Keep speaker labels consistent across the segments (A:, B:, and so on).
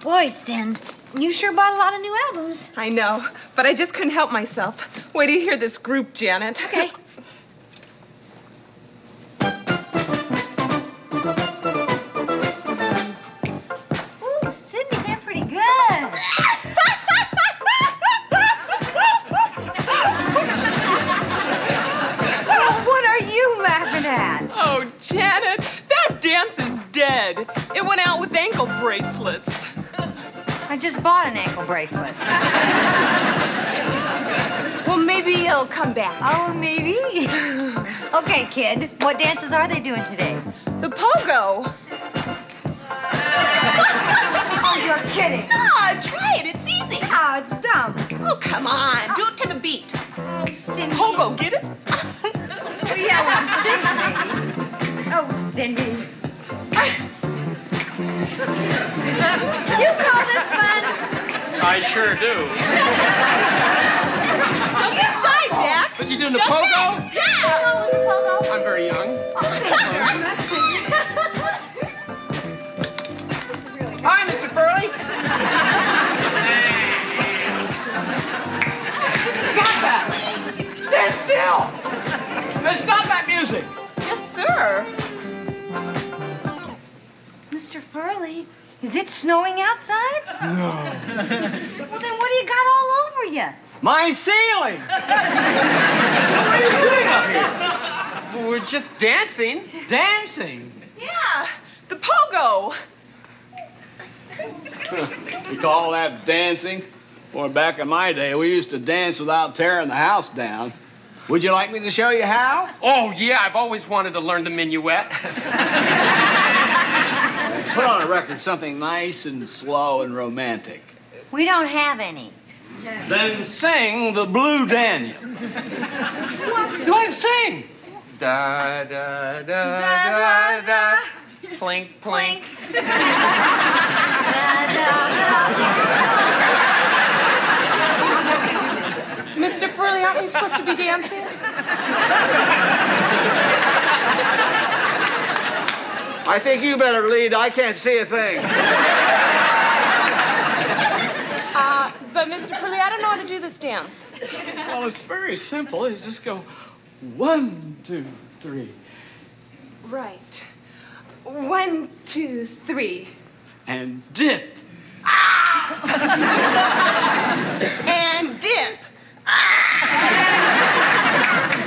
A: Boy, Sin, you sure bought a lot of new albums.
B: I know, but I just couldn't help myself. Wait till you hear this group, Janet.
A: Okay. Ooh, Sydney, they're pretty good. What are you laughing at?
B: Oh, Janet, that dance is dead. It went out with ankle bracelets.
A: I just bought an ankle bracelet.
C: Well, maybe it'll come back.
A: Oh, maybe. Okay, kid, what dances are they doing today?
B: The pogo.
A: Oh, you're kidding.
B: Ah, try it. It's easy.
A: Oh, it's dumb.
B: Oh, come on. Do it to the beat.
A: Oh, Cindy.
B: Pogo, get it?
A: Yeah, well, I'm six, maybe. Oh, Cindy. You call this fun?
D: I sure do.
B: Don't get shy, Jack.
D: But you doing the
B: Jump
D: pogo?
B: in. Yeah.
D: I'm very young. Hi, Mr. Furley. Stop that! Stand still! Now stop that music!
B: Yes, sir.
A: Mr. Furley, is it snowing outside?
D: No.
A: Well, then what do you got all over you?
D: My ceiling! What are you doing up here?
E: Well, we're just dancing.
D: Dancing?
B: Yeah, the pogo.
F: You call that dancing? Boy, back in my day, we used to dance without tearing the house down. Would you like me to show you how?
E: Oh, yeah, I've always wanted to learn the minuet.
F: Put on a record something nice and slow and romantic.
A: We don't have any.
F: Then sing the Blue Daniel.
D: Go ahead and sing.
E: Da, da, da, da, da. Plink, plink.
B: Mr. Furley, aren't we supposed to be dancing?
F: I think you better lead. I can't see a thing.
B: But Mr. Furley, I don't know how to do this dance.
F: Well, it's very simple. You just go 1, 2, 3.
B: Right. 1, 2, 3.
F: And dip.
B: And dip.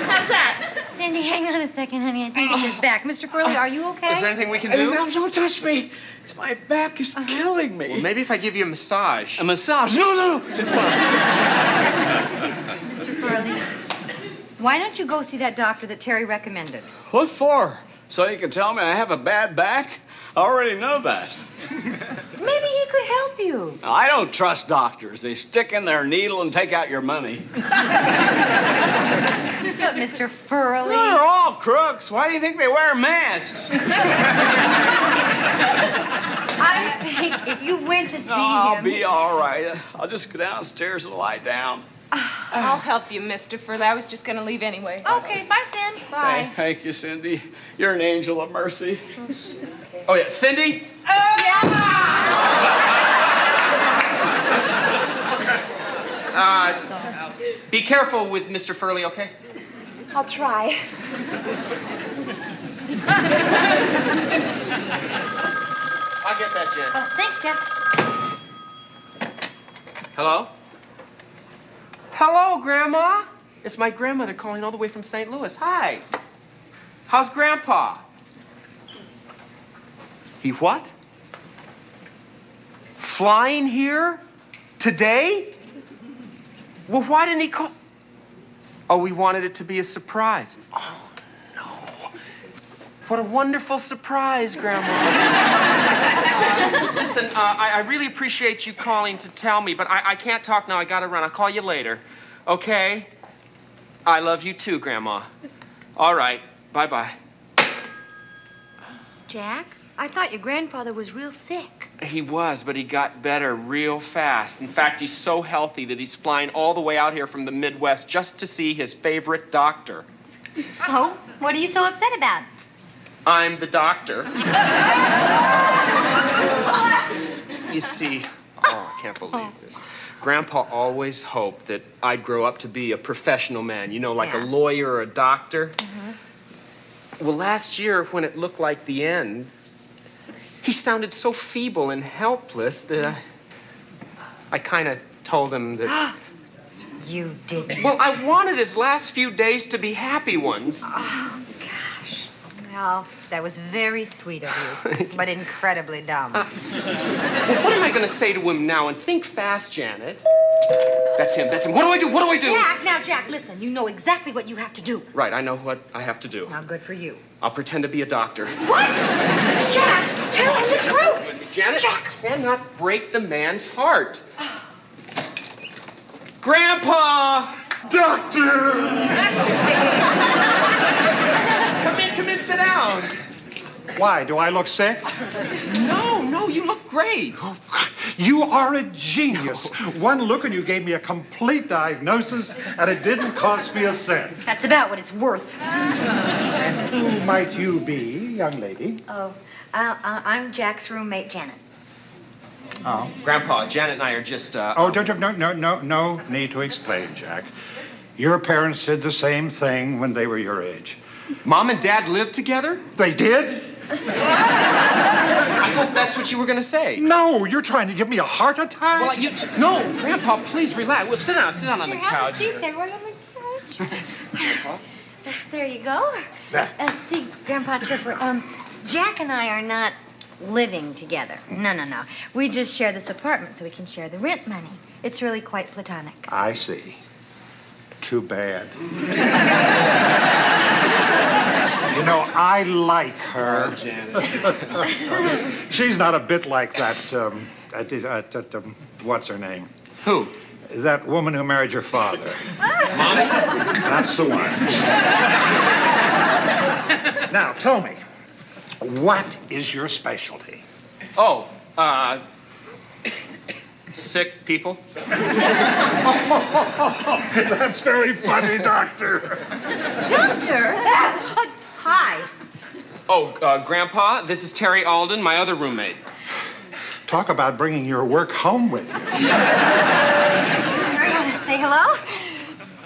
B: How's that?
A: Cindy, hang on a second, honey. I think it is back. Mr. Furley, are you okay?
E: Is there anything we can do?
F: Don't touch me. It's my back is killing me.
E: Well, maybe if I give you a massage.
F: A massage? No. It's fine.
A: Mr. Furley, why don't you go see that doctor that Terry recommended?
F: What for? So you can tell me I have a bad back? I already know that.
A: Maybe he could help you.
F: I don't trust doctors. They stick in their needle and take out your money.
A: But Mr. Furley...
F: They're all crooks. Why do you think they wear masks?
A: I think if you went to see
F: I'll
A: him...
F: be all right. I'll just go downstairs and lie down.
B: I'll help you, Mr. Furley. I was just going to leave anyway.
A: Okay, bye, Sin.
B: Bye.
F: Thank you, Cindy. You're an angel of mercy.
E: Oh, yeah, Cindy? Be careful with Mr. Furley, okay?
B: I'll try.
E: I'll get that, Jen.
A: Oh, thanks, Jeff.
E: Hello? Hello, Grandma. It's my grandmother calling all the way from St. Louis. Hi. How's Grandpa? He what? Flying here? Today? Well, why didn't he call? Oh, we wanted it to be a surprise. Oh, no. What a wonderful surprise, Grandma. Listen, I really appreciate you calling to tell me, but I can't talk now. I gotta run. I'll call you later. Okay? I love you too, Grandma. All right. Bye-bye.
A: Jack, I thought your grandfather was real sick.
E: He was, but he got better real fast. In fact, he's so healthy that he's flying all the way out here from the Midwest just to see his favorite doctor.
A: So, what are you so upset about?
E: I'm the doctor. You see, I can't believe this. Grandpa always hoped that I'd grow up to be a professional man, you know, like a lawyer or a doctor. Well, last year, when it looked like the end, he sounded so feeble and helpless that I kind of told him that...
A: You didn't.
E: Well, I wanted his last few days to be happy ones.
A: Oh, gosh. Well, that was very sweet of you, but incredibly dumb.
E: Well, what am I going to say to him now? And think fast, Janet. That's him. What do I do? What do I do?
A: Jack, listen. You know exactly what you have to do.
E: Right, I know what I have to do.
A: Now, good for you.
E: I'll pretend to be a doctor.
A: What? Jack, tell him the truth.
E: Janet,
A: Jack.
E: I cannot break the man's heart. Grandpa!
G: Doctor!
E: Come in, sit down.
G: Why, do I look sick?
E: No, you look great.
G: You are a genius. One look and you gave me a complete diagnosis, and it didn't cost me a cent.
A: That's about what it's worth.
G: And who might you be, young lady?
C: Oh, I'm Jack's roommate, Janet.
G: Oh.
E: Grandpa, Janet and I are just,
G: No need to explain, Jack. Your parents did the same thing when they were your age.
E: Mom and Dad lived together?
G: They did?
E: I hope that's what you were going to say.
G: No, you're trying to give me a heart attack?
E: Well, no, Grandpa, please relax. Well, sit down on the couch.
C: Have a seat there, right on the couch. There you go.
G: There.
C: See, Grandpa Chipper, Jack and I are not living together. No. We just share this apartment so we can share the rent money. It's really quite platonic.
G: I see. Too bad. You know, I like her.
E: Oh, Janet.
G: She's not a bit like that, what's her name?
E: Who?
G: That woman who married your father.
E: Mommy?
G: That's the one. Now, tell me, what is your specialty?
E: Oh, sick people.
G: That's very funny, Doctor.
C: Doctor? Hi.
E: Oh, Grandpa, this is Terry Alden, my other roommate.
G: Talk about bringing your work home with you.
C: Say hello.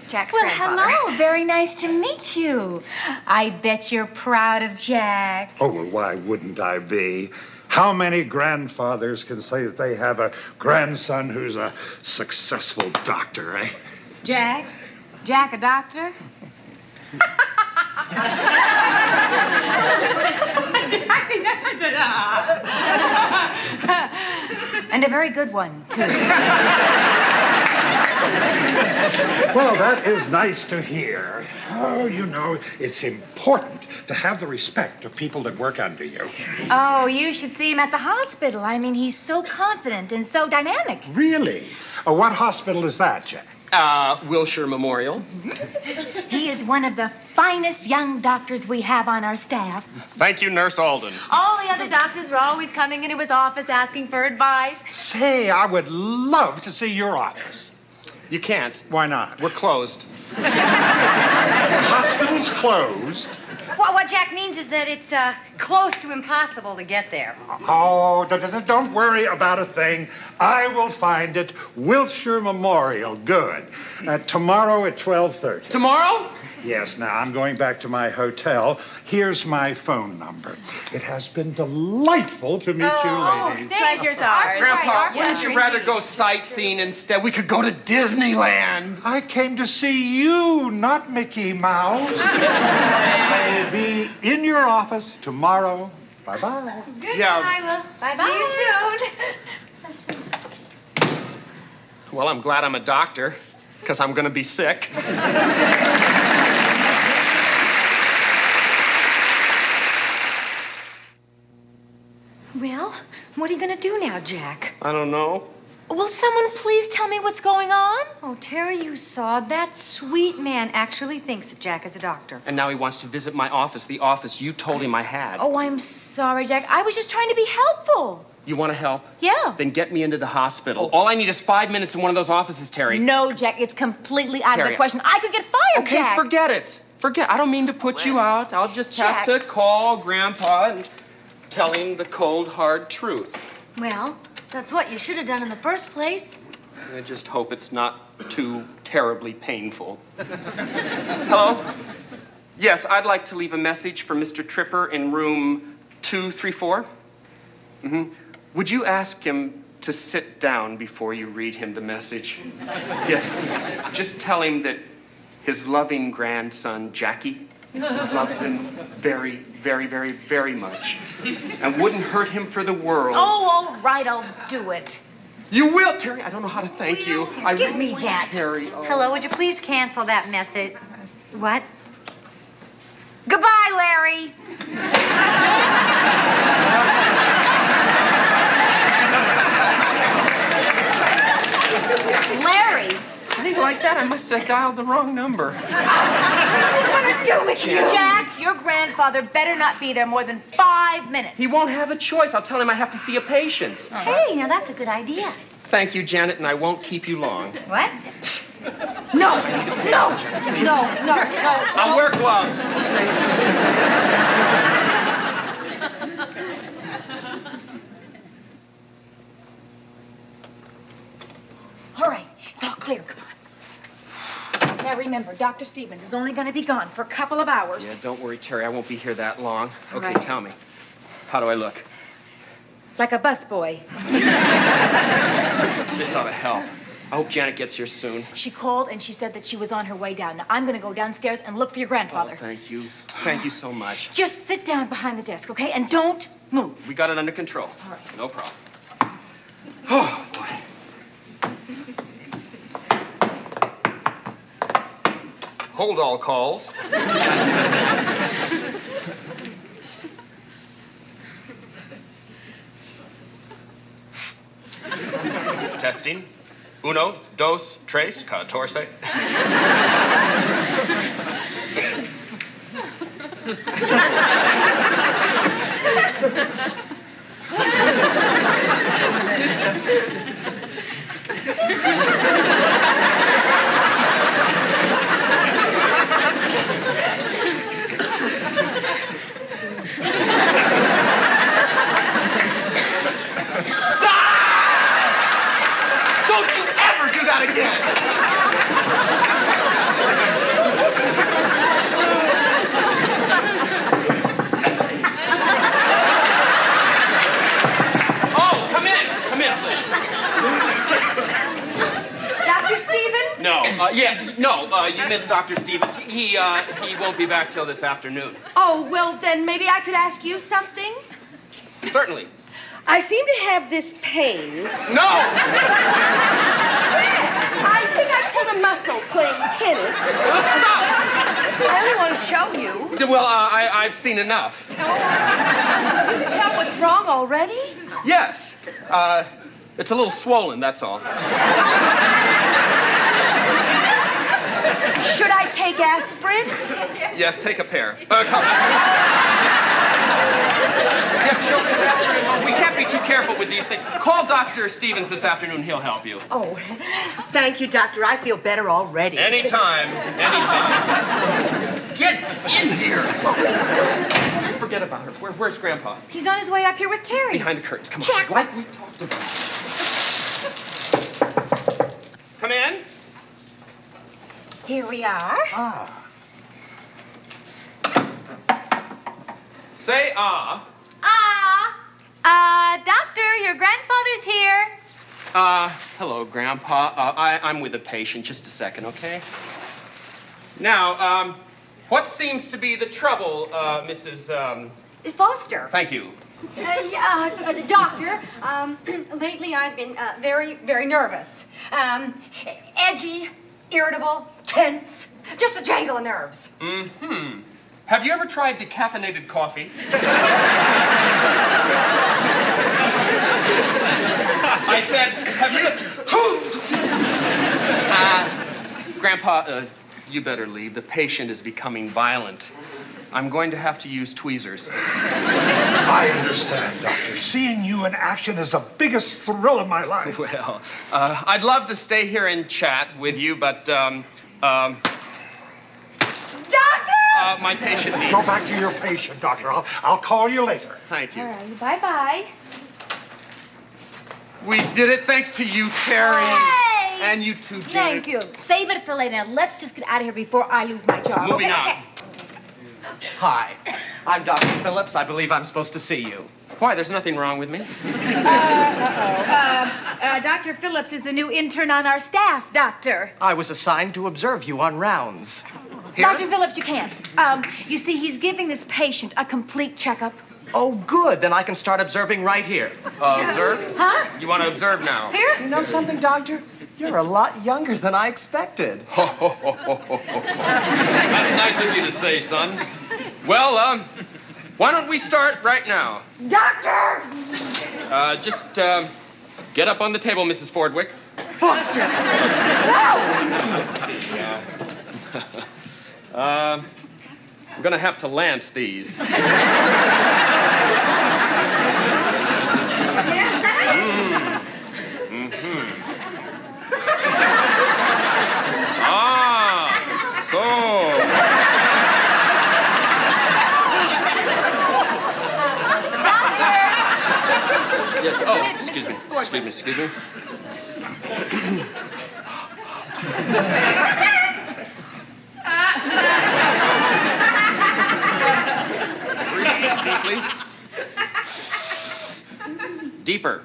C: Jack's grandfather.
H: Hello. Very nice to meet you. I bet you're proud of Jack.
G: Oh, well, why wouldn't I be? How many grandfathers can say that they have a grandson who's a successful doctor, eh?
H: Jack? Jack a doctor? And a very good one, too.
G: Well, that is nice to hear. Oh, you know, it's important to have the respect of people that work under you.
H: Oh, you should see him at the hospital. I mean, he's so confident and so dynamic.
G: Really? What hospital is that, Jack?
E: Wilshire Memorial.
H: He is one of the finest young doctors we have on our staff.
E: Thank you, Nurse Alden.
H: All the other doctors were always coming into his office asking for advice.
G: Say, I would love to see your office.
E: You can't.
G: Why not?
E: We're closed.
G: The hospital's closed.
A: Well, what Jack means is that it's close to impossible to get there.
G: Oh, don't worry about a thing. I will find it. Wilshire Memorial. Good. Tomorrow at 12:30.
E: Tomorrow?
G: Yes, now I'm going back to my hotel. Here's my phone number. It has been delightful to meet you, ladies.
H: Pleasure's ours.
E: Grandpa, wouldn't you rather go sightseeing instead? We could go to Disneyland.
G: I came to see you, not Mickey Mouse. I'll be in your office tomorrow. Bye-bye.
A: Goodbye. We'll
C: Bye-bye.
A: see you soon.
E: Well, I'm glad I'm a doctor, because I'm going to be sick.
A: Well, what are you going to do now, Jack?
E: I don't know.
H: Will someone please tell me what's going on?
A: Oh, Terry, you saw that sweet man actually thinks that Jack is a doctor.
E: And now he wants to visit my office, the office you told him I had.
H: Oh, I'm sorry, Jack. I was just trying to be helpful.
E: You want to help?
H: Yeah.
E: Then get me into the hospital. All I need is 5 minutes in one of those offices, Terry.
H: No, Jack, it's completely out of
E: Terry,
H: the question. I could get fired,
E: Okay,
H: Jack.
E: forget it. I don't mean to put you out. I'll just have
H: Jack.
E: to call Grandpa and tell him the cold, hard truth.
A: Well,
C: That's what you should have done in the first place.
E: I just hope it's not too terribly painful. Hello? Yes, I'd like to leave a message for Mr. Tripper in room 234. Would you ask him to sit down before you read him the message? Yes, just tell him that his loving grandson, Jackie, loves him very, very, very, very much and wouldn't hurt him for the world.
H: Oh, all right, I'll do it.
E: You will, Terry. I don't know how to thank you.
C: Give me that.
E: Terry. Oh.
C: Hello, would you please cancel that message? What? Goodbye, Larry.
H: Larry,
E: I didn't like that. I must have dialed the wrong number.
C: What are you gonna do with you?
H: Jack, your grandfather better not be there more than 5 minutes.
E: He won't have a choice. I'll tell him I have to see a patient.
C: Hey, now that's a good idea.
E: Thank you, Janet, and I won't keep you long.
C: What? No.
E: I'll wear gloves.
H: All right, it's all clear. Come on. Now remember, Dr. Stevens is only going to be gone for a couple of hours.
E: Yeah, don't worry, Terry. I won't be here that long. Okay,
H: Right.
E: Tell me. How do I look?
H: Like a busboy.
E: This ought to help. I hope Janet gets here soon.
H: She called and she said that she was on her way down. Now, I'm going to go downstairs and look for your grandfather.
E: Oh, thank you. Thank you so much.
H: Just sit down behind the desk, okay? And don't move.
E: We got it under control.
H: All right.
E: No problem. Oh, boy. Hold all calls. Testing. Uno, dos, tres, catorce. Don't you ever do that again! Oh, come in, please.
H: Dr. Stevens?
E: No, you missed Dr. Stevens. He won't be back till this afternoon.
I: Oh, well, then maybe I could ask you something?
E: Certainly.
I: I seem to have this pain.
E: No!
I: I think I pulled a muscle playing tennis.
E: Stop!
I: I only want to show you.
E: Well, I've seen enough.
I: You can tell what's wrong already?
E: Yes. It's a little swollen, that's all.
I: Should I take aspirin?
E: Yes, take a pair. Come. We can't be too careful with these things. Call Dr. Stevens this afternoon. He'll help you.
I: Oh, thank you, Doctor. I feel better already.
E: Anytime. Get in here. Forget about her. Where's Grandpa?
C: He's on his way up here with Carrie.
E: Behind the curtains. Come on.
C: Jack,
E: Like we talked about. Come in.
H: Here we are.
E: Say ah.
H: Doctor, your grandfather's here.
E: Hello, Grandpa. I'm with a patient. Just a second, okay? Now, what seems to be the trouble, Mrs.
C: Foster.
E: Thank you.
C: Doctor, lately I've been very, very nervous. Edgy, irritable, tense, just a jangle of nerves.
E: Mm-hmm. Have you ever tried decaffeinated coffee? I said, have you... Grandpa, you better leave. The patient is becoming violent. I'm going to have to use tweezers.
G: I understand, Doctor. Seeing you in action is the biggest thrill of my life.
E: Well, I'd love to stay here and chat with you, but,
C: Doctor!
E: my patient needs...
G: Go back to your patient, Doctor. I'll call you later.
E: Thank you.
H: All right, bye-bye.
E: We did it thanks to you, Terry.
H: Hey!
E: And you too, Janet.
H: Thank you. Save it for later. Let's just get out of here before I lose my job.
F: Moving
H: okay?
F: on.
J: Hi, I'm Dr. Phillips. I believe I'm supposed to see you.
E: Why, there's nothing wrong with me.
H: Dr. Phillips is the new intern on our staff, Doctor.
J: I was assigned to observe you on rounds. Here?
H: Dr. Phillips, you can't. You see, he's giving this patient a complete checkup.
J: Oh, good. Then I can start observing right here.
E: Observe?
H: Huh?
E: You want to observe now?
H: Here?
J: You know something, Doctor? You're a lot younger than I expected.
E: That's nice of you to say, son. Well, why don't we start right now?
H: Doctor!
E: Just get up on the table, Mrs. Fordwick.
H: Foster!
E: Let's see. I'm gonna have to lance these. So. Yes. Oh, excuse me. Breathe deeply. Deeper.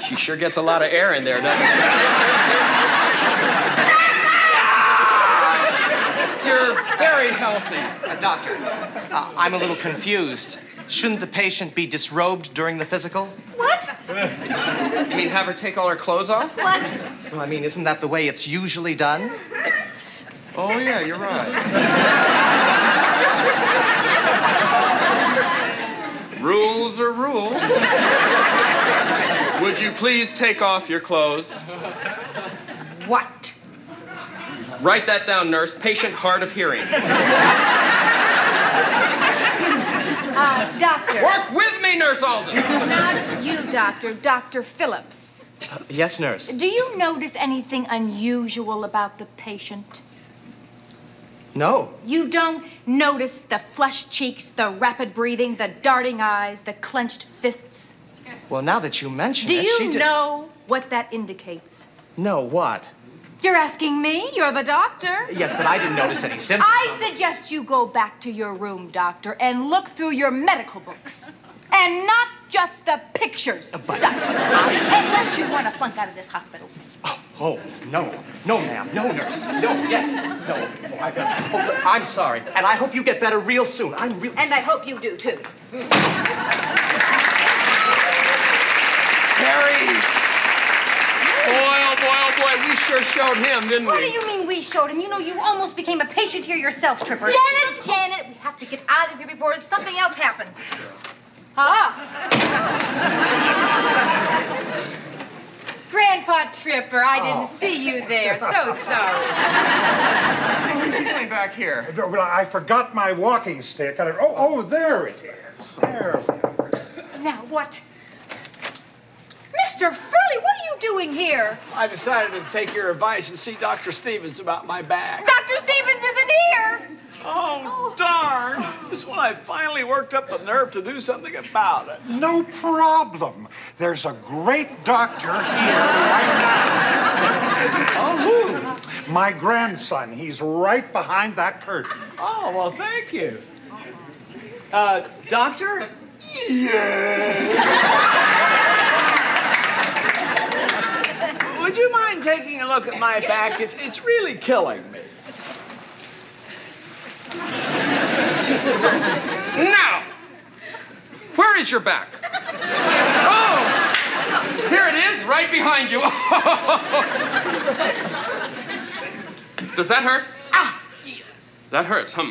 E: She sure gets a lot of air in there, doesn't she? You're very healthy.
J: Doctor, I'm a little confused. Shouldn't the patient be disrobed during the physical?
H: What?
E: You mean have her take all her clothes off?
H: What?
J: Well, I mean, isn't that the way it's usually done?
E: Oh, yeah, you're right. Rules are rules. Would you please take off your clothes?
H: What?
E: Write that down, nurse. Patient hard of hearing.
H: Doctor.
E: Work with me, Nurse Alden.
H: Not you, Doctor. Dr. Phillips.
J: Yes, nurse.
H: Do you notice anything unusual about the patient?
J: No.
H: You don't notice the flushed cheeks, the rapid breathing, the darting eyes, the clenched fists?
J: Well, now that you mention
H: Do
J: it,
H: you know what that indicates?
J: No, what?
H: You're asking me? You're the doctor.
J: Yes, but I didn't notice any symptoms.
H: I suggest you go back to your room, Doctor, and look through your medical books. And not just the pictures. Unless you want to flunk out of this hospital.
J: Oh, no. No, ma'am. No, nurse. No, yes. No. I'm sorry. And I hope you get better real soon.
H: And I hope you do, too.
E: Terry! Boy, we sure showed him, didn't we?
C: What do you mean we showed him? You know, you almost became a patient here yourself, Tripper.
H: Janet, we have to get out of here before something else happens. Grandpa Tripper, I didn't see you there. So sorry.
E: What are you doing back here?
G: Well, I forgot my walking stick. Oh, there it is. There.
H: Now, what? Mr. Furley, what are you doing here?
D: I decided to take your advice and see Dr. Stevens about my back.
H: Dr. Stevens isn't here.
D: Oh, darn. This one I finally worked up the nerve to do something about it.
G: No problem. There's a great doctor here right now.
D: Oh, who?
G: My grandson. He's right behind that curtain.
D: Oh, well, thank you. Doctor? Would you mind taking a look at my back? It's really killing me.
E: Now, where is your back? Oh, here it is, right behind you. Does that hurt? That hurts. How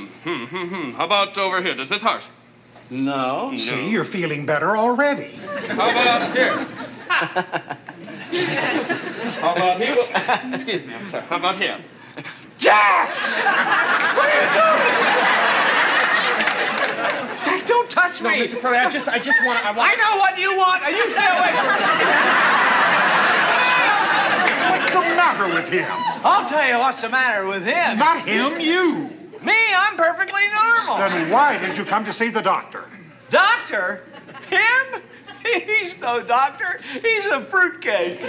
E: about over here? Does this hurt?
D: No.
G: See, you're feeling better already.
E: How about here? How about here? Excuse me, I'm sorry. How about here?
D: Jack! What are you doing? Jack, don't touch me.
E: No, Mr. Furley, I just want to...
D: I know what you want, and you stay away from me.
G: What's the matter with him?
D: I'll tell you what's the matter with him.
G: Not him, you.
D: Me, I'm perfectly normal.
G: Then why did you come to see the doctor?
D: Doctor? Him? He's no doctor. He's a fruitcake.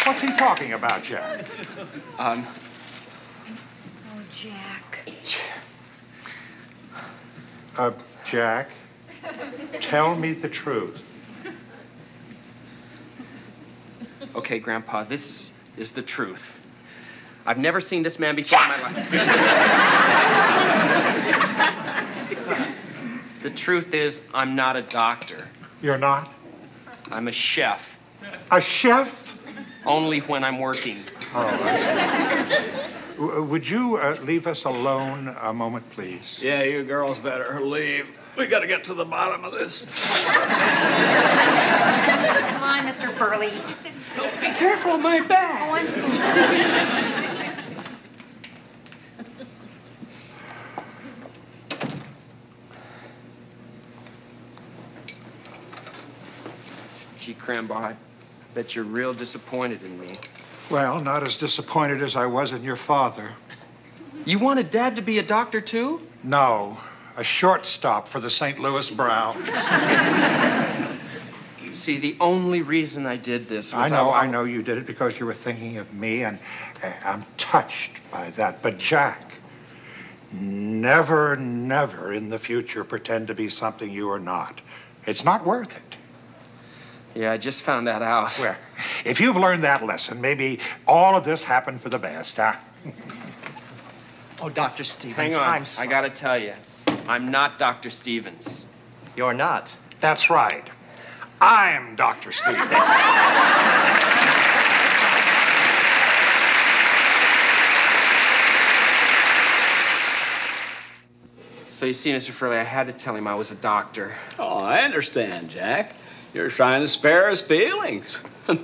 G: What's he talking about, Jack?
A: Oh, Jack.
G: Jack, tell me the truth.
E: Okay, Grandpa, this is the truth. I've never seen this man before in my life. The truth is, I'm not a doctor.
G: You're not?
E: I'm a chef.
G: A chef?
E: Only when I'm working.
G: Oh. Would you leave us alone a moment, please?
F: Yeah, you girls better leave. We gotta get to the bottom of this.
A: Come on, Mr. Furley.
D: Be careful of my back.
A: Oh, I'm sorry.
E: Gee, Grandpa, I bet you're real disappointed in me.
G: Well, not as disappointed as I was in your father.
E: You wanted Dad to be a doctor, too?
G: No, a shortstop for the St. Louis Browns.
E: See, the only reason I did this was
G: I know you did it because you were thinking of me, and I'm touched by that. But Jack, never, never in the future pretend to be something you are not. It's not worth it.
E: Yeah, I just found that out.
G: Well, if you've learned that lesson, maybe all of this happened for the best, huh?
J: Oh, Dr. Stevens,
E: Hang on,
J: I'm sorry.
E: I gotta tell you, I'm not Dr. Stevens.
J: You're not.
G: That's right. I'm Dr. Stevens.
E: So you see, Mr. Furley, I had to tell him I was a doctor.
F: Oh, I understand, Jack. You're trying to spare his feelings.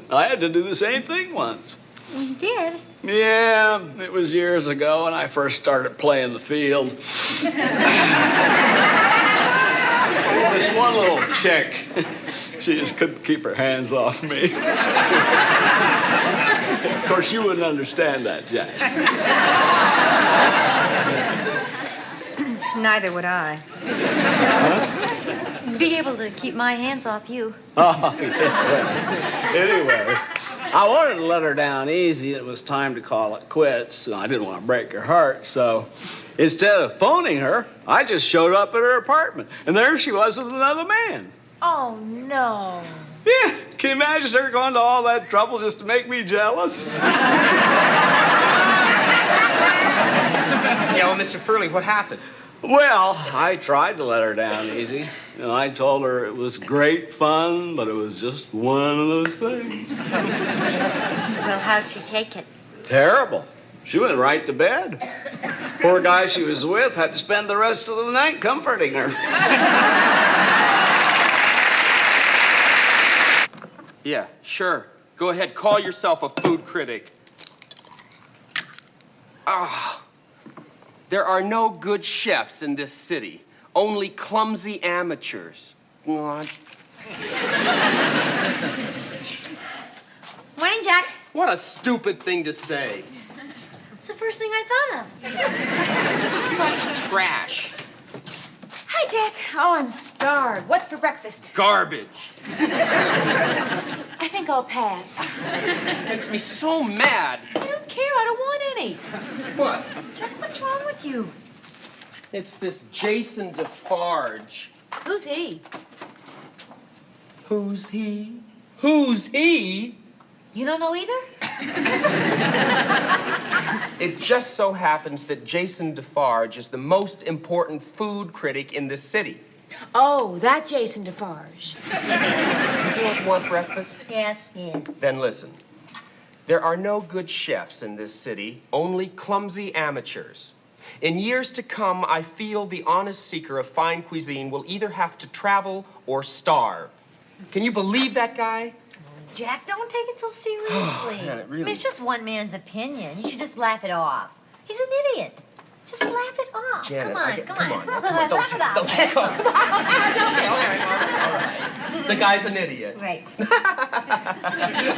F: I had to do the same thing once.
C: You did?
F: Yeah, it was years ago when I first started playing the field. This one little chick, she just couldn't keep her hands off me. Of course, you wouldn't understand that, Jack.
A: Neither would I.
F: Huh?
C: Be able to keep my hands off you.
F: Oh, yeah. Anyway, I wanted to let her down easy. It was time to call it quits. And I didn't want to break her heart. So instead of phoning her, I just showed up at her apartment. And there she was with another man.
H: Oh, no.
F: Yeah, can you imagine her going to all that trouble just to make me jealous?
E: Yeah, well, Mr. Furley, what happened?
F: Well, I tried to let her down easy. And I told her it was great fun, but it was just one of those things.
C: Well, how'd she take it?
F: Terrible. She went right to bed. Poor guy she was with had to spend the rest of the night comforting her.
E: Yeah, sure. Go ahead, call yourself a food critic. Ah. There are no good chefs in this city, only clumsy amateurs.
C: Morning, Jack.
E: What a stupid thing to say.
C: It's the first thing I thought of.
E: Such trash.
H: Hi, Jack. Oh, I'm starved. What's for breakfast?
E: Garbage.
H: I think I'll pass.
E: Makes me so mad.
H: I don't care. I don't want any.
E: What?
C: Jack, what's wrong with you?
E: It's this Jason Defarge.
H: Who's he?
E: Who's he? Who's he?
C: You don't know either?
E: It just so happens that Jason Defarge is the most important food critic in this city.
H: Oh, that Jason Defarge.
E: You girls want breakfast?
C: Yes.
E: Then listen. There are no good chefs in this city, only clumsy amateurs. In years to come, I feel the honest seeker of fine cuisine will either have to travel or starve. Can you believe that guy?
C: Jack, don't take it so seriously.
E: Man, it really-
C: I mean, it's just one man's opinion. You should just laugh it off. He's an idiot. Just laugh it off.
E: Janet,
C: come on.
E: come on. Don't
C: Laugh it off.
E: take off. Come on. Okay, all right. The guy's an idiot.
C: Right.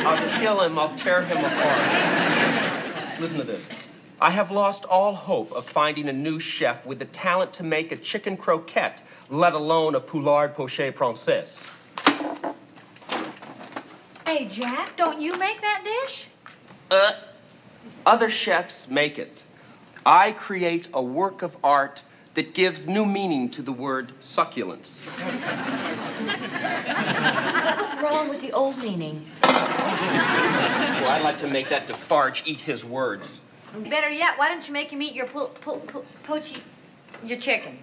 E: I'll kill him. I'll tear him apart. Listen to this. I have lost all hope of finding a new chef with the talent to make a chicken croquette, let alone a poulard poché princesse.
C: Hey, Jack, don't you make that dish?
E: Other chefs make it. I create a work of art that gives new meaning to the word succulence.
I: What's wrong with the old meaning?
E: Well, I'd like to make that Defarge eat his words.
C: Better yet, why don't you make him eat your your chicken?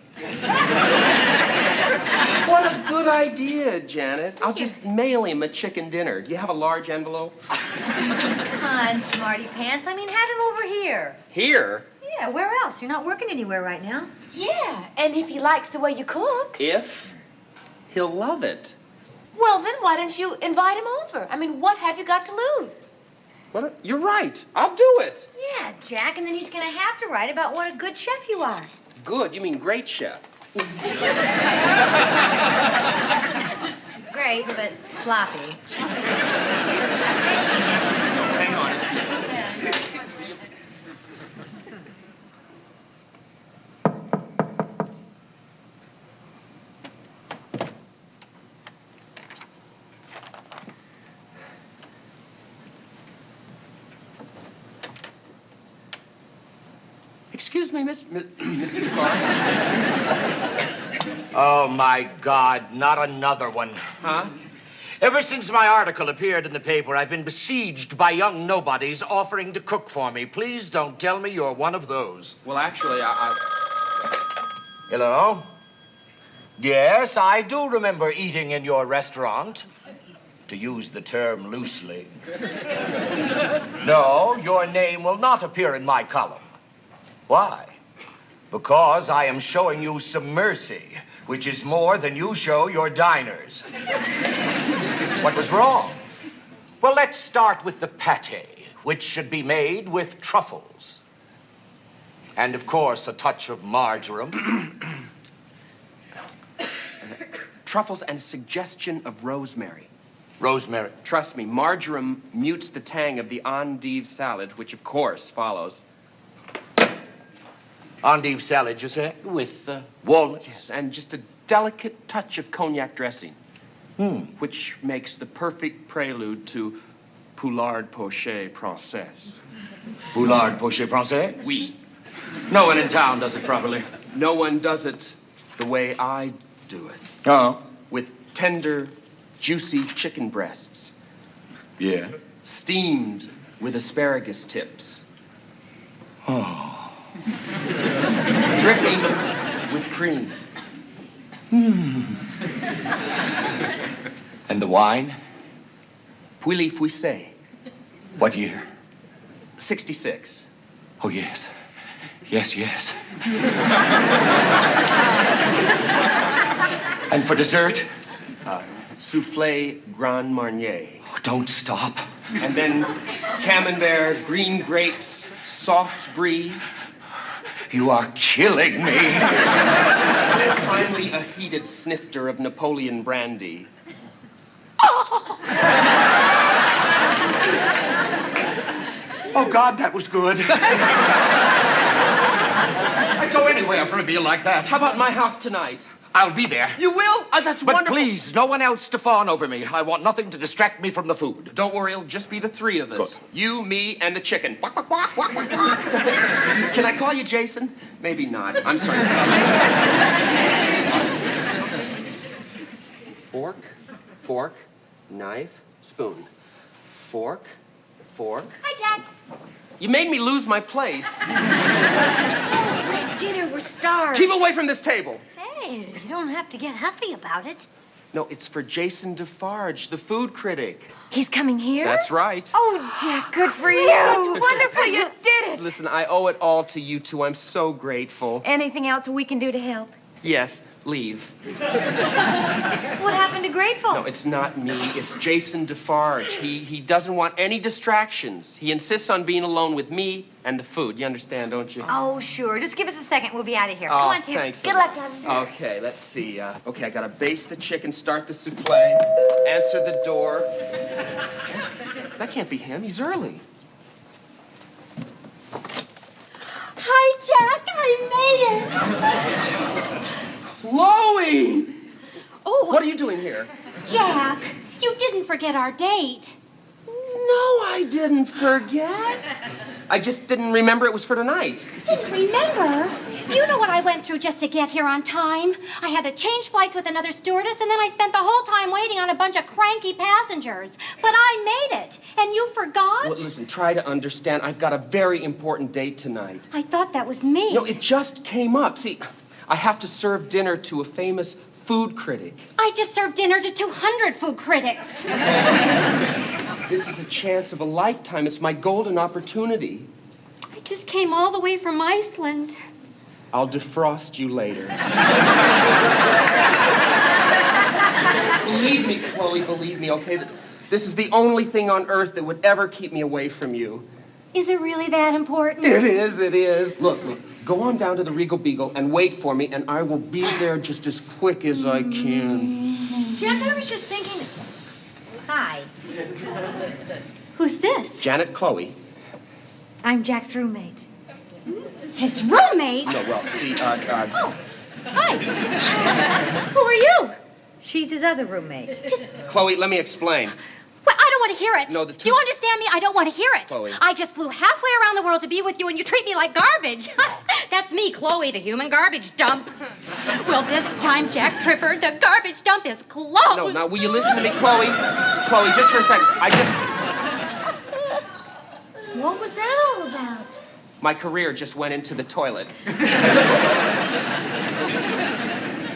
E: What a good idea, Janet. I'll just mail him a chicken dinner. Do you have a large envelope?
C: Come on, smarty pants. I mean, have him over here.
E: Here?
C: Yeah, where else? You're not working anywhere right now.
I: Yeah, and if he likes the way you cook.
E: If he'll love it.
I: Well, then why don't you invite him over? I mean, what have you got to lose?
E: What? You're right. I'll do it.
C: Yeah, Jack, and then he's going to have to write about what a good chef you are.
E: Good? You mean great chef?
C: Great, but sloppy.
E: Hang on. Excuse me, Mr. Defarge.
K: Oh, my God, not another one.
E: Huh?
K: Ever since my article appeared in the paper, I've been besieged by young nobodies offering to cook for me. Please don't tell me you're one of those.
E: Well, actually,
K: Hello? Yes, I do remember eating in your restaurant, to use the term loosely. No, your name will not appear in my column. Why? Because I am showing you some mercy, which is more than you show your diners. What was wrong? Well, let's start with the pate, which should be made with truffles. And, of course, a touch of marjoram.
E: Truffles and a suggestion of rosemary.
K: Rosemary?
E: Trust me, marjoram mutes the tang of the endive salad, which, of course, follows.
K: Endive salad, you say?
E: With
K: walnuts?
E: Yes, and just a delicate touch of cognac dressing. Which makes the perfect prelude to poulard poché princesse.
K: Poulard poché princesse?
E: Oui.
K: No one in town does it properly.
E: No one does it the way I do it.
K: Oh?
E: With tender, juicy chicken breasts.
K: Yeah?
E: Steamed with asparagus tips.
K: Oh.
E: Dripping with cream.
K: And the wine?
E: Pouilly Fuissé.
K: What year?
E: 66.
K: Oh, yes. Yes. And for dessert?
E: Soufflé Grand Marnier.
K: Oh, don't stop.
E: And then camembert, green grapes, soft brie.
K: You are killing me.
E: And finally, a heated snifter of Napoleon brandy.
K: Oh, God, that was good. I'd go anywhere for a meal like that.
E: How about my house tonight?
K: I'll be there.
E: You will? That's
K: But
E: wonderful.
K: please, no one else to fawn over me. I want nothing to distract me from the food.
E: Don't worry, it'll just be the three of us.
K: Good.
E: You, me, and the chicken. Quack, quack, quack, quack, quack, quack. Can I call you Jason? Maybe not. I'm sorry. Fork, knife, spoon. Fork.
I: Hi, Dad.
E: You made me lose my place.
I: Dinner, we're starved.
E: Keep away from this table.
C: Hey, you don't have to get huffy about it.
E: No, it's for Jason Defarge, the food critic.
I: He's coming here?
E: That's right.
C: Oh, Jack, good for you.
I: That's wonderful. You did it.
E: Listen, I owe it all to you two. I'm so grateful.
I: Anything else we can do to help?
E: Yes, leave.
C: What happened to Grateful?
E: No, it's not me. It's Jason Defarge. He doesn't want any distractions. He insists on being alone with me and the food. You understand, don't you?
C: Oh, sure. Just give us a second. We'll be out of here.
E: Oh,
C: Come on, Tim.
E: thanks.
I: Good luck, darling.
E: Okay, let's see. Okay, I gotta baste the chicken, start the souffle, answer the door. That can't be him. He's early.
L: Jack, I made it.
E: Chloe!
L: Oh.
E: What are you doing here?
L: Jack, you didn't forget our date.
E: No, I didn't forget. I just didn't remember it was for tonight.
L: Didn't remember? Do you know what I went through just to get here on time? I had to change flights with another stewardess, and then I spent the whole time waiting on a bunch of cranky passengers. But I made it, and you forgot?
E: Well, listen, try to understand. I've got a very important date tonight.
L: I thought that was me.
E: No, it just came up. See, I have to serve dinner to a famous food critic.
L: I just served dinner to 200 food critics.
E: This is a chance of a lifetime. It's my golden opportunity.
L: I just came all the way from Iceland.
E: I'll defrost you later. Believe me, Chloe, believe me, okay? This is the only thing on earth that would ever keep me away from you.
L: Is it really that important?
E: It is, it is. Look, go on down to the Regal Beagle and wait for me, and I will be there just as quick as I can.
C: Jack, I was just thinking... Hi.
L: Who's this?
E: Janet, Chloe.
C: I'm Jack's roommate.
L: His roommate?
E: No, well, see,
L: Oh, hi. Who are you?
C: She's his other roommate.
E: Chloe, let me explain.
L: Well, I don't want to hear it.
E: No,
L: Do you understand me? I don't want to hear it.
E: Chloe.
L: I just flew halfway around the world to be with you, and you treat me like garbage. That's me, Chloe, the human garbage dump. Well, this time, Jack Tripper, the garbage dump is closed.
E: No, now, will you listen to me, Chloe? Chloe, just for a second.
C: What was that all about?
E: My career just went into the toilet.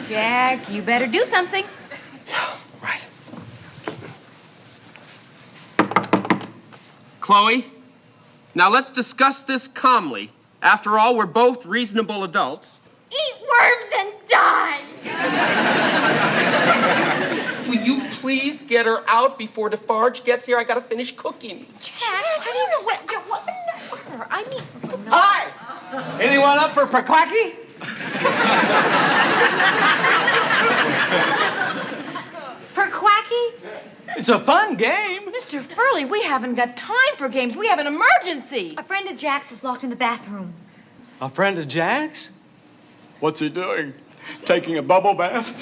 I: Jack, you better do something.
E: Right. Chloe, now let's discuss this calmly. After all, we're both reasonable adults.
L: Eat worms and die.
E: Will you please get her out before Defarge gets here? I gotta finish cooking.
I: Jack, I don't know what the matter. I mean...
F: Hi! Anyone up for Perquacky?
I: Perquacky?
F: It's a fun game.
I: Mr. Furley, we haven't got time for games. We have an emergency.
C: A friend of Jack's is locked in the bathroom.
F: A friend of Jack's? What's he doing? Taking a bubble bath?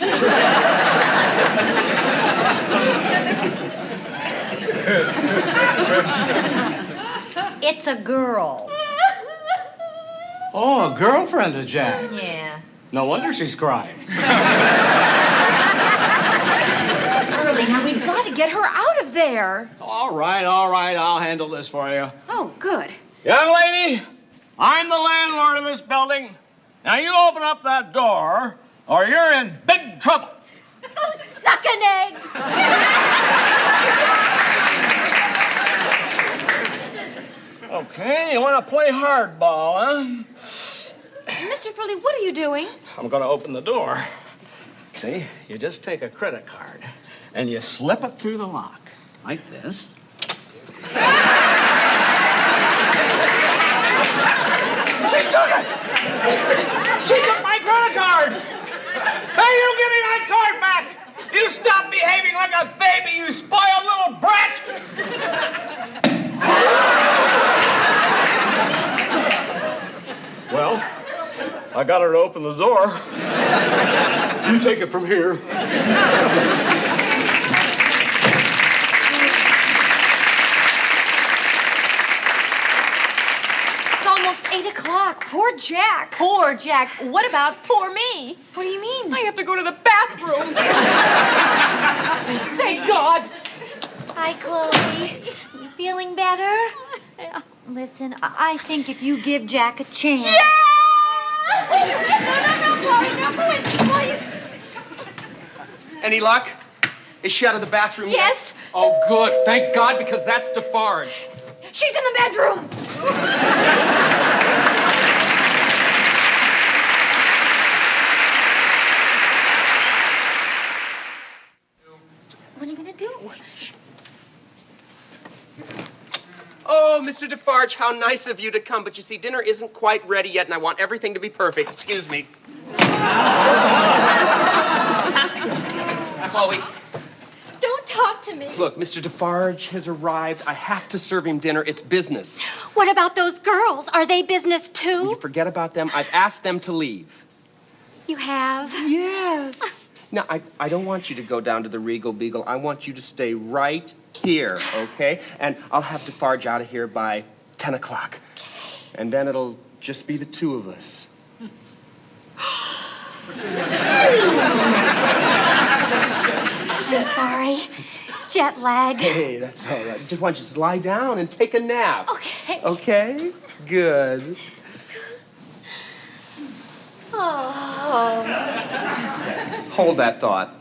C: It's a girl.
F: Oh, a girlfriend of Jack's.
C: Yeah.
F: No wonder she's crying.
I: Furley, now we've got to get her out of there.
F: All right, I'll handle this for you.
I: Oh, good.
F: Young lady, I'm the landlord of this building. Now you open up that door, or you're in big trouble.
L: Go suck an egg.
F: Okay, you want to play hardball, huh?
I: Mr. Furley, what are you doing?
F: I'm going to open the door. See, you just take a credit card, and you slip it through the lock, like this. She took it! She took my credit card! Hey, you give me my card back! You stop behaving like a baby, you spoiled little brat! Well, I got her to open the door. You take it from here.
C: It's almost 8 o'clock. Poor Jack.
I: Poor Jack. What about poor me?
C: What do you mean?
B: I have to go to the bathroom.
I: Thank God.
C: Hi, Chloe. You feeling better?
L: Yeah.
C: Listen, I think if you give Jack a chance...
L: No, Chloe,
E: Any luck? Is she out of the bathroom yet?
C: Yes.
E: Oh, good. Thank God, because that's Defarge.
C: She's in the bedroom. What are you going to do?
E: Oh, Mr. Defarge, how nice of you to come. But you see, dinner isn't quite ready yet, and I want everything to be perfect. Excuse me. Chloe.
L: don't talk to to me.
E: Look, Mr. Defarge has arrived. I have to serve him dinner. It's business.
L: What about those girls? Are they business too?
E: Will you forget about them? I've asked them to leave.
L: You have?
E: Yes. Now, I don't want you to go down to the Regal Beagle. I want you to stay right here, okay? And I'll have Defarge out of here by 10 o'clock. Okay. And then it'll just be the two of us.
L: I'm sorry. Jet lag.
E: Hey, that's all right. Just want you to lie down and take a nap.
L: Okay.
E: Okay? Good.
L: Oh.
E: Hold that thought.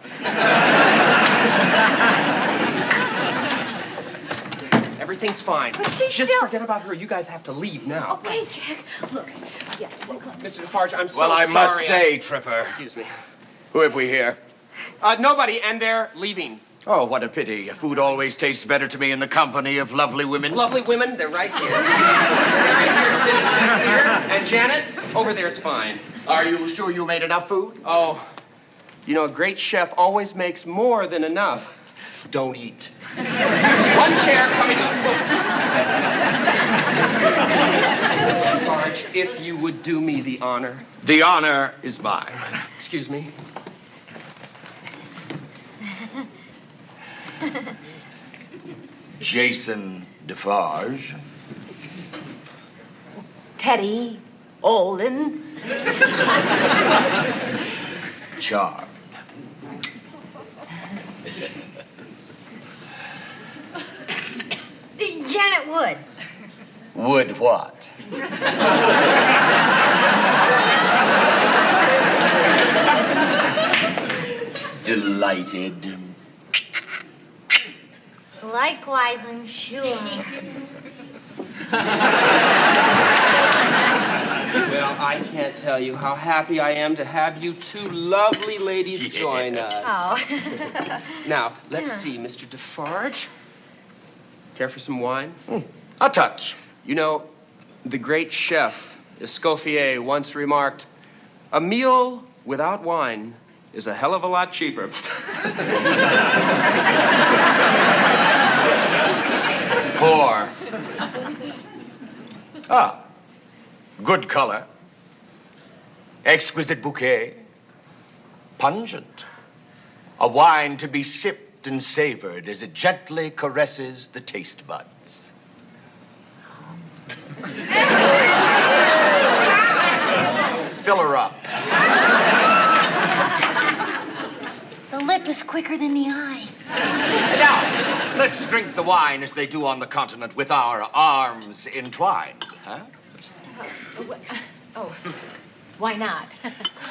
E: Everything's fine.
C: But she's
E: Just
C: still...
E: forget about her. You guys have to leave now.
C: Okay, Jack. Look. Yeah, look.
E: Mr. Defarge, I'm so
K: Well, I
E: sorry.
K: must say, Tripper.
E: Excuse me.
K: Who have we here?
E: Nobody, and they're leaving.
K: Oh, what a pity. Food always tastes better to me in the company of lovely women.
E: Lovely women, they're right here. Terry, you're sitting back here. And Janet, over there's fine.
K: Are you sure you made enough food?
E: Oh, you know, a great chef always makes more than enough. Don't eat. One chair coming up. Mr. Defarge, if you would do me the honor.
K: The honor is mine.
E: Excuse me.
K: Jason Defarge.
I: Teddy Olin.
K: Charmed.
C: Janet Wood.
K: Would what? Delighted.
C: Likewise, I'm sure.
E: Well, I can't tell you how happy I am to have you two lovely ladies join us.
C: Oh.
E: Now, let's see, Mr. Defarge. Care for some wine?
K: A touch.
E: You know, the great chef Escoffier once remarked, a meal without wine is a hell of a lot cheaper.
K: Pour. Ah, good color. Exquisite bouquet. Pungent. A wine to be sipped and savored as it gently caresses the taste buds. Fill her up.
C: The lip is quicker than the eye.
K: Now, let's drink the wine as they do on the continent with our arms entwined, huh?
I: Oh, why not?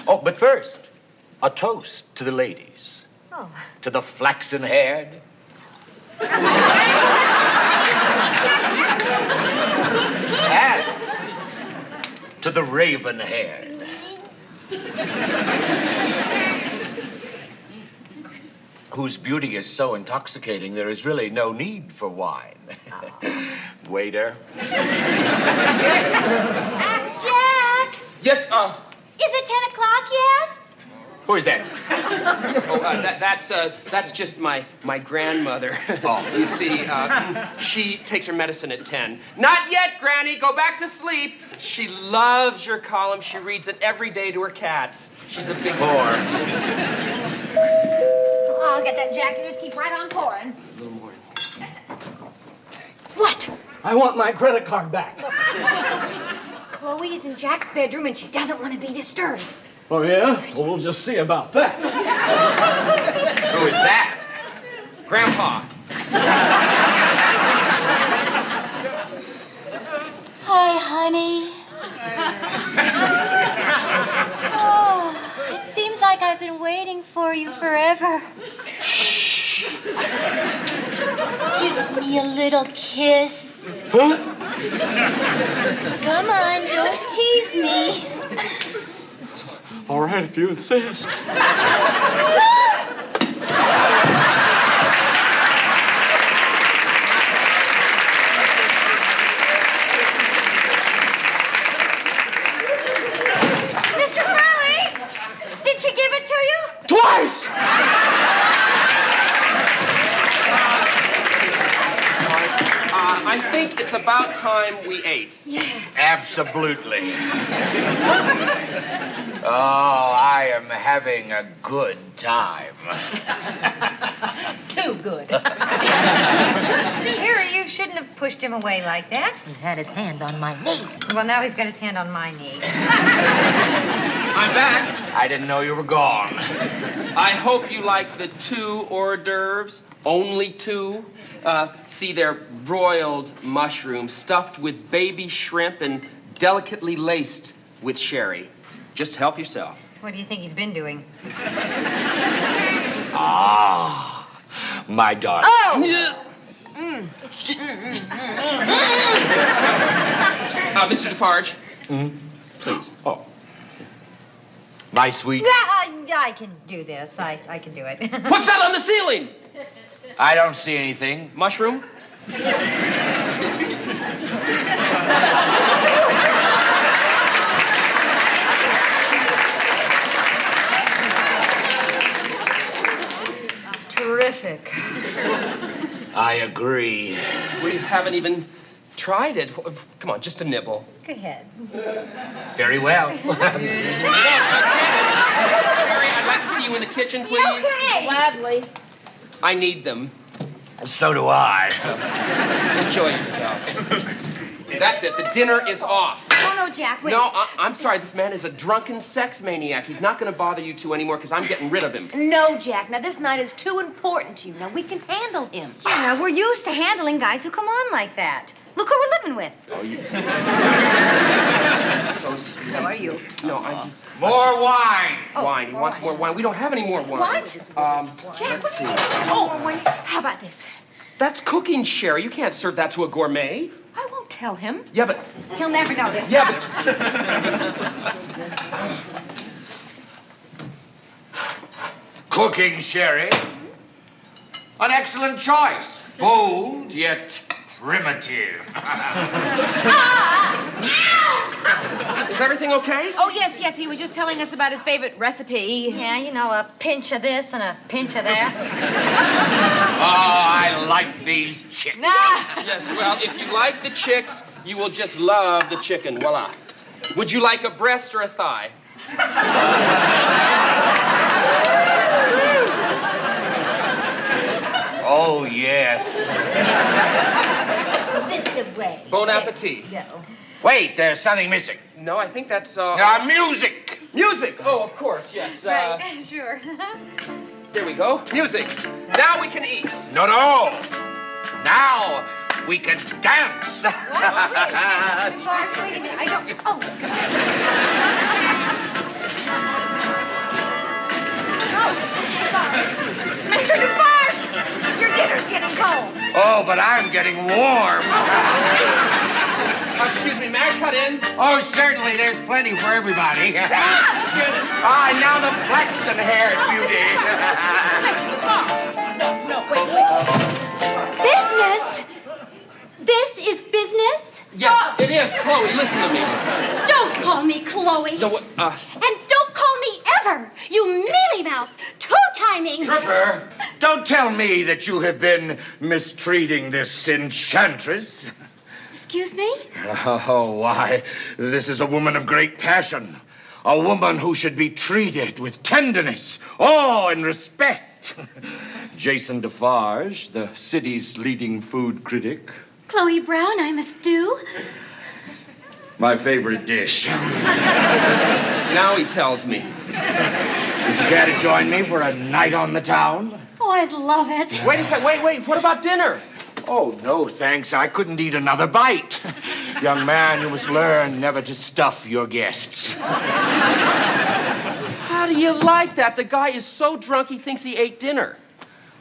K: Oh, but first, a toast to the ladies.
C: Oh.
K: To the flaxen-haired. And to the raven-haired. Whose beauty is so intoxicating, there is really no need for wine. Oh. Waiter.
L: Jack!
E: Yes,
L: Is it 10 o'clock yet?
K: Who is that?
E: That's just my grandmother.
K: Oh.
E: You see, she takes her medicine at 10. Not yet, Granny. Go back to sleep. She loves your column. She reads it every day to her cats. She's a big
K: Pour.
L: I'll get that, Jack. You just keep right on pouring.
E: A little more.
C: What?
J: I want my credit card back.
C: Chloe is in Jack's bedroom and she doesn't want to be disturbed.
J: Oh, yeah? Well, we'll just see about that.
K: Who is that?
E: Grandpa.
L: Hi, honey. Oh, it seems like I've been waiting for you forever. Shh. Give me a little kiss.
J: Huh?
L: Come on, don't tease me.
J: All right, if you insist.
C: Mr. Furley, did she give it to you?
J: Twice!
E: it's about time we ate.
C: Yes.
K: Absolutely. Oh, I am having a good time.
I: Too good.
A: Terry, you shouldn't have pushed him away like that.
I: He had his hand on my knee.
A: Well, now he's got his hand on my knee.
E: I'm back.
K: I didn't know you were gone.
E: I hope you like the 2 hors d'oeuvres. Only 2. See, they're broiled mushrooms stuffed with baby shrimp and delicately laced with sherry. Just help yourself.
A: What do you think he's been doing?
K: Ah, my darling.
I: Oh!
E: Mr. Defarge. Please.
K: Oh. My sweet.
A: I can do this. I can do it.
E: What's that on the ceiling?
K: I don't see anything.
E: Mushroom?
A: Terrific.
K: I agree.
E: We haven't even tried it. Come on, just a nibble.
A: Go ahead.
K: Very well.
E: Terry, I'd like to see you in the kitchen, please.
A: Okay.
I: Gladly.
E: I need them.
K: So do I.
E: Enjoy yourself. That's it. The dinner is off.
C: Oh, no, Jack, wait.
E: No, I'm sorry. This man is a drunken sex maniac. He's not going to bother you two anymore because I'm getting rid of him.
I: No, Jack. Now, this night is too important to you. Now, we can handle him.
C: Yeah, we're used to handling guys who come on like that. Look who we're living with.
E: Oh, you... so sweet.
A: So are you.
E: No, I'm just...
K: More wine.
E: Wine. He wants more wine. We don't have any more wine.
C: What?
E: Let's see.
I: Oh, how about this?
E: That's cooking, Sherry. You can't serve that to a gourmet.
I: I won't tell him.
E: Yeah, but...
C: He'll never notice.
E: Yeah, but...
K: Cooking sherry. An excellent choice. Bold, yet primitive.
E: Is everything okay?
I: Oh, yes, yes. He was just telling us about his favorite recipe.
C: Yeah, you know, a pinch of this and a pinch of that.
K: Oh, I like these chicks.
E: Yes, well, if you like the chicks, you will just love the chicken. Voila. Would you like a breast or a thigh?
K: Oh, yes.
L: This way.
E: Bon appetit.
L: Go.
K: Wait, there's something missing.
E: No, I think that's,
K: music.
E: Music! Oh, of course, yes.
C: Right, sure.
E: There we go. Music. Now we can eat.
K: No. Now we can dance.
C: Wait a minute. I don't... Oh, Mr. DeFarge! Your dinner's getting cold.
K: Oh, but I'm getting warm.
E: Excuse me, may I cut in?
K: Oh, certainly. There's plenty for everybody. Now the flaxen hair beauty.
I: No, wait.
L: Business? This is business?
E: Yes, it is. Chloe, listen to me.
L: Don't call me Chloe.
E: No,
L: And don't call me ever. You mealy-mouthed, two-timing.
K: Tripper, don't tell me that you have been mistreating this enchantress.
L: Excuse me?
K: Oh, why, this is a woman of great passion. A woman who should be treated with tenderness, awe, and respect. Jason Defarge, the city's leading food critic.
L: Chloe Brown, I'm a stew.
K: My favorite dish.
E: now he tells me.
K: Would you care to join me for a night on the town?
L: Oh, I'd love it.
E: Wait a sec. Wait. What about dinner?
K: Oh, no, thanks. I couldn't eat another bite. Young man, you must learn never to stuff your guests.
E: How do you like that? The guy is so drunk he thinks he ate dinner.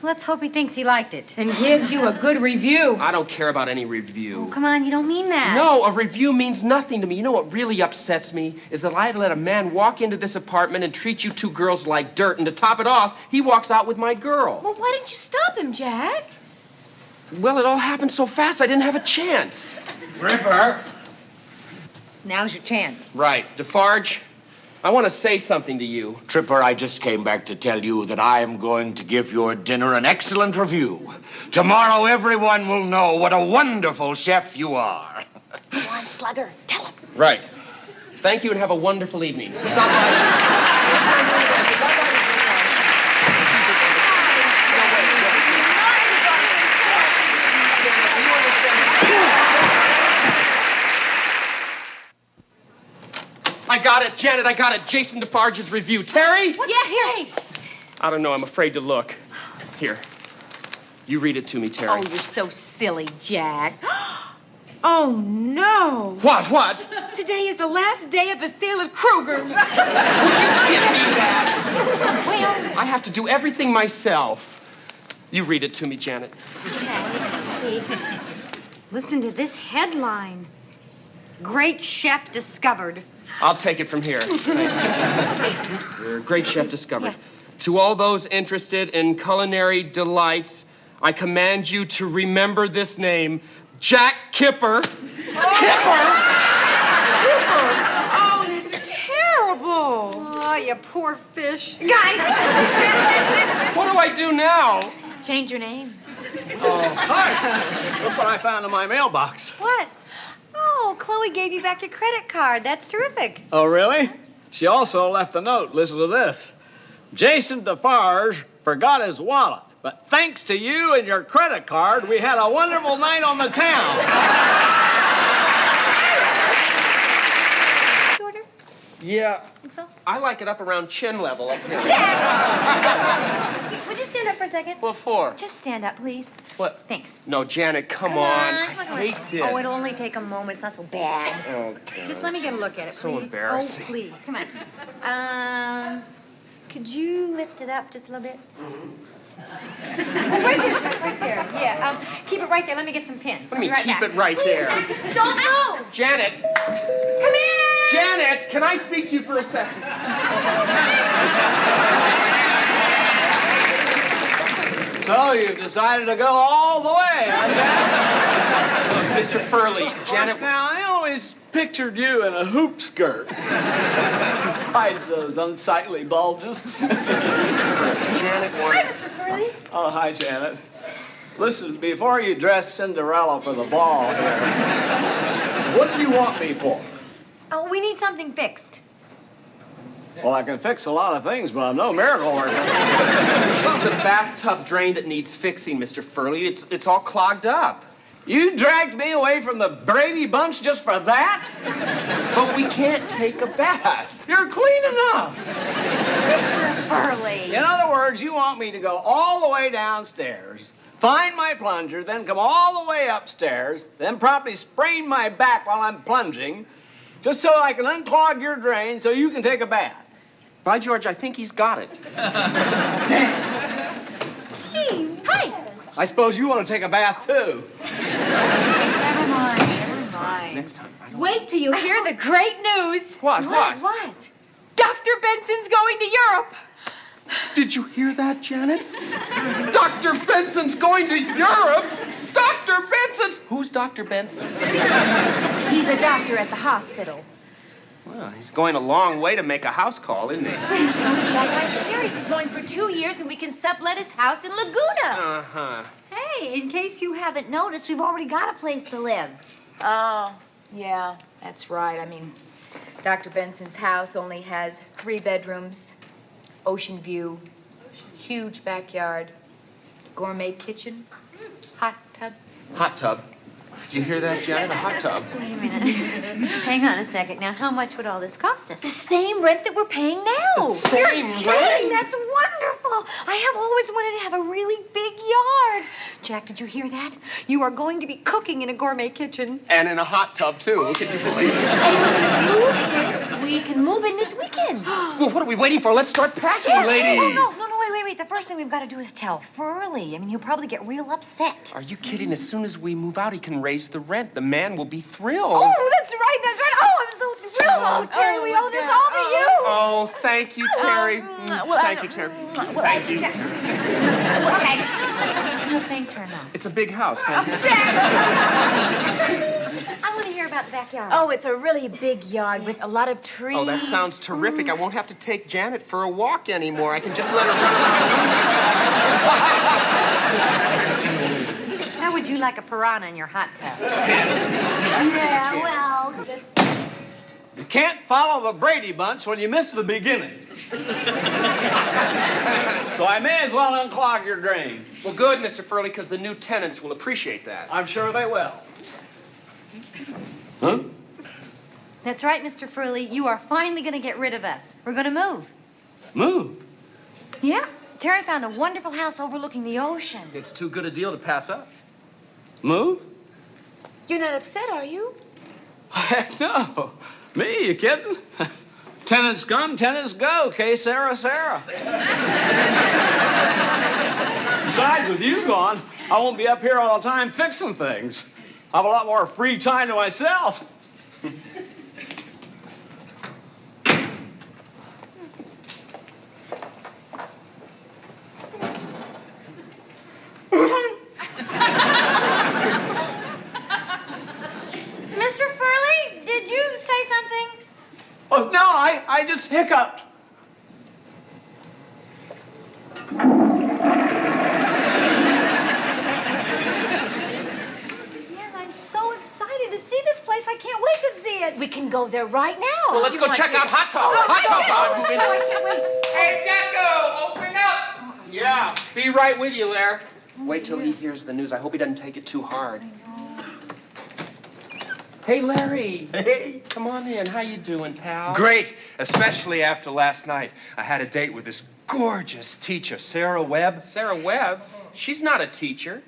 A: Let's hope he thinks he liked it.
I: And gives you a good review.
E: I don't care about any review.
A: Oh, come on, you don't mean that.
E: No, a review means nothing to me. You know what really upsets me is that I let a man walk into this apartment and treat you two girls like dirt, and to top it off, he walks out with my girl.
I: Well, why didn't you stop him, Jack?
E: Well, it all happened so fast, I didn't have a chance.
K: Ripper.
A: Now's your chance.
E: Right. Defarge, I want to say something to you.
K: Tripper, I just came back to tell you that I am going to give your dinner an excellent review. Tomorrow, everyone will know what a wonderful chef you are.
I: Go on, Slugger. Tell him.
E: Right. Thank you and have a wonderful evening. Stop by. I got it, Janet, I got it. Jason Defarge's review. Terry?
I: Yes, Harry.
E: I don't know, I'm afraid to look. Here. You read it to me, Terry.
H: Oh, you're so silly, Jack. Oh, no.
E: What?
H: Today is the last day of the sale at Kruger's.
E: Would you give me that?
H: Well,
E: I have to do everything myself. You read it to me, Janet.
A: Okay, see. Listen to this headline. Great chef discovered.
E: I'll take it from here. Your great chef discovered. Yeah. To all those interested in culinary delights, I command you to remember this name, Jack Kipper. Kipper!
H: oh, that's terrible.
A: Oh, you poor fish. Guy!
E: What do I do now?
H: Change your name.
F: Oh, hi. Look what I found in my mailbox.
A: What? Oh, Chloe gave you back your credit card. That's terrific.
F: Oh, really? She also left a note. Listen to this. Jason Defarge forgot his wallet, but thanks to you and your credit card, we had a wonderful night on the town.
A: Shorter?
E: Yeah.
A: Think so?
E: I like it up around chin level up here.
C: Would you stand up for a second?
E: What for?
C: Just stand up, please.
E: What?
C: Thanks.
E: No, Janet, come on. I hate this.
C: Oh, it'll only take a moment. It's not so bad.
E: Okay.
A: Just let me get a look at it,
E: So
A: please.
E: embarrassing.
A: Oh, please. Come on. Could you lift it up just a little bit? Oh, right there, Jack, right there. Yeah, keep it right there. Let me get some pins.
E: Let me
A: I'll be
E: keep
A: right
E: it right there.
A: back. Don't move!
E: Janet!
A: Come in!
E: Janet, can I speak to you for a second?
F: So you've decided to go all the way,
E: Mr. Furley, Janet...
F: Now, I always pictured you in a hoop skirt. Hides those unsightly bulges.
E: Janet
A: Hi, Mr. Furley.
F: Oh, hi, Janet. Listen, before you dress Cinderella for the ball here, what do you want me for?
A: Oh, we need something fixed.
F: Well, I can fix a lot of things, but I'm no miracle worker.
E: It's the bathtub drain that needs fixing, Mr. Furley. It's all clogged up.
F: You dragged me away from the Brady Bunch just for that?
E: But we can't take a bath.
F: You're clean enough.
A: Mr. Furley.
F: In other words, you want me to go all the way downstairs, find my plunger, then come all the way upstairs, then promptly sprain my back while I'm plunging, just so I can unclog your drain so you can take a bath.
E: By George, I think he's got it.
A: Gee, hi.
F: I suppose you want to take a bath, too.
A: Never mind.
E: Next time.
H: Wait till you hear the great news.
E: What?
A: What?
H: Dr. Benson's going to Europe.
E: Did you hear that, Janet? Dr. Benson's going to Europe? Dr. Benson's... Who's Dr. Benson?
H: He's a doctor at the hospital.
E: Well, he's going a long way to make a house call, isn't he?
I: Jack, I'm serious. He's going for 2 years, and we can sublet his house in Laguna.
E: Uh-huh.
C: Hey, in case you haven't noticed, we've already got a place to live.
H: Oh, yeah, that's right. I mean, Dr. Benson's house only has 3 bedrooms, ocean view, huge backyard, gourmet kitchen, hot tub.
E: Hot tub. Did you hear that, Janet? A hot tub.
C: Wait a minute. Hang on a second. Now, how much would all this cost us?
I: The same rent that we're paying now.
E: Same
C: Dang, that's wonderful. I have always wanted to have a really big yard. Jack, did you hear that? You are going to be cooking in a gourmet kitchen.
E: And in a hot tub, too. Can you believe it?
I: We can move in this weekend.
E: Well, what are we waiting for? Let's start packing, ladies.
C: Oh, no, wait. The first thing we've got to do is tell Furley. I mean, he'll probably get real upset.
E: Are you kidding? As soon as we move out, he can raise the rent. The man will be thrilled.
C: Oh, that's right. Oh, I'm so thrilled. Oh, Terry, we owe this all to you.
E: Oh, thank you, Terry. Thank you, Terry. Thank you.
C: Okay. No, thank her now.
E: It's a big house. Thank you.
C: I want to hear about the backyard?
H: Oh, it's a really big yard with a lot of trees.
E: Oh, that sounds terrific. I won't have to take Janet for a walk anymore. I can just let her run.
C: How would you like a piranha in your hot tub?
K: Yeah, well. You can't follow the Brady Bunch when you miss the beginning. So I may as well unclog your drain.
E: Well, good, Mr. Furley, because the new tenants will appreciate that.
K: I'm sure they will. Huh?
C: That's right, Mr. Furley. You are finally going to get rid of us. We're going to move.
K: Move?
C: Yeah. Terry found a wonderful house overlooking the ocean.
E: It's too good a deal to pass up.
K: Move?
H: You're not upset, are you?
K: Heck no. Me, you kidding? Tenants come, tenants go. Sarah, Sarah. Besides, with you gone, I won't be up here all the time fixing things. I have a lot more free time to myself.
C: Mr. Furley, did you say something?
K: Oh, no, I just hiccuped.
C: I'm so excited to see this place. I can't wait to see it.
H: We can go there right now.
E: Well, let's go check out Hot Tub. Hot Tub time.
C: I can't wait.
E: Hey, Jacko, open up. Yeah, be right with you, Larry. Wait till he hears the news. I hope he doesn't take it too hard. Hey, Larry.
M: Hey.
E: Come on in. How you doing, pal?
M: Great, especially after last night. I had a date with this gorgeous teacher, Sarah Webb.
E: Sarah Webb? She's not a teacher.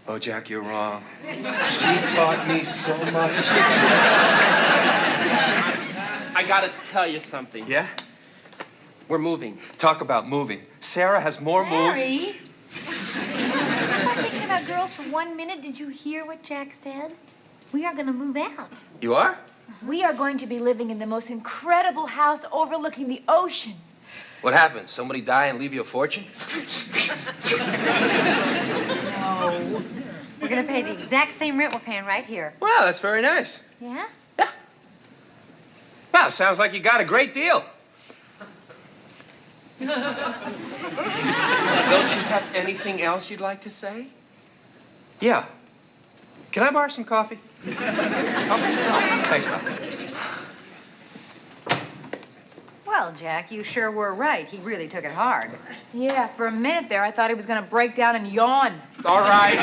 M: Oh, Jack, you're wrong. She taught me so much.
E: I gotta tell you something.
M: Yeah?
E: We're moving.
M: Talk about moving. Sarah has more moves.
C: Larry, stop thinking about girls for 1 minute. Did you hear what Jack said? We are going to move out.
M: You are?
H: We are going to be living in the most incredible house overlooking the ocean.
M: What happened? Somebody die and leave you a fortune?
C: No. We're going to pay the exact same rent we're paying right here.
M: Well, that's very nice.
C: Yeah?
M: Well, sounds like you got a great deal.
E: Don't you have anything else you'd like to say?
M: Yeah. Can I borrow some coffee?
E: Help yourself.
M: Thanks, pal.
C: Well, Jack, you sure were right. He really took it hard.
H: Yeah, for a minute there, I thought he was going to break down and yawn.
E: All right,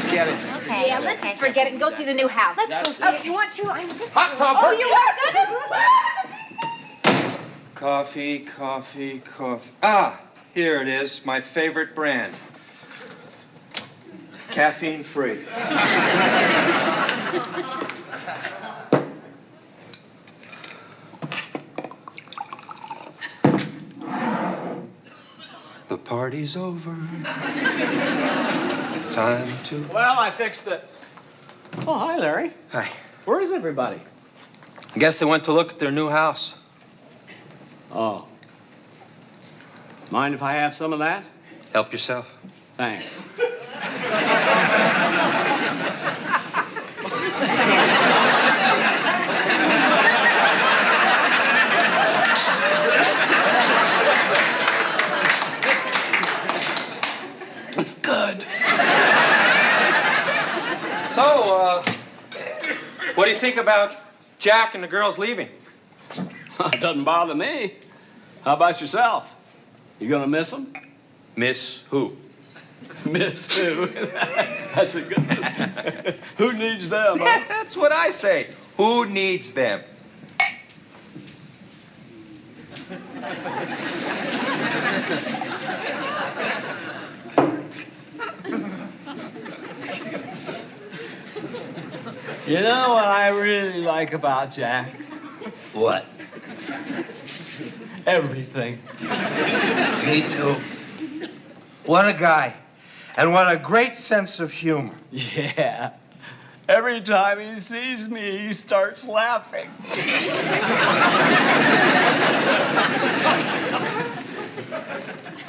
E: forget it.
C: Okay.
H: Yeah, let's just forget it and go see the new house.
C: Let's go see it. You want to?
E: Hot tub.
H: Oh, you are going to?
M: Coffee, coffee, coffee. Ah, here it is, my favorite brand. Caffeine free. The party's over. Time to...
K: Well, I fixed it. Oh, hi, Larry.
M: Hi.
K: Where is everybody?
M: I guess they went to look at their new house.
K: Oh. Mind if I have some of that?
M: Help yourself.
K: Thanks.
M: It's good. So, what do you think about Jack and the girls leaving?
K: It doesn't bother me. How about yourself? You gonna miss them?
M: Miss who?
K: Miss who? That's a good one. Who needs them, huh?
M: That's what I say. Who needs them?
K: You know what I really like about Jack?
M: What?
K: Everything.
G: Me too. What a guy. And what a great sense of humor.
K: Yeah. Every time he sees me, he starts laughing.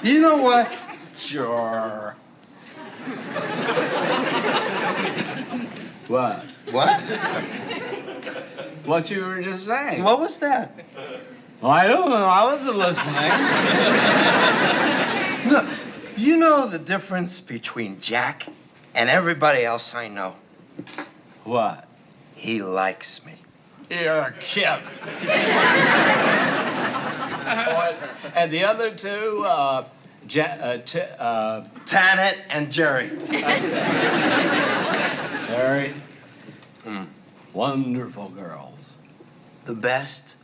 G: You know what?
K: Sure. What?
G: What?
F: what you were just saying.
J: What was that?
F: Well, I don't know. I wasn't listening.
J: Look, you know the difference between Jack and everybody else I know?
F: What?
J: He likes me.
F: You're a kid. And the other two,
J: Tanit and Jerry.
F: Very wonderful girls.
J: The best.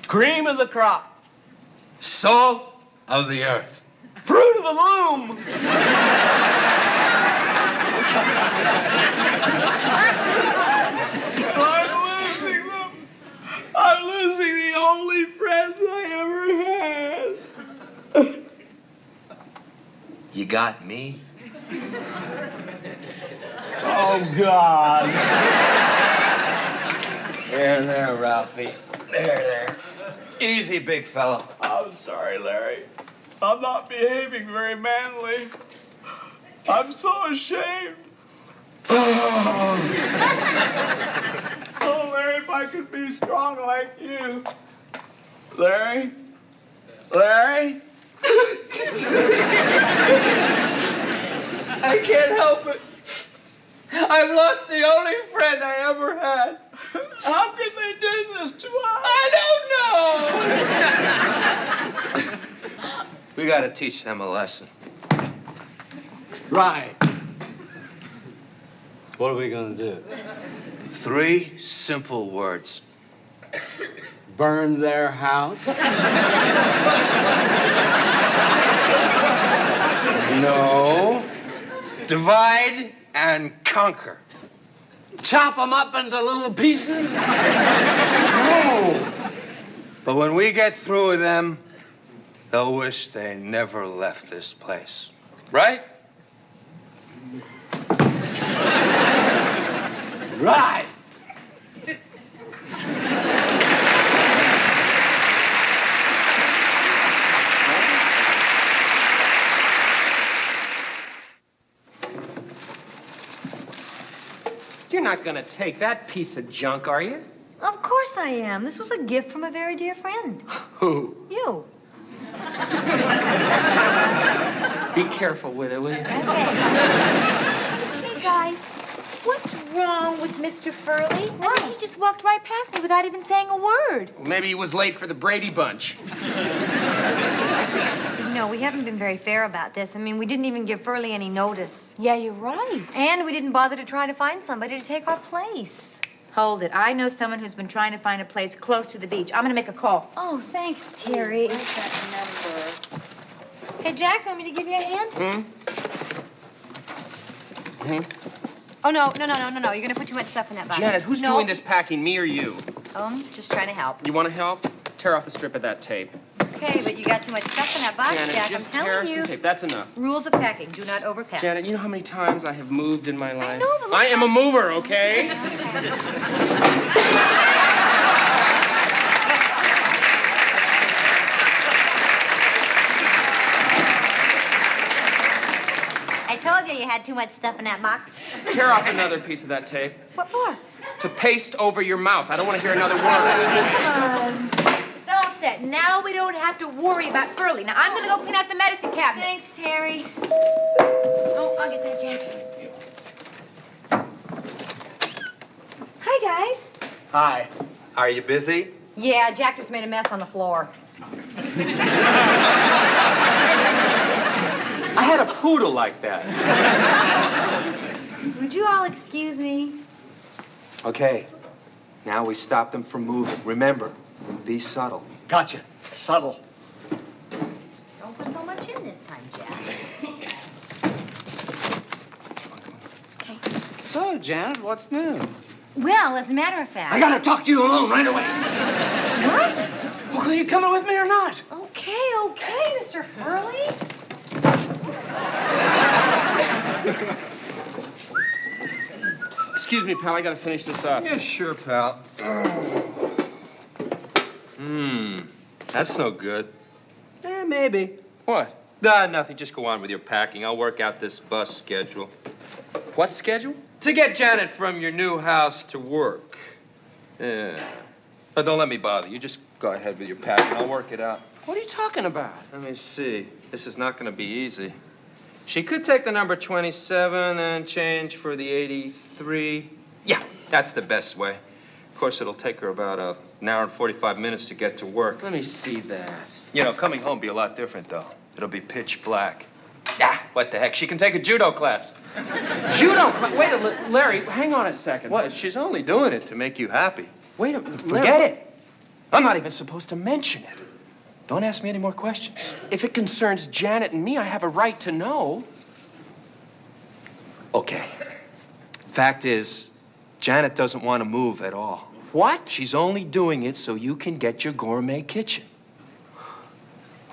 F: Cream of the crop.
J: Salt of the earth.
F: Fruit of the loom. I'm losing them. I'm losing the only friends I ever had.
J: You got me?
F: Oh, God.
J: There, Ralphie. There. Easy, big fella.
F: I'm sorry, Larry. I'm not behaving very manly. I'm so ashamed. Oh, Larry, if I could be strong like you. Larry? Larry? I can't help it. I've lost the only friend I ever had. How could they do this to us? I don't know.
J: We gotta teach them a lesson.
F: Right. What are we gonna do?
J: 3 simple words.
F: Burn their house?
J: No. Divide and conquer.
F: Chop them up into little pieces?
J: No. But when we get through with them, they'll wish they never left this place. Right?
F: Right.
E: You're not gonna take that piece of junk, are you?
C: Of course I am. This was a gift from a very dear friend.
E: Who?
C: You.
E: Be careful with it, will you?
I: Hey, guys. What's wrong with Mr. Furley? I mean, he just walked right past me without even saying a word.
E: Maybe he was late for the Brady Bunch.
C: You know, we haven't been very fair about this. I mean, we didn't even give Furley any notice.
I: Yeah, you're right.
C: And we didn't bother to try to find somebody to take our place.
H: Hold it. I know someone who's been trying to find a place close to the beach. I'm gonna make a call.
C: Oh, thanks, Terry.
H: Where's that number?
C: Hey, Jack, want me to give you a hand? Oh, no. You're gonna put too much stuff in that box.
E: Janet, who's doing this packing, me or you?
C: Just trying to help.
E: You want to help? Tear off a strip of that tape.
C: Okay, but you got too much stuff in that box,
E: Janet,
C: Jack.
E: just
C: I'm
E: tear
C: telling
E: some
C: you.
E: tape. That's enough.
C: Rules of packing. Do not overpack.
E: Janet, you know how many times I have moved in my life?
C: I know, but look
E: I am a
C: how-
E: mover, okay?
C: I told you you had too much stuff in that box.
E: Tear off another piece of that tape.
C: What for?
E: To paste over your mouth. I don't want to hear another word.
H: It's all set. Now we don't have to worry about Furley. Now I'm gonna go clean out the medicine cabinet.
C: Thanks, Terry. Oh, I'll get that, Jack. Hi, guys.
J: Hi. Are you busy?
C: Yeah, Jack just made a mess on the floor.
J: I had a poodle like that.
C: Would you all excuse me?
J: Okay. Now we stop them from moving. Remember, be subtle.
F: Gotcha. Subtle.
C: Don't put so much in this time, Jack. Okay.
F: So, Janet, what's new?
C: Well, as a matter of fact...
F: I gotta talk to you alone right away.
C: What?
F: Well, are you coming with me or not?
C: Okay, Mr. Furley.
E: Excuse me, pal. I gotta finish this up.
J: Yeah, sure, pal. That's no good. Maybe.
E: What?
J: Nah, nothing. Just go on with your packing. I'll work out this bus schedule.
E: What schedule?
J: To get Janet from your new house to work.
M: Yeah. But don't let me bother you. Just go ahead with your packing. I'll work it out.
E: What are you talking about?
M: Let me see. This is not going to be easy. She could take the number 27 and change for the 83. Yeah, that's the best way. Of course, it'll take her about an hour and 45 minutes to get to work.
E: Let me see that.
M: You know, coming home will be a lot different, though. It'll be pitch black. Yeah, what the heck? She can take a judo class.
E: Judo class? Wait a minute, Larry, hang on a second.
M: What? She's only doing it to make you happy.
E: Wait a minute.
M: Forget it. I'm not even supposed to mention it. Don't ask me any more questions.
E: If it concerns Janet and me, I have a right to know.
M: Okay. Fact is, Janet doesn't want to move at all.
E: What?
M: She's only doing it so you can get your gourmet kitchen.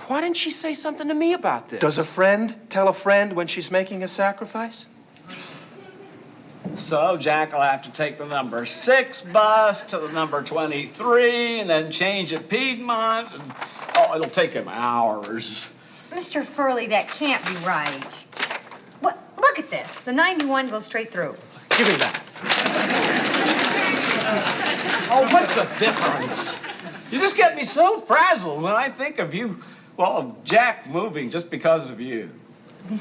E: Why didn't she say something to me about this?
M: Does a friend tell a friend when she's making a sacrifice?
D: So Jack will have to take the number 6 bus to the number 23 and then change at Piedmont. And, it'll take him hours.
C: Mr. Furley, that can't be right. What? Look at this. The 91 goes straight through.
E: Give me that.
D: Oh, what's the difference? You just get me so frazzled when I think of you, of Jack moving just because of you.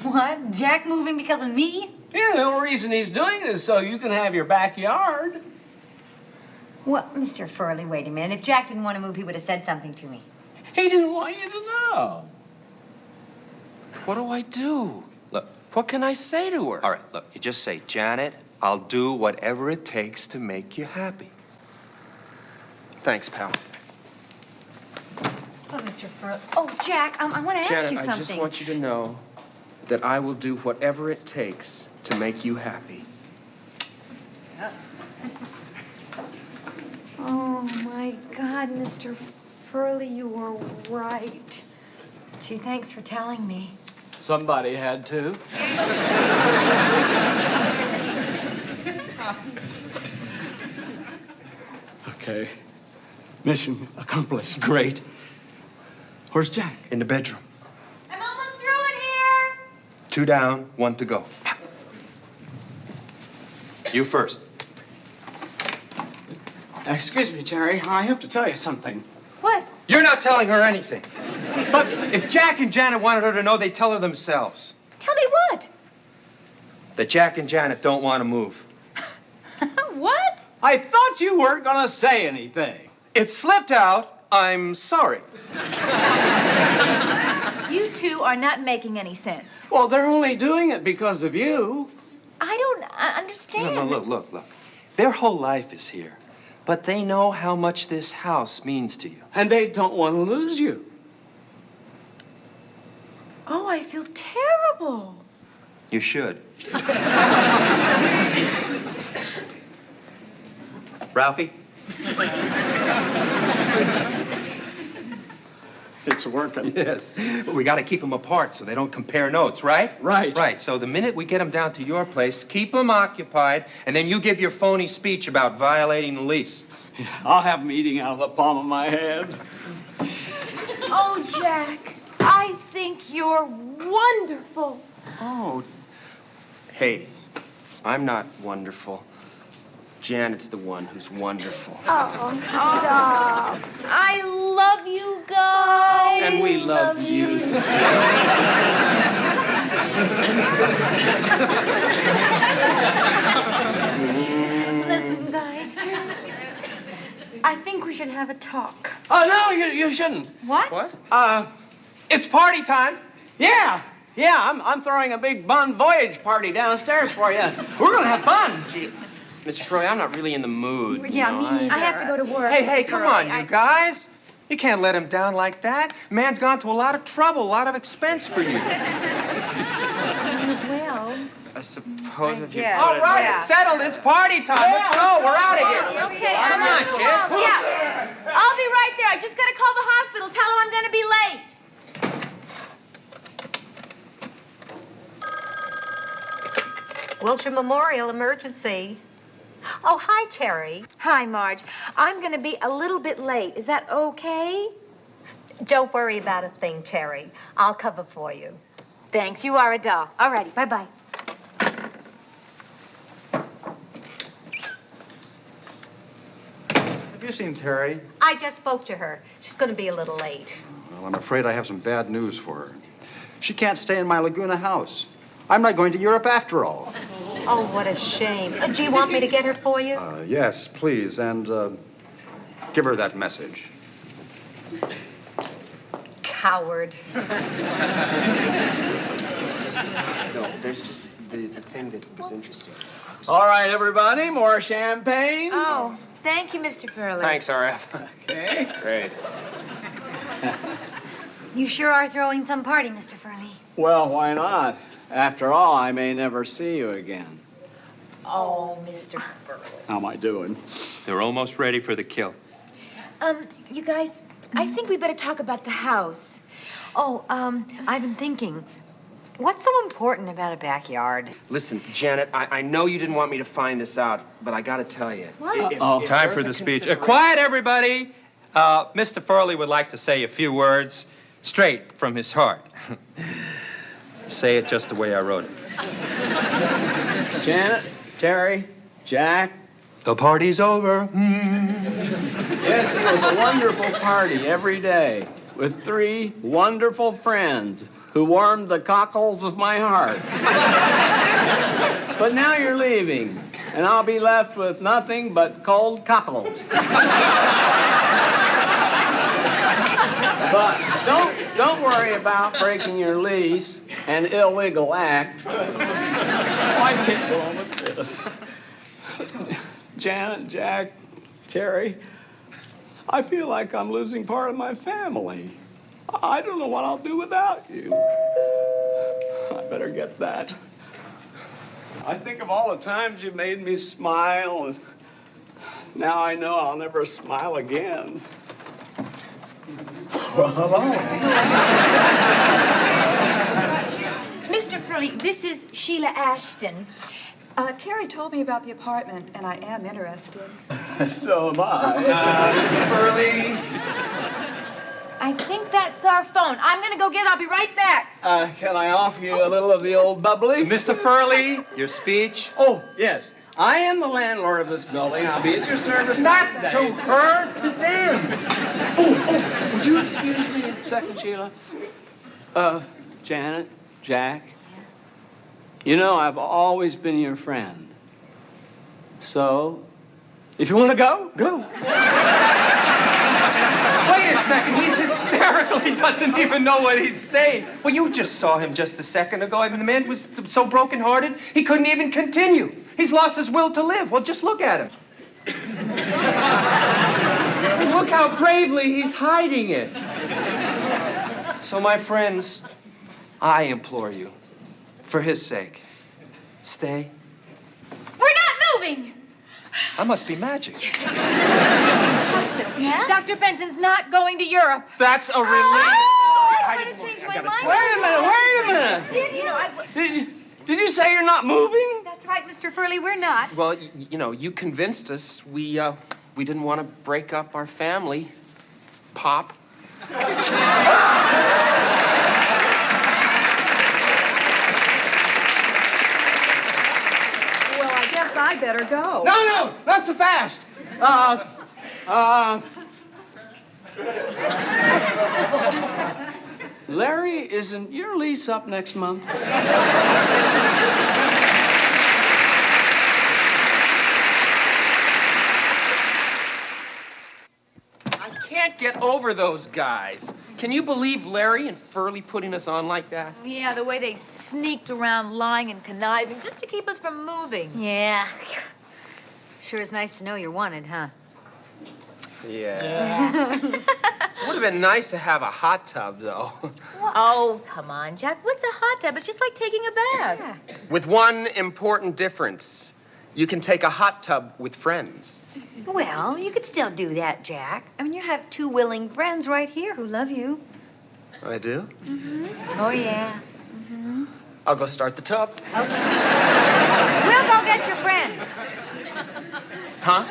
C: What? Jack moving because of me?
D: Yeah, the only reason he's doing it is so you can have your backyard.
C: Well, Mr. Furley, wait a minute. If Jack didn't want to move, he would have said something to me.
D: He didn't want you to know.
E: What do I do?
M: Look.
E: What can I say to her?
M: All right, look, you just say, Janet, I'll do whatever it takes to make you happy.
E: Thanks, pal.
C: Oh, Mr. Furley. Oh, Jack, I want to ask
E: Janet,
C: you something.
E: I just want you to know that I will do whatever it takes to make you happy.
C: Oh, my God, Mr. Furley, you were right. Gee, thanks for telling me.
D: Somebody had to. Okay. Mission accomplished.
M: Great.
D: Where's Jack?
M: In the bedroom.
I: I'm almost through in here.
M: 2 down, 1 to go. You first.
D: Excuse me, Jerry. I have to tell you something.
I: What?
M: You're not telling her anything. But if Jack and Janet wanted her to know, they'd tell her themselves.
I: Tell me what?
M: That Jack and Janet don't want to move.
I: What?
D: I thought you weren't going to say anything.
M: It slipped out. I'm sorry.
H: You two are not making any sense.
D: Well, they're only doing it because of you.
H: I don't understand.
M: No, look. Their whole life is here. But they know how much this house means to you.
D: And they don't want to lose you.
I: Oh, I feel terrible.
M: You should. Ralphie?
D: It's working.
M: Yes. But we got to keep them apart so they don't compare notes, right?
D: Right.
M: Right. So the minute we get them down to your place, keep them occupied, and then you give your phony speech about violating the lease.
D: Yeah, I'll have them eating out of the palm of my hand.
I: Oh, Jack, I think you're wonderful.
E: Oh. Hey, I'm not wonderful. Janet's the one who's wonderful.
I: Oh, stop. I love you guys.
E: And we love you.
C: Listen, guys. I think we should have a talk.
D: Oh, no, you shouldn't.
C: What?
E: It's party time.
D: Yeah, I'm throwing a big Bon Voyage party downstairs for you. We're going to have fun.
E: Mr. Furley, I'm not really in the mood.
C: Yeah, me neither.
H: I have to go to work.
M: Hey,
H: Mr.
M: come
H: Furley.
M: on, you guys. You can't let him down like that. Man's gone to a lot of trouble, a lot of expense for you.
H: Well,
E: I suppose if you
C: guess.
E: put
M: All
E: it-
M: right, it's settled. It's party time. Let's go. We're out of here.
I: Okay,
M: Come on, kids.
I: Yeah, I'll be right there. I just got to call the hospital. Tell them I'm going to be late.
N: Wilshire Memorial Emergency. Oh, hi, Terry.
H: hi, Marge. I'm going to be a little bit late. Is that okay?
N: Don't worry about a thing, Terry. I'll cover for you.
H: Thanks. You are a doll. All righty. Bye-bye.
O: missing, Terry?
N: I just spoke to her. She's going to be a little late.
O: Well, I'm afraid I have some bad news for her. She can't stay in my Laguna house. I'm not going to Europe after all.
N: Oh, what a shame. Do you want me to get her for you?
O: Yes, please, and give her that message.
N: Coward.
E: No, there's just the thing that was interesting.
D: All right, everybody, more champagne.
H: Oh, thank you, Mr. Furley.
E: Thanks, RF.
D: Okay.
E: Great.
C: You sure are throwing some party, Mr. Furley.
D: Well, why not? After all, I may never see you again.
H: Oh, Mr. Furley.
D: How am I doing?
M: They're almost ready for the kill.
H: You guys, I think we better talk about the house.
C: Oh, I've been thinking, what's so important about a backyard?
E: Listen, Janet, I know you didn't want me to find this out, but I gotta tell you.
C: What?
M: Time for the speech. Quiet, everybody. Mr. Furley would like to say a few words straight from his heart. Say it just the way I wrote it.
D: Janet, Terry, Jack.
J: The party's over.
D: Yes, it was a wonderful party every day with 3 wonderful friends who warmed the cockles of my heart. But now you're leaving, and I'll be left with nothing but cold cockles. But don't worry about breaking your lease, an illegal act. I can't go on with this. Janet, Jack, Terry, I feel like I'm losing part of my family. I don't know what I'll do without you. I better get that. I think of all the times you made me smile, and now I know I'll never smile again. Well, hello.
H: Mr. Furley, this is Sheila Ashton.
P: Terry told me about the apartment, and I am interested.
D: So am I.
E: Furley.
H: I think that's our phone. I'm going to go get it. I'll be right back.
D: Can I offer you a little of the old bubbly?
M: Mr. Furley, your speech.
D: Oh, yes. I am the landlord of this building. I'll be at your service.
E: Not to her, to them.
D: Oh, would you excuse me a second, Sheila? Janet, Jack, you know I've always been your friend. So, if you want to go, go.
E: Wait a second, he's hysterical. He doesn't even know what he's saying. Well, you just saw him just a second ago. I mean, the man was so brokenhearted, he couldn't even continue. He's lost his will to live. Well, just look at him. Look how bravely he's hiding it. So, my friends, I implore you, for his sake, stay.
H: We're not moving.
E: I must be magic.
H: Hospital. Yeah? Dr. Benson's not going to Europe.
E: That's a relief.
C: I would have changed my mind.
D: Wait a minute.
H: You know,
D: Did you say you're not moving?
C: That's right, Mr. Furley, we're not.
E: Well, you know, you convinced us. We didn't want to break up our family. Pop.
P: Well, I guess I better go.
D: No, not so fast. Larry, isn't your lease up next month?
E: I can't get over those guys. Can you believe Larry and Furley putting us on like that?
H: yeah, the way they sneaked around lying and conniving just to keep us from moving.
C: Yeah. Sure is nice to know you're wanted, huh?
E: Yeah. Would have been nice to have a hot tub, though.
H: Oh, come on, Jack. What's a hot tub? It's just like taking a bath.
C: Yeah.
E: With one important difference. You can take a hot tub with friends.
C: Well, you could still do that, Jack. I mean, you have 2 willing friends right here who love you.
E: I do?
C: Mm-hmm. Oh, yeah.
E: I'll go start the tub.
C: Okay. We'll go get your friends.
E: Huh?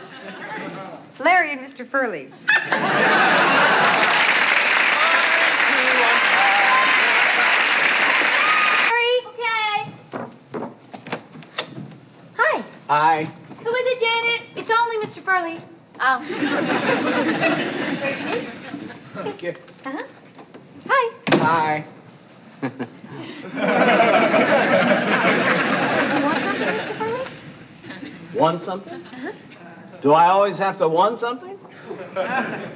C: Larry and Mr. Furley.
H: Okay.
D: Hi.
H: Who is it, Janet?
C: It's only Mr. Furley.
A: Oh.
F: Thank you.
A: Uh-huh. Hi.
F: Hi.
A: Did you want something, Mr. Furley?
F: Want something? Do I always have to want something?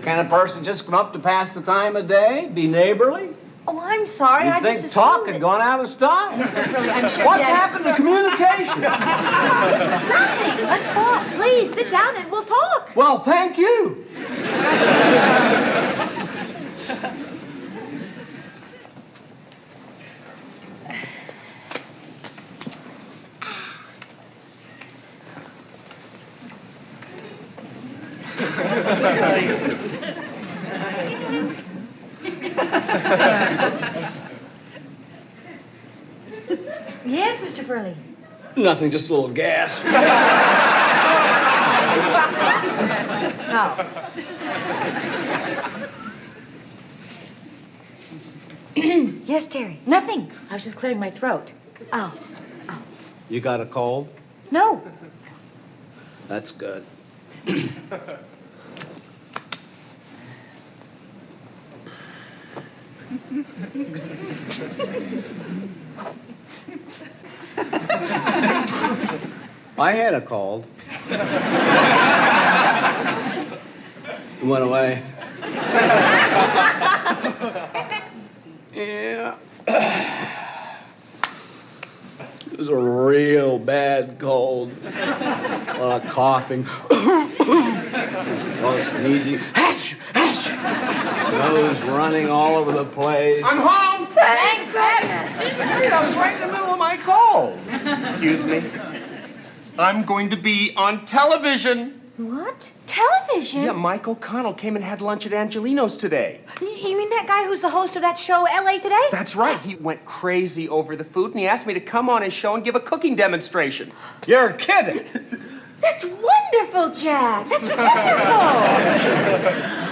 F: Can a person just come up to pass the time of day, be neighborly?
A: Oh, I'm sorry. I
F: You think
A: just
F: talk
A: assumed
F: had gone out of style?
A: Mr. Furley, I'm sure
F: What's
A: Dad-
F: happened to communication?
A: Nothing. Let's talk.
I: Please, sit down and we'll talk.
F: Well, thank you.
A: Yes, Mr. Furley.
F: Nothing, just a little gas.
A: No. Yes, Terry.
I: Nothing. I was just clearing my throat.
A: Oh.
F: You got a cold?
I: No.
F: That's good. I had a cold. It went away. Yeah. It was a real bad cold. A lot of coughing. A lot of sneezing. Nose running all over the place.
E: I'm home!
A: Thank goodness.
E: Hey, I was right in the middle of my cold. Excuse me. I'm going to be on television.
A: What?
I: Television?
E: Yeah, Mike O'Connell came and had lunch at Angelino's today.
A: You mean that guy who's the host of that show, L.A. Today?
E: That's right. He went crazy over the food, and he asked me to come on his show and give a cooking demonstration.
F: You're kidding.
I: That's wonderful, Jack. That's wonderful.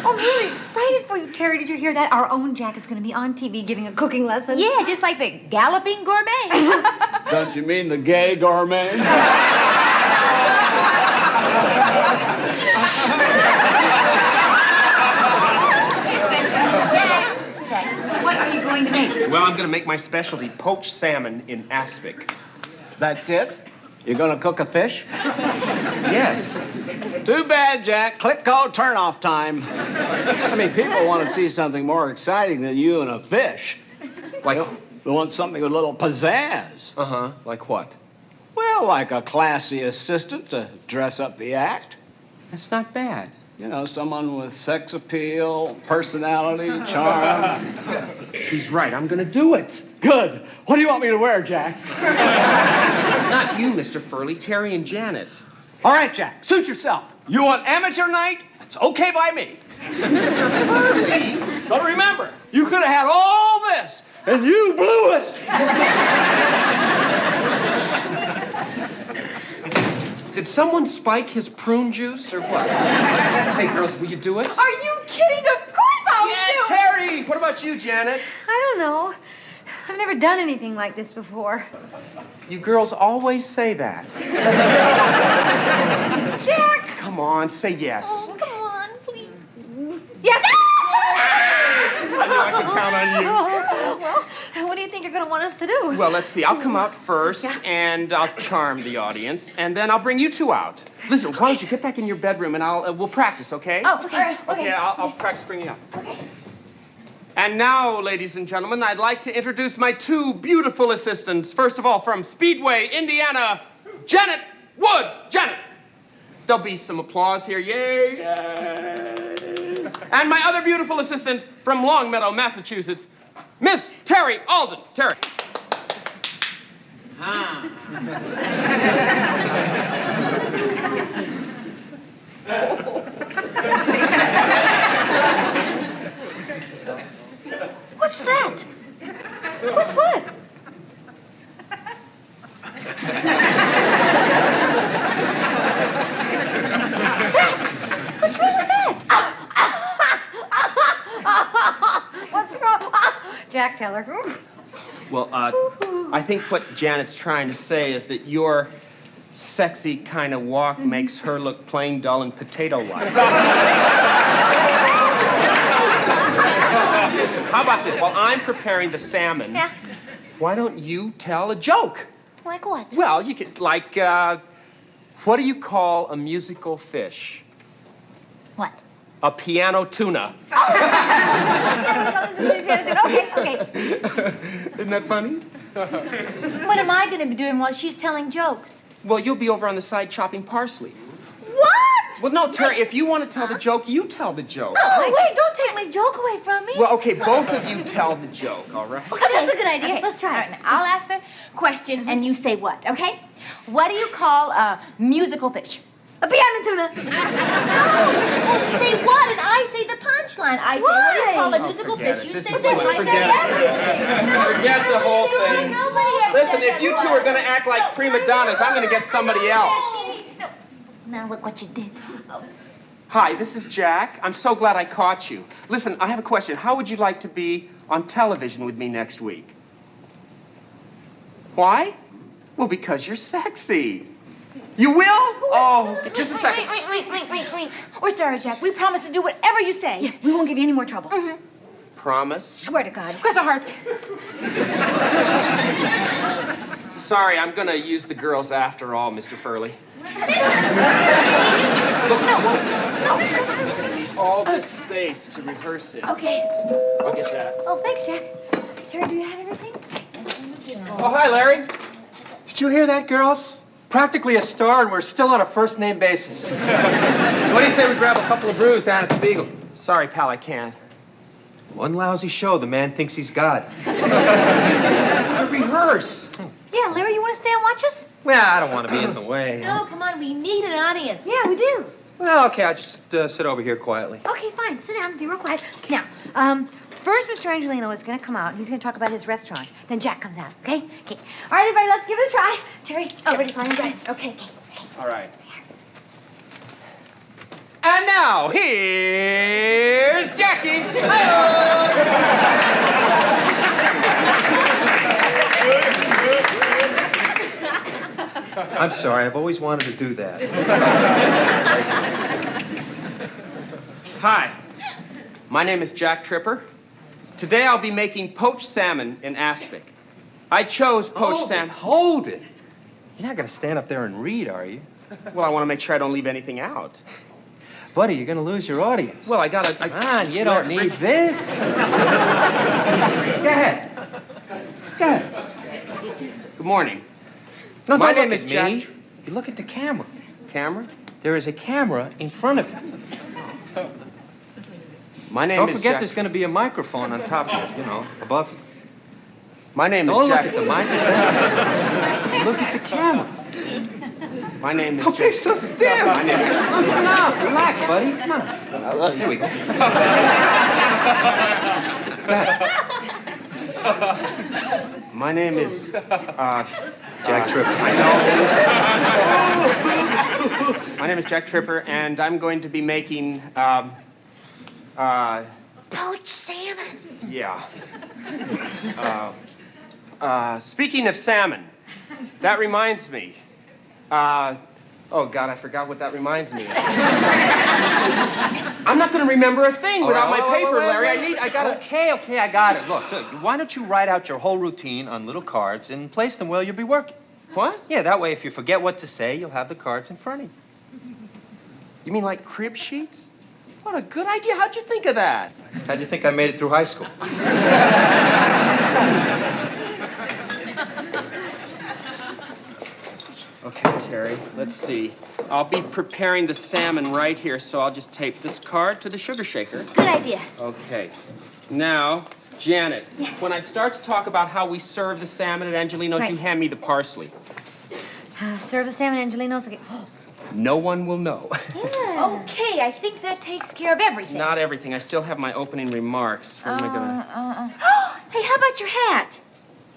A: I'm really excited for you, Terry. Did you hear that? Our own Jack is going to be on TV giving a cooking lesson.
I: Yeah, just like the Galloping Gourmet.
F: Don't you mean the gay gourmet?
I: Jack, what are you going to make?
E: Well, I'm going to make my specialty, poached salmon in aspic.
F: That's it? You're gonna cook a fish?
E: Yes.
F: Too bad, Jack. Click code turn off time. I mean, people want to see something more exciting than you and a fish.
E: Like?
F: They want something with a little pizzazz.
E: Uh-huh. Like what?
F: Well, like a classy assistant to dress up the act.
E: That's not bad.
F: You know, someone with sex appeal, personality, charm.
E: He's right. I'm going to do it.
F: Good. What do you want me to wear, Jack?
E: Not you, Mr. Furley. Terry and Janet.
F: All right, Jack. Suit yourself. You want amateur night? That's okay by me.
E: Mr. Furley.
F: But remember, you could have had all this, and you blew it.
E: Did someone spike his prune juice or what? Hey, girls, will you do it?
I: Are you kidding? Of course I'll do it.
E: Terry! What about you, Janet?
A: I don't know. I've never done anything like this before.
E: You girls always say that.
A: Jack!
E: Come on, say yes.
A: Oh, come on, please. Yes!
E: I knew I could count on you.
A: Well, what do you think you're going to want us to do?
E: Well, let's see. I'll come out first, and I'll charm the audience, and then I'll bring you two out. Listen, why don't you get back in your bedroom, and we'll practice, okay?
I: Oh, okay.
E: Okay, I'll practice bringing you up. Okay. And now, ladies and gentlemen, I'd like to introduce my two beautiful assistants. First of all, from Speedway, Indiana, Janet Wood. Janet. There'll be some applause here. Yay. Yay. And my other beautiful assistant from Longmeadow, Massachusetts, Miss Terry Alden. Terry.
A: What's that? What's what? What's wrong with that? What's wrong? Jack, tell her.
E: Well, I think what Janet's trying to say is that you're sexy kind of walk makes her look plain, dull, and potato-like. Listen, how about this? While I'm preparing the salmon, why don't you tell a joke?
L: Like what?
E: Well, you could, like, what do you call a musical fish?
L: What?
E: A piano tuna.
L: Okay.
E: Isn't that funny?
I: What am I going to be doing while she's telling jokes?
E: Well, you'll be over on the side chopping parsley.
I: What?
E: Well, no, Terry, if you want to tell the joke, you tell the joke.
I: Oh, wait, don't take my joke away from me.
E: Well, okay, both of you tell the joke, all right?
I: Okay, that's a good idea. Let's try it.
H: I'll ask the question and you say what, okay? What do you call a musical fish?
I: A piano tuna.
H: No, you're supposed to say what, and I say the punchline. I say, what do you call a musical fish? You say what, I say everything.
E: Forget the whole thing. Listen, if you two are going to act like prima donnas, I'm going to get somebody else.
L: Now look what you did.
E: Hi, this is Jack. I'm so glad I caught you. Listen, I have a question. How would you like to be on television with me next week? Why? Well, because you're sexy. You will? Oh, just a second.
I: Wait. We're sorry, Jack. We promise to do whatever you say.
C: Yeah, we won't give you any more trouble.
E: Promise?
C: Swear to God.
I: Cross our hearts.
E: Sorry, I'm going to use the girls after all, Mr. Furley. All this space to rehearse it.
C: Okay.
E: I'll get that.
C: Oh, thanks, Jack. Terry, do you have everything?
E: Oh, hi, Larry.
J: Did you hear that, girls? Practically a star, and we're still on a first-name basis.
E: What do you say we grab a couple of brews down at the Beagle? Sorry, pal, I can't.
J: One lousy show, the man thinks he's God.
E: I rehearse.
C: Yeah, Larry, you want to stay and watch us?
J: Well, I don't want to be in the way.
I: No, come on. We need an audience.
C: Yeah, we do.
J: Well, okay, I'll just sit over here quietly.
C: Okay, fine. Sit down. Be real quiet. Now, first, Mr. Angelino is going to come out, and he's going to talk about his restaurant. Then Jack comes out, okay? Okay. All right, everybody, let's give it a try. Terry, get ready for him, guys. Okay.
E: All right. And now, here's Jackie.
J: I'm sorry, I've always wanted to do that.
E: Hi, my name is Jack Tripper. Today I'll be making poached salmon in aspic. I chose poached salmon.
J: Hold it. You're not going to stand up there and read, are you?
E: Well, I want to make sure I don't leave anything out.
J: Buddy, you're going to lose your audience.
E: Well, I gotta...
J: Come on, you don't need this. Go ahead. Go ahead.
E: Good morning.
J: No,
E: My
J: don't
E: name
J: look
E: is
J: at
E: Jack.
J: me. You look at the camera.
E: Camera?
J: There is a camera in front of you.
E: My name
J: Don't
E: is
J: forget
E: Jack.
J: there's going to be a microphone on top of it, above you.
E: My name is
J: Don't
E: Jack.
J: look at the microphone. Look at the camera.
E: My name is
J: Don't be
E: Jack.
J: so stiff.
E: My name is...
J: Listen up. Relax, buddy. Come on. Here we go.
E: My name is...
J: Jack Tripper.
E: I know. My name is Jack Tripper, and I'm going to be making...
L: Poached salmon.
E: Yeah. Speaking of salmon, that reminds me. Oh, God, I forgot what that reminds me of. I'm not going to remember a thing without my paper, Larry. I got to...
J: Okay, I got it. Look, why don't you write out your whole routine on little cards and place them where you'll be working?
E: What?
J: Yeah, that way if you forget what to say, you'll have the cards in front of you.
E: You mean like crib sheets? What a good idea. How'd you think of that?
J: How'd you think I made it through high school?
E: Okay, Terry, let's see. I'll be preparing the salmon right here, so I'll just tape this card to the sugar shaker.
L: Good idea.
E: Okay. Now, Janet, when I start to talk about how we serve the salmon at Angelino's,
C: Right.
E: you hand me the parsley.
C: Serve the salmon, Angelinos. Okay.
E: No one will know.
I: Okay, I think that takes care of everything.
E: Not everything. I still have my opening remarks. What am I gonna...
I: Hey, how about your hat?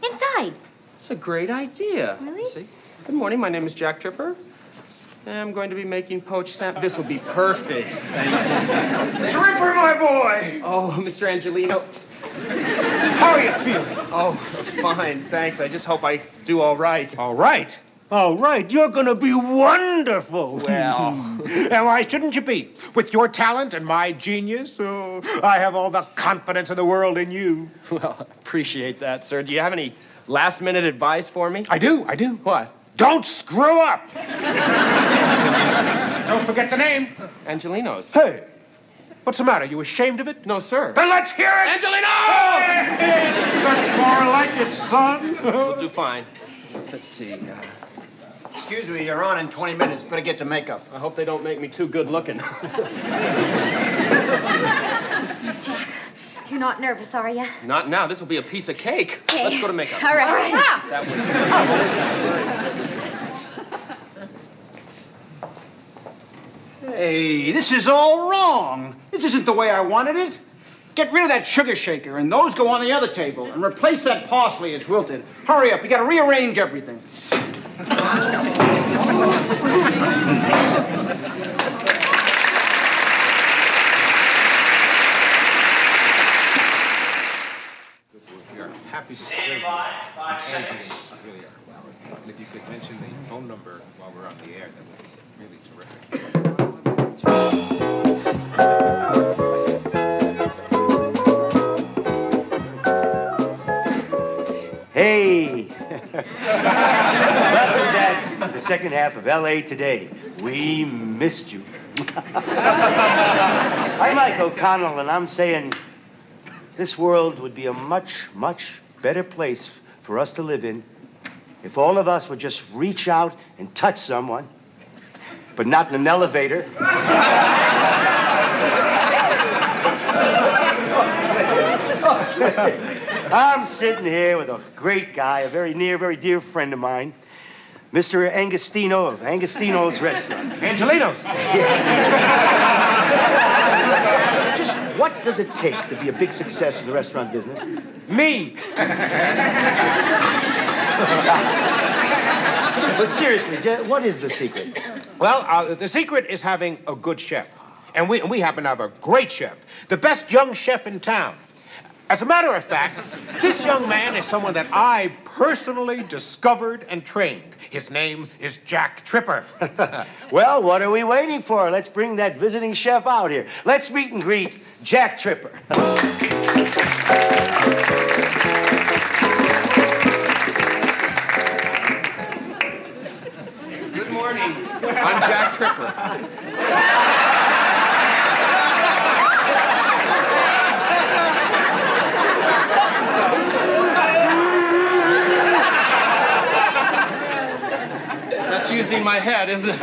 I: Inside.
E: It's a great idea.
I: Really?
E: See? Good morning. My name is Jack Tripper. And I'm going to be making poached salmon. This will be perfect.
G: Tripper, my boy!
E: Oh, Mr. Angelino.
G: How are you feeling?
E: Oh, fine. Thanks. I just hope I do all right.
G: All right.
E: Oh, right. You're going to be wonderful.
F: Well.
G: And why shouldn't you be? With your talent and my genius, I have all the confidence in the world in you.
E: Well, appreciate that, sir. Do you have any last-minute advice for me?
G: I do.
E: What?
G: Don't screw up. Don't forget the name.
E: Angelinos.
G: Hey, what's the matter? You ashamed of it?
E: No, sir.
G: Then let's hear it.
E: Angelinos!
G: That's more like it, son.
E: We'll do fine. Let's see.
O: Excuse me, you're on in 20 minutes. Better get to makeup.
E: I hope they don't make me too good looking.
C: You're not nervous, are you?
E: Not now. This will be a piece of cake.
C: Okay.
E: Let's go to makeup.
C: All right.
E: It's that way.
O: Hey, this is all wrong. This isn't the way I wanted it. Get rid of that sugar shaker, and those go on the other table, and replace that parsley. It's wilted. Hurry up. You got to rearrange everything.
Q: We are happy to serve you. Angela, really are. Well, if you could mention the phone number while we're on the air, that would be really terrific.
R: Hey! Welcome back to the second half of L.A. Today. We missed you. I'm Mike O'Connell, and I'm saying this world would be a much, much better place for us to live in if all of us would just reach out and touch someone, but not in an elevator. I'm sitting here with a great guy, a very near, very dear friend of mine, Mr. Angustino of Angustino's Restaurant.
G: Angelinos.
R: Just what does it take to be a big success in the restaurant business?
G: Me.
R: But seriously, what is the secret?
G: Well, the secret is having a good chef. And we happen to have a great chef. The best young chef in town. As a matter of fact, this young man is someone that I personally discovered and trained. His name is Jack Tripper.
R: Well, what are we waiting for? Let's bring that visiting chef out here. Let's meet and greet Jack Tripper.
E: Good morning. I'm Jack Tripper. That's using my head, isn't it?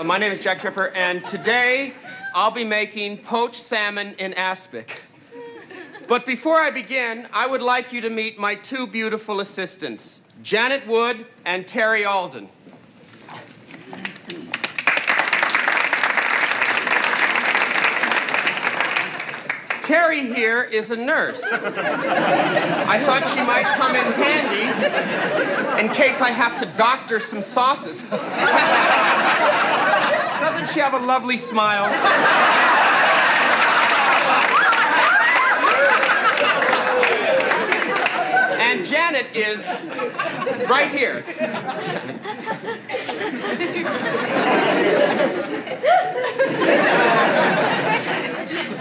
E: My name is Jack Tripper, and today I'll be making poached salmon in aspic. But before I begin, I would like you to meet my two beautiful assistants, Janet Wood and Terry Alden. Terry here is a nurse. I thought she might come in handy in case I have to doctor some sauces. Doesn't she have a lovely smile? And Janet is right here.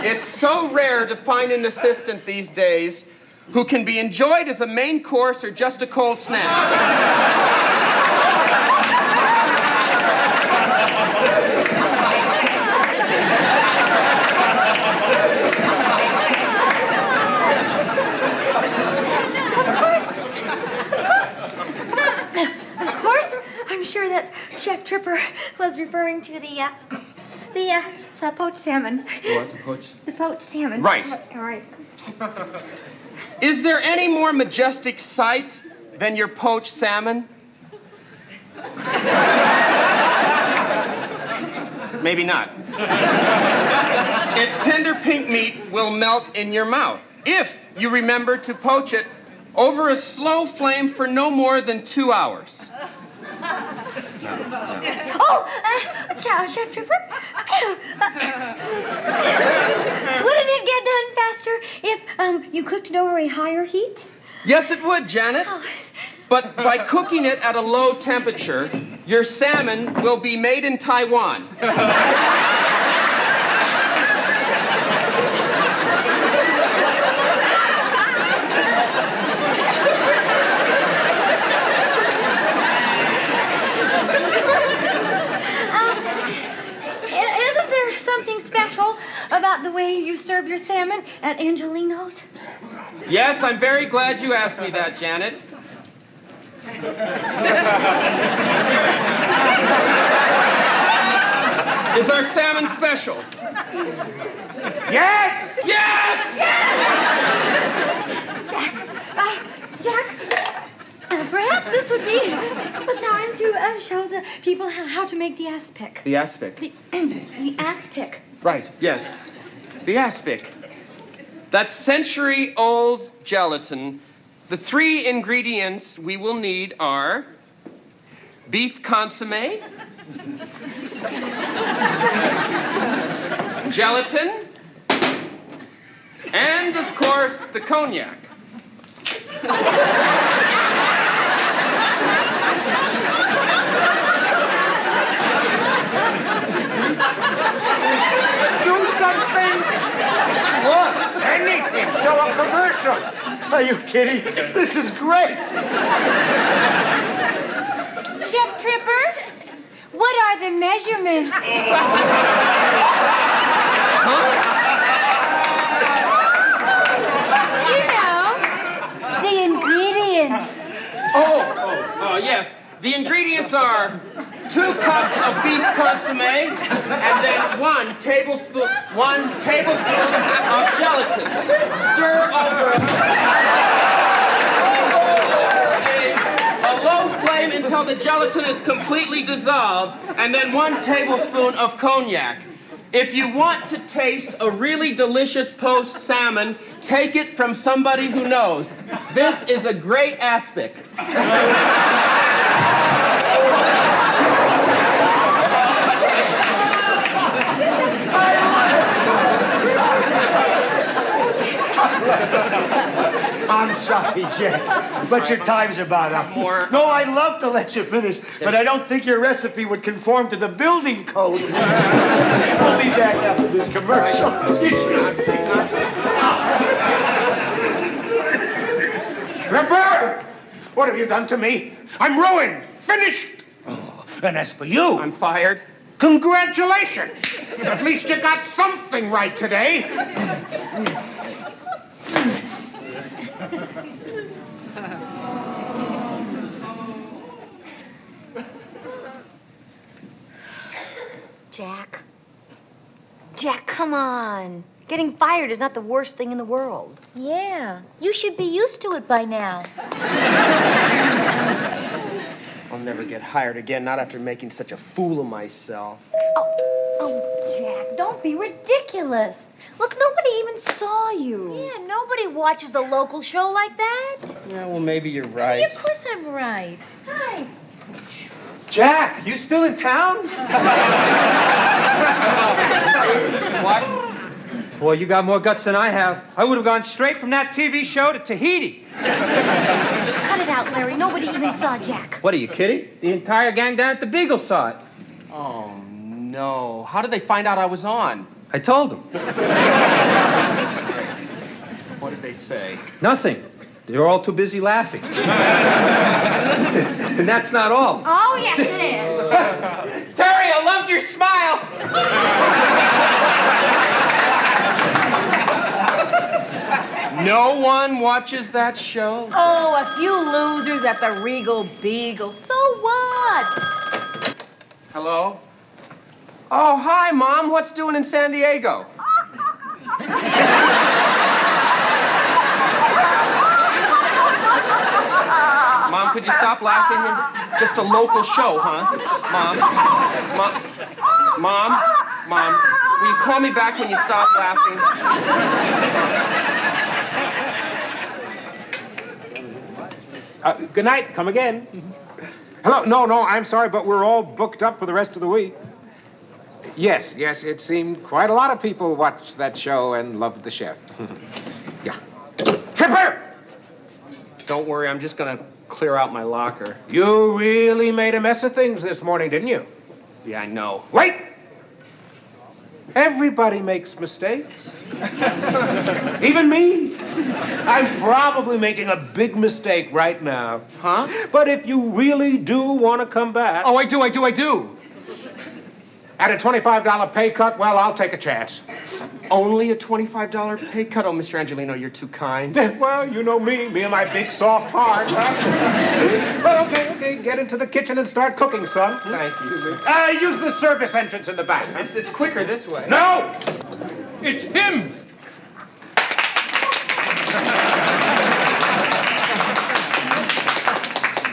E: It's so rare to find an assistant these days who can be enjoyed as a main course or just a cold snack.
C: Of course, I'm sure that Chef Tripper was referring to the poached salmon.
E: What's a poached?
C: The poached salmon.
E: Right.
C: All right.
E: Is there any more majestic sight than your poached salmon? Maybe not. Its tender pink meat will melt in your mouth if you remember to poach it over a slow flame for no more than 2 hours.
C: Oh, Chef Tripper. Wouldn't it get done faster if you cooked it over a higher heat?
E: Yes, it would, Janet.
C: Oh,
E: But by cooking it at a low temperature, your salmon will be made in Taiwan.
C: Isn't there something special about the way you serve your salmon at Angelino's?
E: Yes, I'm very glad you asked me that, Janet. Is our salmon special?
G: Yes!
E: Yes!
C: Jack, perhaps this would be the time to show the people how to make the aspic.
E: The aspic.
C: The aspic.
E: Right, yes. The aspic. That century-old gelatin. The 3 ingredients we will need are beef consommé, gelatin, and, of course, the cognac.
G: Do something! What? Anything! Show a commercial!
R: Are you kidding? This is great!
I: Chef Tripper, what are the measurements? You know, the ingredients.
E: Yes. The ingredients are 2 cups of beef consommé and then 1 tablespoon of gelatin. Stir over a low flame until the gelatin is completely dissolved, and then 1 tablespoon of cognac. If you want to taste a really delicious poached salmon, take it from somebody who knows. This is a great aspic.
R: I'm sorry, Jack, but your time's about up. No, I'd love to let you finish, but I don't think your recipe would conform to the building code. We'll be back after this commercial. Excuse me.
G: Ripper! What have you done to me? I'm ruined! Finished!
R: Oh, and as for you...
E: I'm fired.
G: Congratulations! At least you got something right today.
C: Jack, come on. Getting fired is not the worst thing in the world.
I: Yeah, you should be used to it by now.
E: I'll never get hired again, not after making such a fool of myself.
C: Oh, Jack, don't be ridiculous. Look, nobody even saw you.
I: Yeah, nobody watches a local show like that.
E: Yeah, well, maybe you're right.
I: Yeah, of course I'm right.
C: Hi.
E: Jack, you still in town?
O: What? Boy, you got more guts than I have. I would have gone straight from that TV show to Tahiti.
C: Cut it out, Larry. Nobody even saw Jack.
O: What, are you kidding? The entire gang down at the Beagle saw it.
E: Oh, no. How did they find out I was on?
O: I told them.
E: What did they say?
O: Nothing. They were all too busy laughing. And that's not all.
C: Oh, yes, it is.
E: Terry, I loved your smile. No one watches that show.
H: Oh, a few losers at the Regal Beagle. So what?
E: Hello? Oh, hi, Mom. What's doing in San Diego? Mom, could you stop laughing? Just a local show, huh? Mom, will you call me back when you stop laughing?
G: Good night. Come again. Hello. No, I'm sorry, but we're all booked up for the rest of the week. Yes, it seemed quite a lot of people watched that show and loved the chef. Yeah. Tripper!
E: Don't worry, I'm just gonna clear out my locker.
G: You really made a mess of things this morning, didn't you?
E: Yeah, I know.
G: Wait! Everybody makes mistakes. Even me. I'm probably making a big mistake right now.
E: Huh?
G: But if you really do want to come back...
E: Oh, I do.
G: At a $25 pay cut, well, I'll take a chance.
E: Only a $25 pay cut? Oh, Mr. Angelino, you're too kind.
G: Well, you know me and my big soft heart. Well, okay, get into the kitchen and start cooking, son.
E: Thank you, sir.
G: Use the service entrance in the back.
E: It's quicker this way.
G: No!
S: It's him!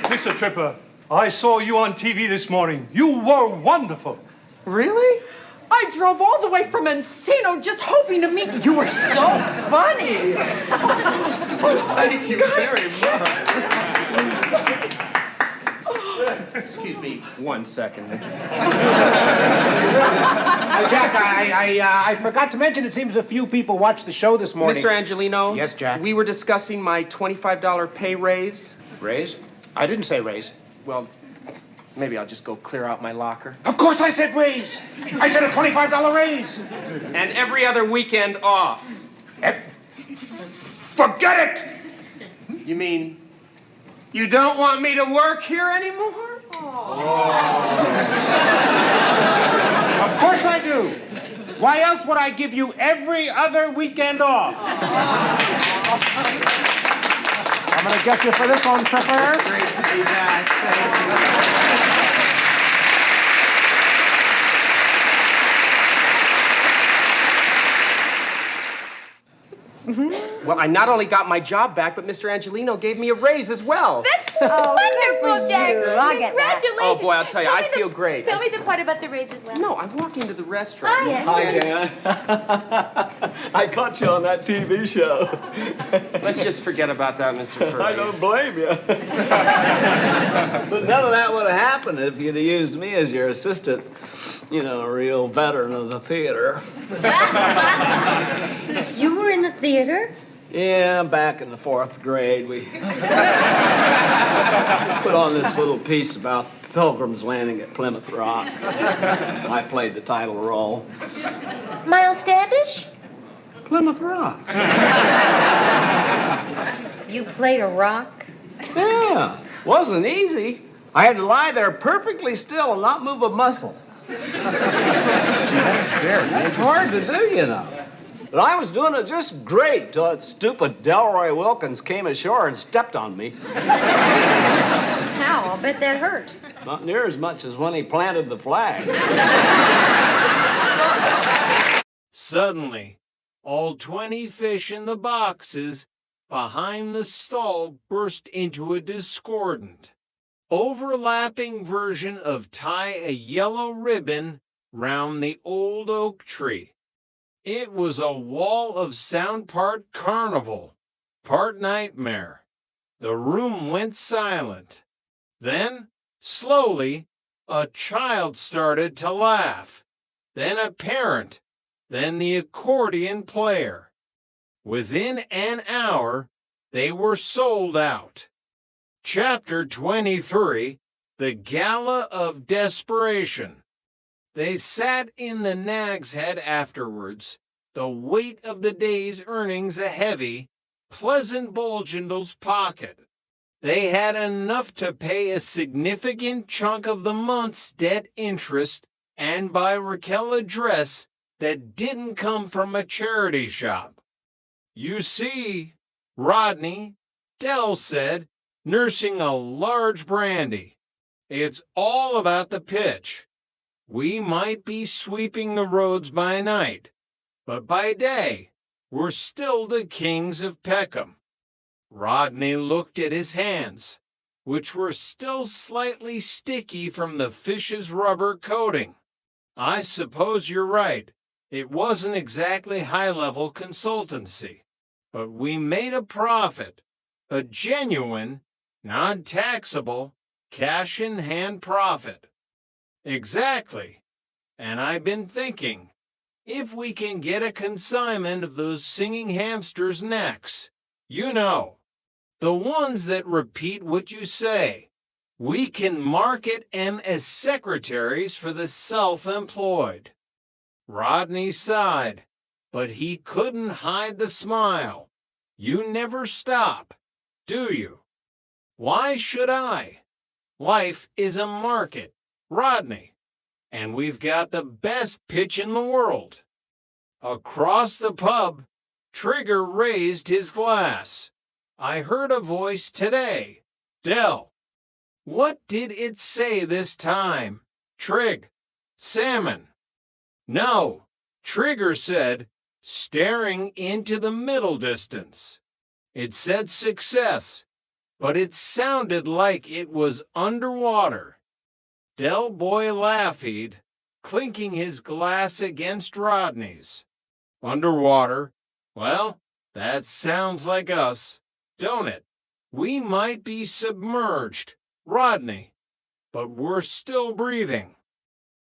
S: Mr. Tripper, I saw you on TV this morning. You were wonderful.
B: Really? I drove all the way from Encino just hoping to meet you. You were so funny.
E: Thank you very much. Excuse me 1 second.
G: Jack, I forgot to mention, it seems a few people watched the show this morning.
E: Mr. Angelino?
G: Yes, Jack?
E: We were discussing my $25 pay raise.
G: Raise? I didn't say raise.
E: Well, maybe I'll just go clear out my locker.
G: Of course I said raise! I said a $25 raise!
E: And every other weekend off.
G: Forget it!
E: You mean you don't want me to work here anymore?
G: Of course I do. Why else would I give you every other weekend off? I'm going to get you for this one, Tripper.
E: It's great to be back. Thank you. Well, I not only got my job back, but Mr. Angelino gave me a raise as well.
I: That's wonderful, Jack. Congratulations.
E: Oh, boy, I'll tell you, I feel great.
I: Tell me the part about the raise as well.
E: No, I walk into the restaurant.
I: Yes.
F: Hi, Jan. I caught you on that TV show.
E: Let's just forget about that, Mr. Furley.
F: I don't blame you. But none of that would have happened if you'd have used me as your assistant. You know, a real veteran of the theater.
C: You were in the theater?
F: Yeah, back in the 4th grade, we put on this little piece about Pilgrims landing at Plymouth Rock. I played the title role.
I: Miles Standish?
F: Plymouth Rock.
C: You played a rock?
F: Yeah, wasn't easy. I had to lie there perfectly still and not move a muscle.
E: That's very
F: It's hard to do, you know. But I was doing it just great till that stupid Delroy Wilkins came ashore and stepped on me.
C: How? I'll bet that hurt.
F: Not near as much as when he planted the flag.
T: Suddenly, all 20 fish in the boxes behind the stall burst into a discordant, overlapping version of tie a yellow ribbon round the old oak tree. It was a wall of sound, part carnival, part nightmare. The room went silent. Then, slowly, a child started to laugh, then a parent, then the accordion player. Within an hour, they were sold out. Chapter 23, The Gala of Desperation. They sat in the Nag's Head afterwards, the weight of the day's earnings a heavy, pleasant bulge in those pocket. They had enough to pay a significant chunk of the month's debt interest and buy Raquel a dress that didn't come from a charity shop. You see, Rodney, Dell said, nursing a large brandy, it's all about the pitch. We might be sweeping the roads by night, but by day, we're still the kings of Peckham. Rodney looked at his hands, which were still slightly sticky from the fish's rubber coating. I suppose you're right. It wasn't exactly high-level consultancy, but we made a profit, a genuine, non-taxable, cash-in-hand profit. Exactly. And I've been thinking, if we can get a consignment of those singing hamsters' necks, you know, The ones that repeat what you say. We can market 'em as secretaries for the self-employed." Rodney sighed, but he couldn't hide the smile. "You never stop, do you?" "Why should I? Life is a market, Rodney, and we've got the best pitch in the world." Across the pub, Trigger raised his glass. "I heard a voice today. Dell, what did it say this time? Trig, salmon." "No," Trigger said, staring into the middle distance. "It said success, but it sounded like it was underwater." Del Boy laughed, clinking his glass against Rodney's. "Underwater? Well, that sounds like us, don't it? We might be submerged, Rodney, but we're still breathing."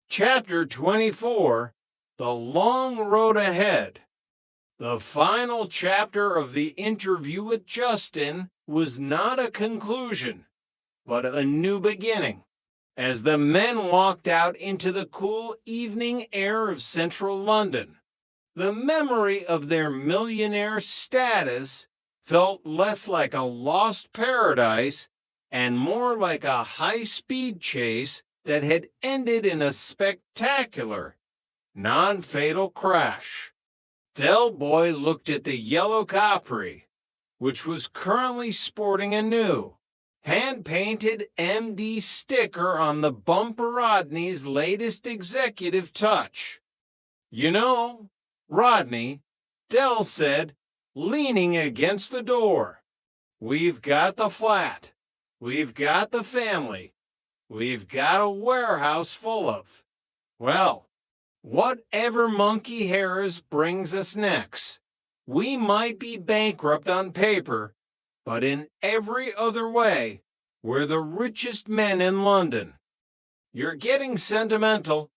T: Chapter 24, The Long Road Ahead. The final chapter of the interview with Justin was not a conclusion, but a new beginning. As the men walked out into the cool evening air of central London, the memory of their millionaire status felt less like a lost paradise and more like a high-speed chase that had ended in a spectacular, non-fatal crash. Del Boy looked at the yellow Capri, which was currently sporting a new, hand-painted MD sticker on the bumper Rodney's latest executive touch. "You know, Rodney," Del said, leaning against the door, "we've got the flat, we've got the family, we've got a warehouse full of, well, whatever monkey Harris brings us next. We might be bankrupt on paper, but in every other way, we're the richest men in London." "You're getting sentimental,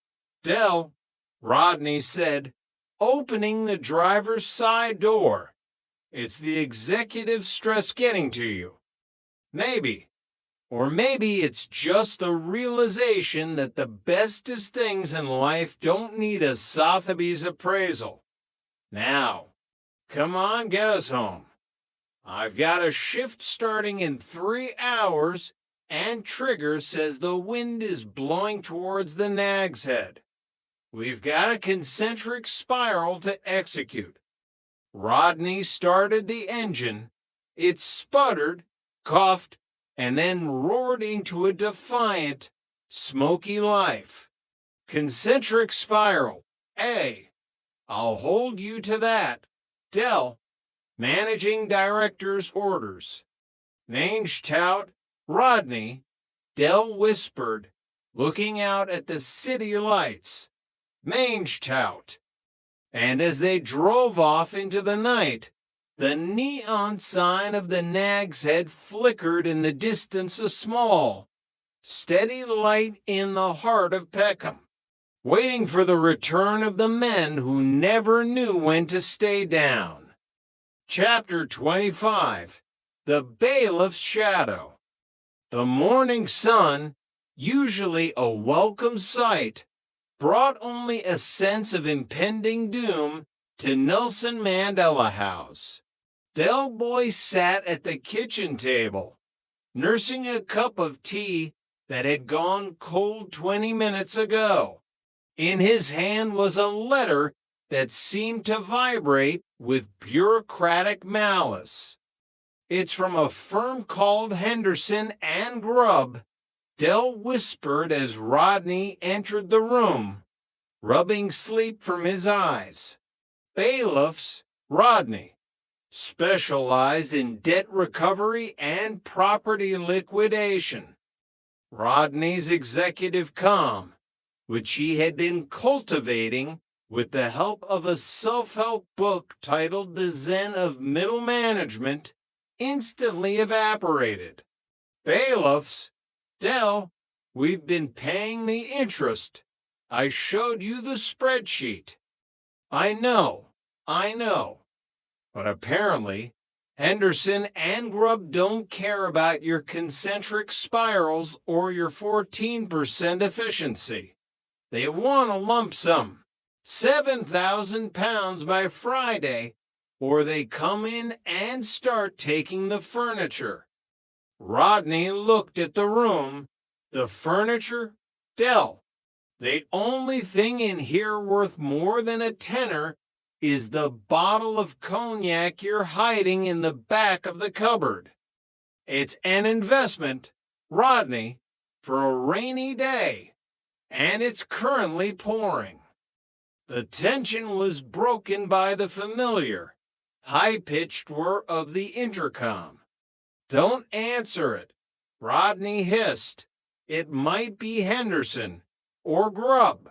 T: Del," Rodney said, opening the driver's side door. "It's the executive stress getting to you." "Maybe. Or maybe it's just the realization that the bestest things in life don't need a Sotheby's appraisal. Now, come on, get us home. I've got a shift starting in 3 hours, and Trigger says the wind is blowing towards the Nag's Head. We've got a concentric spiral to execute." Rodney started the engine. It sputtered, coughed, and then roared into a defiant, smoky life. "Concentric spiral, A. I'll hold you to that. Del, managing director's orders." "Mange tout, Rodney," Del whispered, looking out at the city lights. "Mange tout." And as they drove off into the night, the neon sign of the Nag's Head flickered in the distance, a small, steady light in the heart of Peckham, waiting for the return of the men who never knew when to stay down. Chapter 25, The Bailiff's Shadow. The morning sun, usually a welcome sight, brought only a sense of impending doom to Nelson Mandela House. Del Boy sat at the kitchen table, nursing a cup of tea that had gone cold 20 minutes ago. In his hand was a letter that seemed to vibrate with bureaucratic malice. "It's from a firm called Henderson and Grubb," Del whispered as Rodney entered the room, rubbing sleep from his eyes. "Bailiffs, Rodney. Specialized in debt recovery and property liquidation." Rodney's executive calm, which he had been cultivating with the help of a self-help book titled The Zen of Middle Management, instantly evaporated. "Bailiffs, Del, we've been paying the interest. I showed you the spreadsheet." I know. But apparently, Henderson and Grubb don't care about your concentric spirals or your 14% efficiency. They want a lump sum, 7,000 pounds by Friday, or they come in and start taking the furniture. Rodney looked at the room. The furniture? Dell, the only thing in here worth more than a tenner is the bottle of cognac you're hiding in the back of the cupboard. It's an investment, Rodney, for a rainy day, and it's currently pouring. The tension was broken by the familiar, high-pitched whir of the intercom. "Don't answer it," Rodney hissed. "It might be Henderson or Grubb.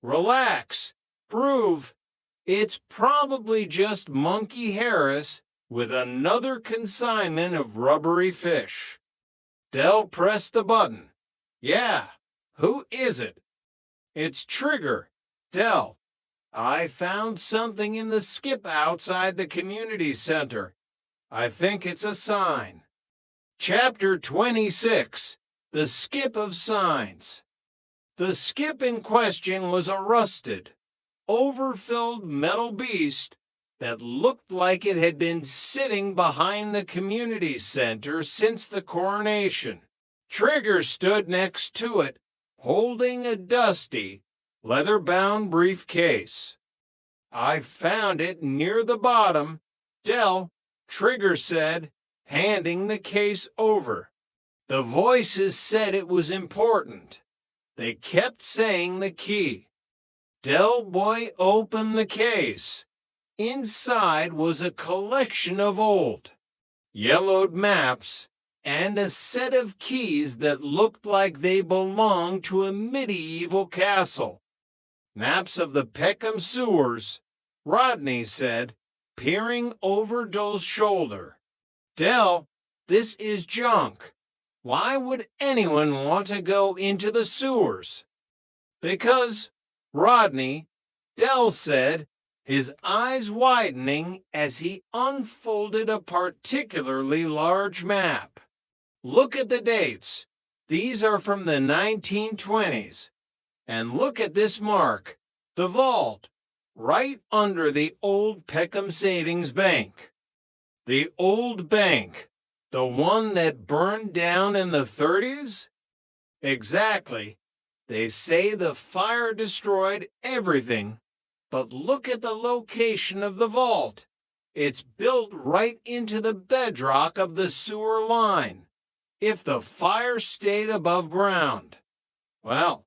T: Relax, prove. It's probably just Monkey Harris with another consignment of rubbery fish." Dell pressed the button. "Yeah, who is it?" "It's Trigger. Dell, I found something in the skip outside the community center. I think it's a sign." Chapter 26, The Skip of Signs. The skip in question was a rusted, overfilled metal beast that looked like it had been sitting behind the community center since the coronation. Trigger stood next to it, holding a dusty, leather-bound briefcase. "I found it near the bottom, Dell," Trigger said, handing the case over. The voices said it was important. They kept saying the key. Del Boy opened the case. Inside was a collection of old, yellowed maps and a set of keys that looked like they belonged to a medieval castle. "Maps of the Peckham sewers," Rodney said, peering over Dell's shoulder. "Dell, this is junk. Why would anyone want to go into the sewers?" "Because, Rodney," Dell said, his eyes widening as he unfolded a particularly large map. "Look at the dates. These are from the 1920s. And look at this mark, the vault, right under the old Peckham Savings Bank." "The old bank, the one that burned down in the 30s? "Exactly. They say the fire destroyed everything, but look at the location of the vault. It's built right into the bedrock of the sewer line, if the fire stayed above ground. Well,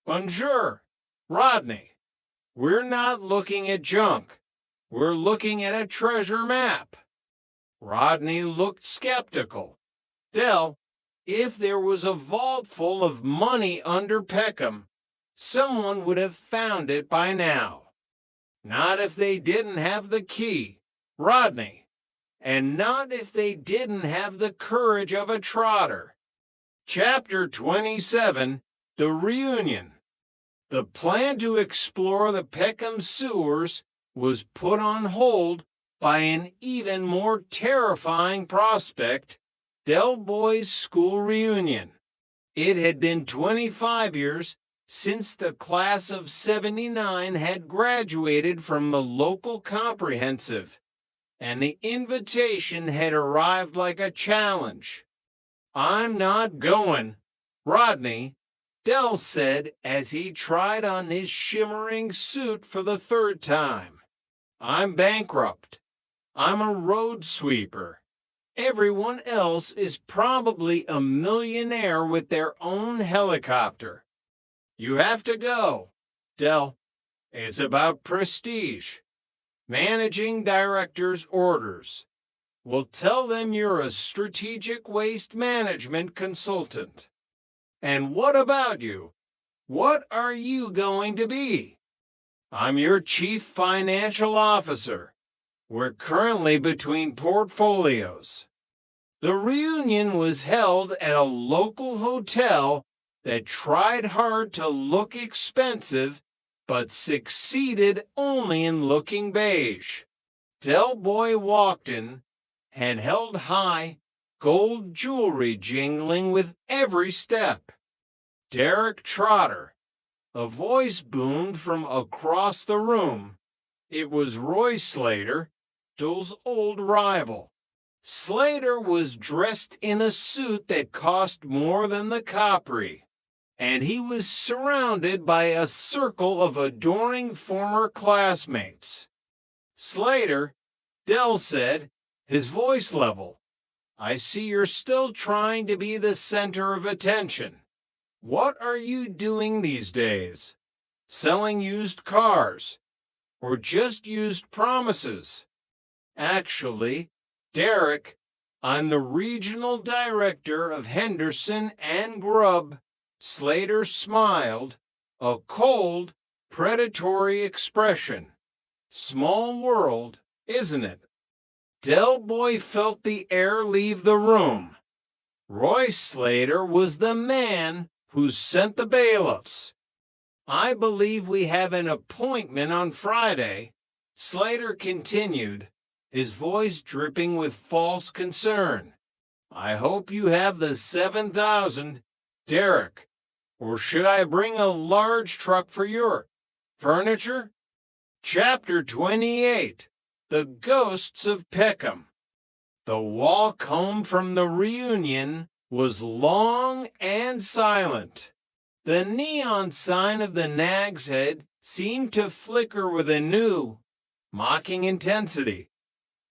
T: bonjour, Rodney. We're not looking at junk. We're looking at a treasure map." Rodney looked skeptical. "Dell, if there was a vault full of money under Peckham, someone would have found it by now. Not if they didn't have the key, Rodney, and not if they didn't have the courage of a trotter." Chapter 27, The Reunion. The plan to explore the Peckham sewers was put on hold by an even more terrifying prospect, Del Boy's school reunion. It had been 25 years since the class of '79 had graduated from the local comprehensive, and the invitation had arrived like a challenge. "I'm not going, Rodney," Del said as he tried on his shimmering suit for the third time. "I'm bankrupt. I'm a road sweeper. Everyone else is probably a millionaire with their own helicopter. You have to go, Del. It's about prestige. Managing director's orders. We'll tell them you're a strategic waste management consultant. And what about you? What are you going to be?" "I'm your chief financial officer. We're currently between portfolios." The reunion was held at a local hotel that tried hard to look expensive, but succeeded only in looking beige. Del Boy walked in, and held high, gold jewelry jingling with every step. Derek Trotter. A voice boomed from across the room. It was Roy Slater, Dill's old rival. Slater was dressed in a suit that cost more than the Capri, and he was surrounded by a circle of adoring former classmates. Slater, Dell said, his voice level, "I see you're still trying to be the center of attention. What are you doing these days? Selling used cars? Or just used promises?" "Actually, Derek, I'm the regional director of Henderson and Grubb." Slater smiled, a cold, predatory expression. "Small world, isn't it?" Del Boy felt the air leave the room. Roy Slater was the man who sent the bailiffs. "I believe we have an appointment on Friday," Slater continued, his voice dripping with false concern. "I hope you have the 7,000, Derek. Or should I bring a large truck for your furniture?" Chapter 28. The Ghosts of Peckham. The walk home from the reunion was long and silent. The neon sign of the Nag's Head seemed to flicker with a new, mocking intensity.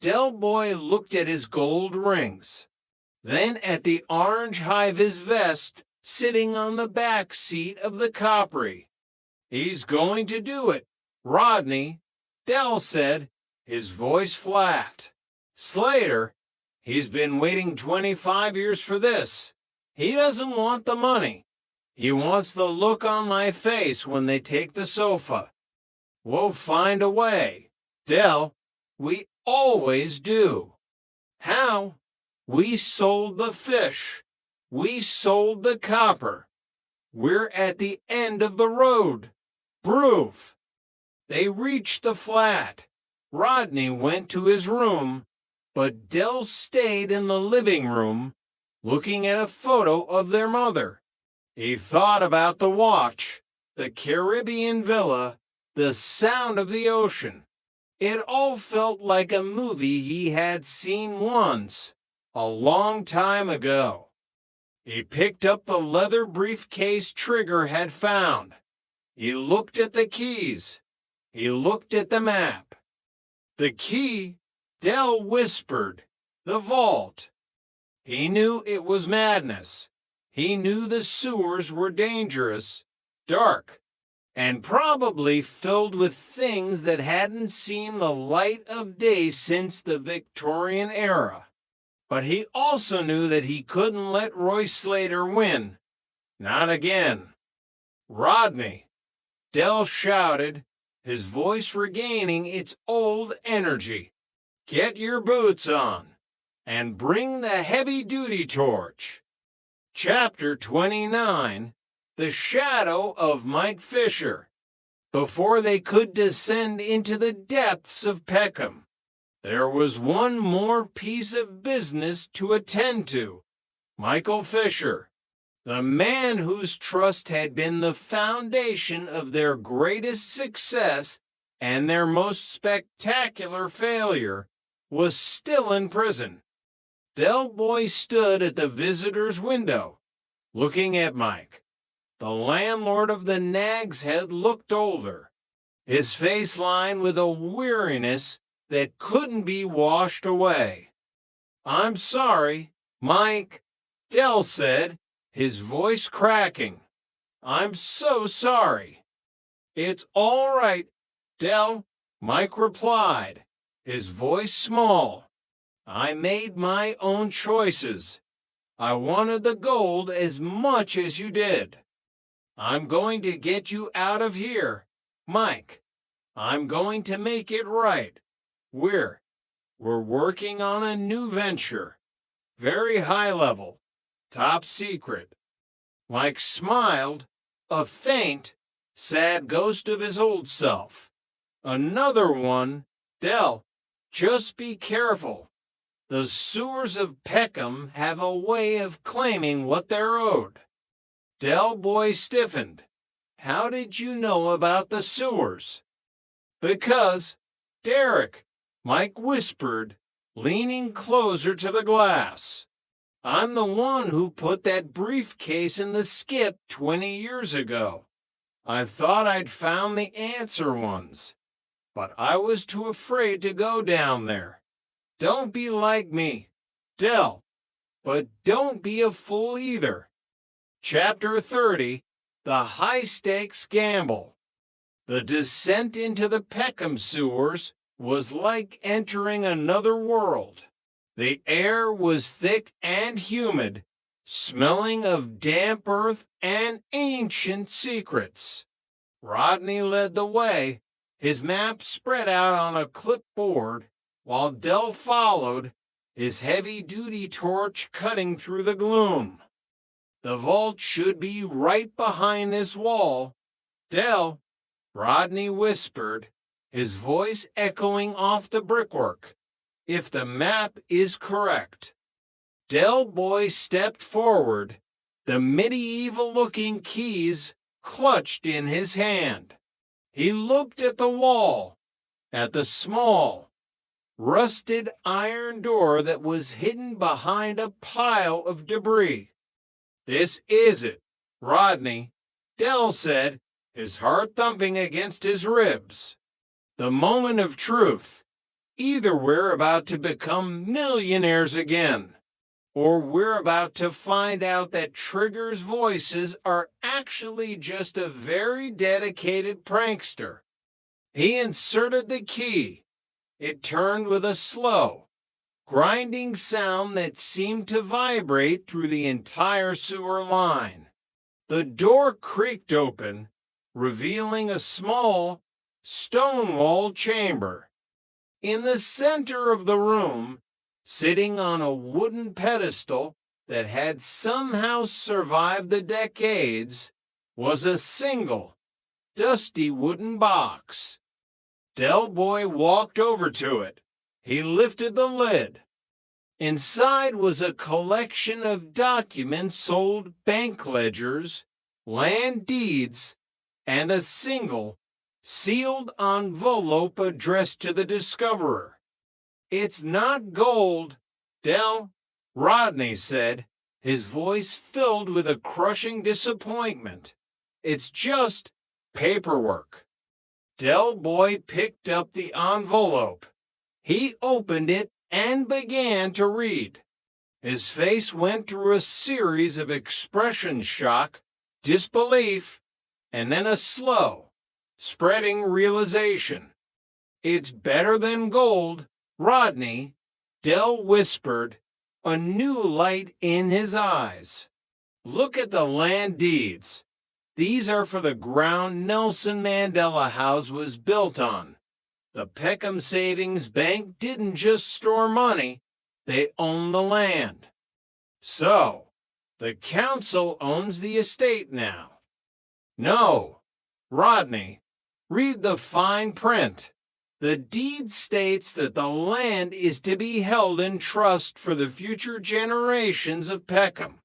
T: Del Boy looked at his gold rings, then at the orange high of his vest sitting on the back seat of the Capri. "He's going to do it, Rodney," Del said, his voice flat. "Slater, he's been waiting 25 years for this. He doesn't want the money. He wants the look on my face when they take the sofa. We'll find a way, Del. We always do." "How?" "We sold the fish. We sold the copper. We're at the end of the road. Prove." They reached the flat. Rodney went to his room, but Del stayed in the living room, looking at a photo of their mother. He thought about the watch, the Caribbean villa, the sound of the ocean. It all felt like a movie he had seen once, a long time ago. He picked up the leather briefcase Trigger had found. He looked at the keys. He looked at the map. "The key," Del whispered. "The vault." He knew it was madness. He knew the sewers were dangerous, dark, and probably filled with things that hadn't seen the light of day since the Victorian era. But he also knew that he couldn't let Roy Slater win. Not again. "Rodney," Del shouted, his voice regaining its old energy, "get your boots on, and bring the heavy-duty torch." Chapter 29. The Shadow of Mike Fisher. Before they could descend into the depths of Peckham, there was one more piece of business to attend to. Michael Fisher, the man whose trust had been the foundation of their greatest success and their most spectacular failure, was still in prison. Del Boy stood at the visitor's window, looking at Mike. The landlord of the Nag's Head looked older, his face lined with a weariness that couldn't be washed away. "I'm sorry, Mike," Del said, his voice cracking. "I'm so sorry." "It's all right, Del," Mike replied, his voice small. "I made my own choices. I wanted the gold as much as you did. I'm going to get you out of here, Mike. I'm going to make it right. We're working on a new venture. Very high level, top secret." Mike smiled, a faint, sad ghost of his old self. "Another one, Del. Just be careful. The sewers of Peckham have a way of claiming what they're owed. Del Boy stiffened. How did you know about the sewers? Because, Derek, Mike whispered, leaning closer to the glass. I'm the one who put that briefcase in the skip 20 years ago. I thought I'd found the answer once, but I was too afraid to go down there. Don't be like me, Del, but don't be a fool either. Chapter 30, The High-Stakes Gamble. The descent into the Peckham sewers was like entering another world. The air was thick and humid, smelling of damp earth and ancient secrets. Rodney led the way, his map spread out on a clipboard, while Del followed, his heavy-duty torch cutting through the gloom. The vault should be right behind this wall. Del, Rodney whispered, his voice echoing off the brickwork. If the map is correct. Del Boy stepped forward, the medieval-looking keys clutched in his hand. He looked at the wall, at the small, rusted iron door that was hidden behind a pile of debris. This is it, Rodney, Del said, his heart thumping against his ribs. The moment of truth. Either we're about to become millionaires again, or we're about to find out that Trigger's voices are actually just a very dedicated prankster. He inserted the key. It turned with a slow, grinding sound that seemed to vibrate through the entire sewer line. The door creaked open, revealing a small, stone-walled chamber. In the center of the room, sitting on a wooden pedestal that had somehow survived the decades, was a single, dusty wooden box. Del Boy walked over to it. He lifted the lid. Inside was a collection of documents, sold bank ledgers, land deeds, and a single, sealed envelope addressed to the discoverer. It's not gold, Del, Rodney said, his voice filled with a crushing disappointment. It's just paperwork. Del Boy picked up the envelope. He opened it and began to read. His face went through a series of expression shock, disbelief, and then a slow, spreading realization. It's better than gold, Rodney, Del whispered, a new light in his eyes. Look at the land deeds. These are for the ground Nelson Mandela House was built on. The Peckham Savings Bank didn't just store money, they own the land. So, the council owns the estate now. No, Rodney, read the fine print. The deed states that the land is to be held in trust for the future generations of Peckham,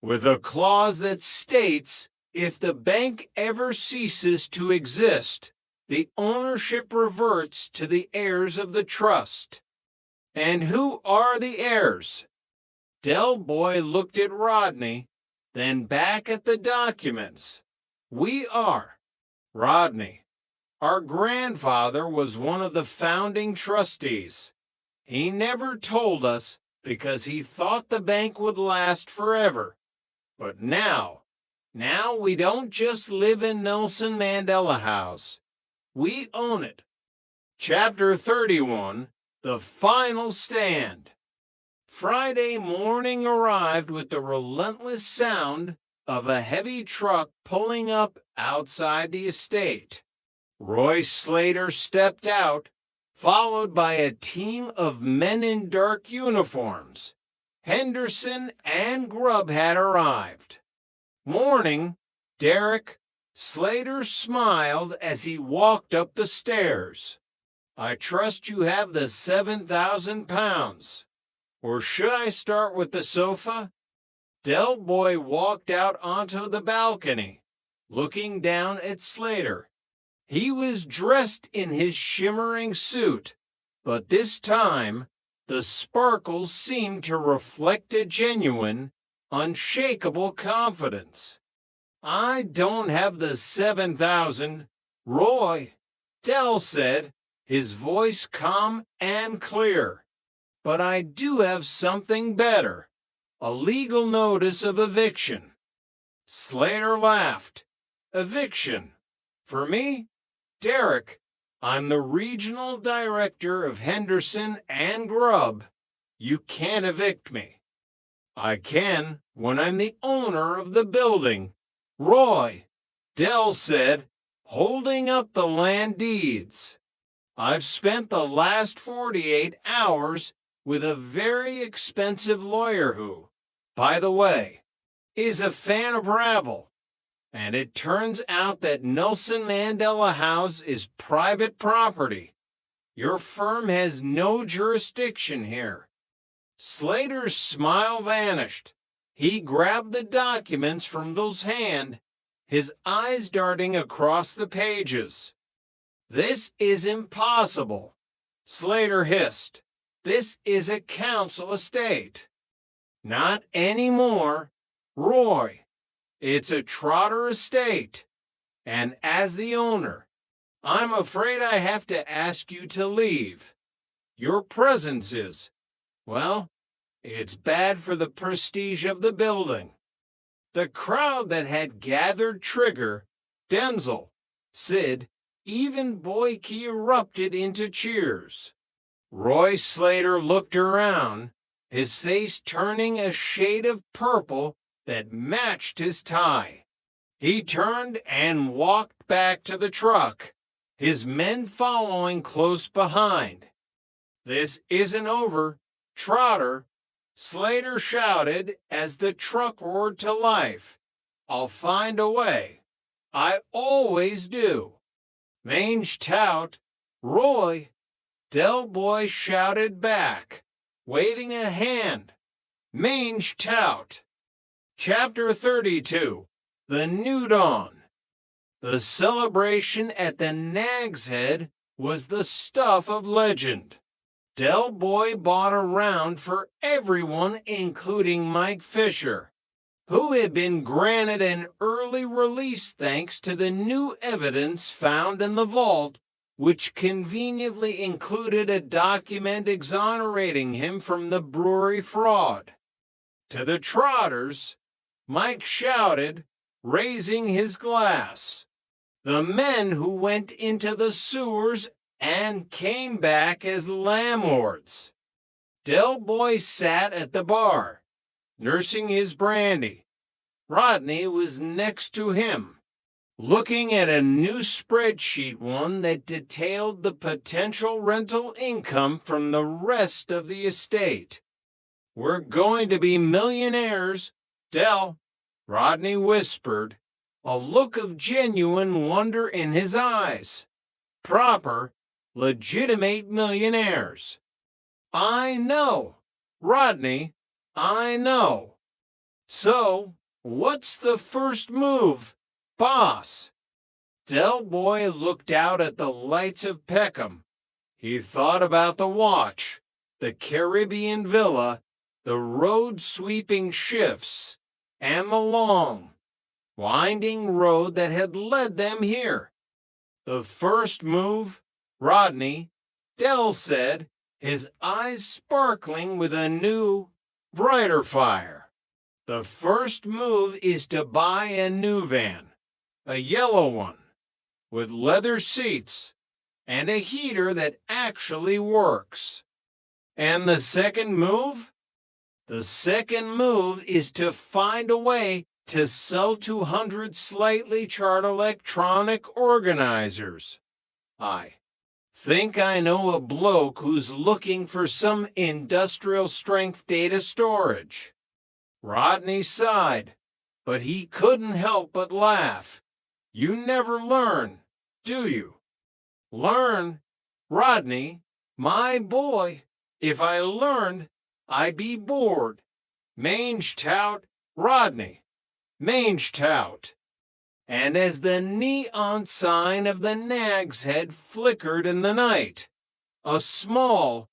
T: with a clause that states if the bank ever ceases to exist, the ownership reverts to the heirs of the trust. And who are the heirs? Del Boy looked at Rodney, then back at the documents. We are. Rodney, our grandfather was one of the founding trustees. He never told us because he thought the bank would last forever. But now we don't just live in Nelson Mandela House. We own it. Chapter 31, The Final Stand. Friday morning arrived with the relentless sound of a heavy truck pulling up outside the estate. Roy Slater stepped out, followed by a team of men in dark uniforms. Henderson and Grubb had arrived. Morning, Derek. Slater smiled as he walked up the stairs. I trust you have the 7,000 pounds. Or should I start with the sofa? Del Boy walked out onto the balcony, looking down at Slater. He was dressed in his shimmering suit, but this time the sparkles seemed to reflect a genuine, unshakable confidence. I don't have the 7,000, Roy, Del said, his voice calm and clear. But I do have something better, a legal notice of eviction. Slater laughed. Eviction? For me? Derek, I'm the regional director of Henderson and Grubb. You can't evict me. I can when I'm the owner of the building. Roy, Del said, holding up the land deeds. I've spent the last 48 hours with a very expensive lawyer who, by the way, is a fan of Ravel. And it turns out that Nelson Mandela House is private property. Your firm has no jurisdiction here. Slater's smile vanished. He grabbed the documents from Bill's hand, his eyes darting across the pages. This is impossible, Slater hissed. This is a council estate. Not anymore, Roy. It's a Trotter estate. And as the owner, I'm afraid I have to ask you to leave. Your presence is, well, it's bad for the prestige of the building. The crowd that had gathered Trigger, Denzel, Sid, even Boyke erupted into cheers. Roy Slater looked around, his face turning a shade of purple that matched his tie. He turned and walked back to the truck, his men following close behind. This isn't over, Trotter, Slater shouted as the truck roared to life. I'll find a way. I always do. Mange tout, Roy, Del Boy shouted back, waving a hand. Mange tout. Chapter 32, The New Dawn. The celebration at the Nag's Head was the stuff of legend. Del Boy bought a round for everyone, including Mike Fisher, who had been granted an early release thanks to the new evidence found in the vault, which conveniently included a document exonerating him from the brewery fraud. To the Trotters, Mike shouted, raising his glass. The men who went into the sewers and came back as landlords. Del Boy sat at the bar, nursing his brandy. Rodney was next to him, looking at a new spreadsheet, one that detailed the potential rental income from the rest of the estate. We're going to be millionaires, Del, Rodney whispered, a look of genuine wonder in his eyes. Proper, legitimate millionaires. I know, Rodney, I know. So, what's the first move, boss? Del Boy looked out at the lights of Peckham. He thought about the watch, the Caribbean villa, the road-sweeping shifts, and the long, winding road that had led them here. The first move, Rodney, Del said, his eyes sparkling with a new, brighter fire. The first move is to buy a new van, a yellow one, with leather seats and a heater that actually works. And the second move? The second move is to find a way to sell 200 slightly charred electronic organizers. I think I know a bloke who's looking for some industrial strength data storage. Rodney sighed, but he couldn't help but laugh. You never learn, do you? Learn? Rodney, my boy, if I learned, I be bored. Mange tout, Rodney. Mange tout. And as the neon sign of the Nag's Head flickered in the night, a small,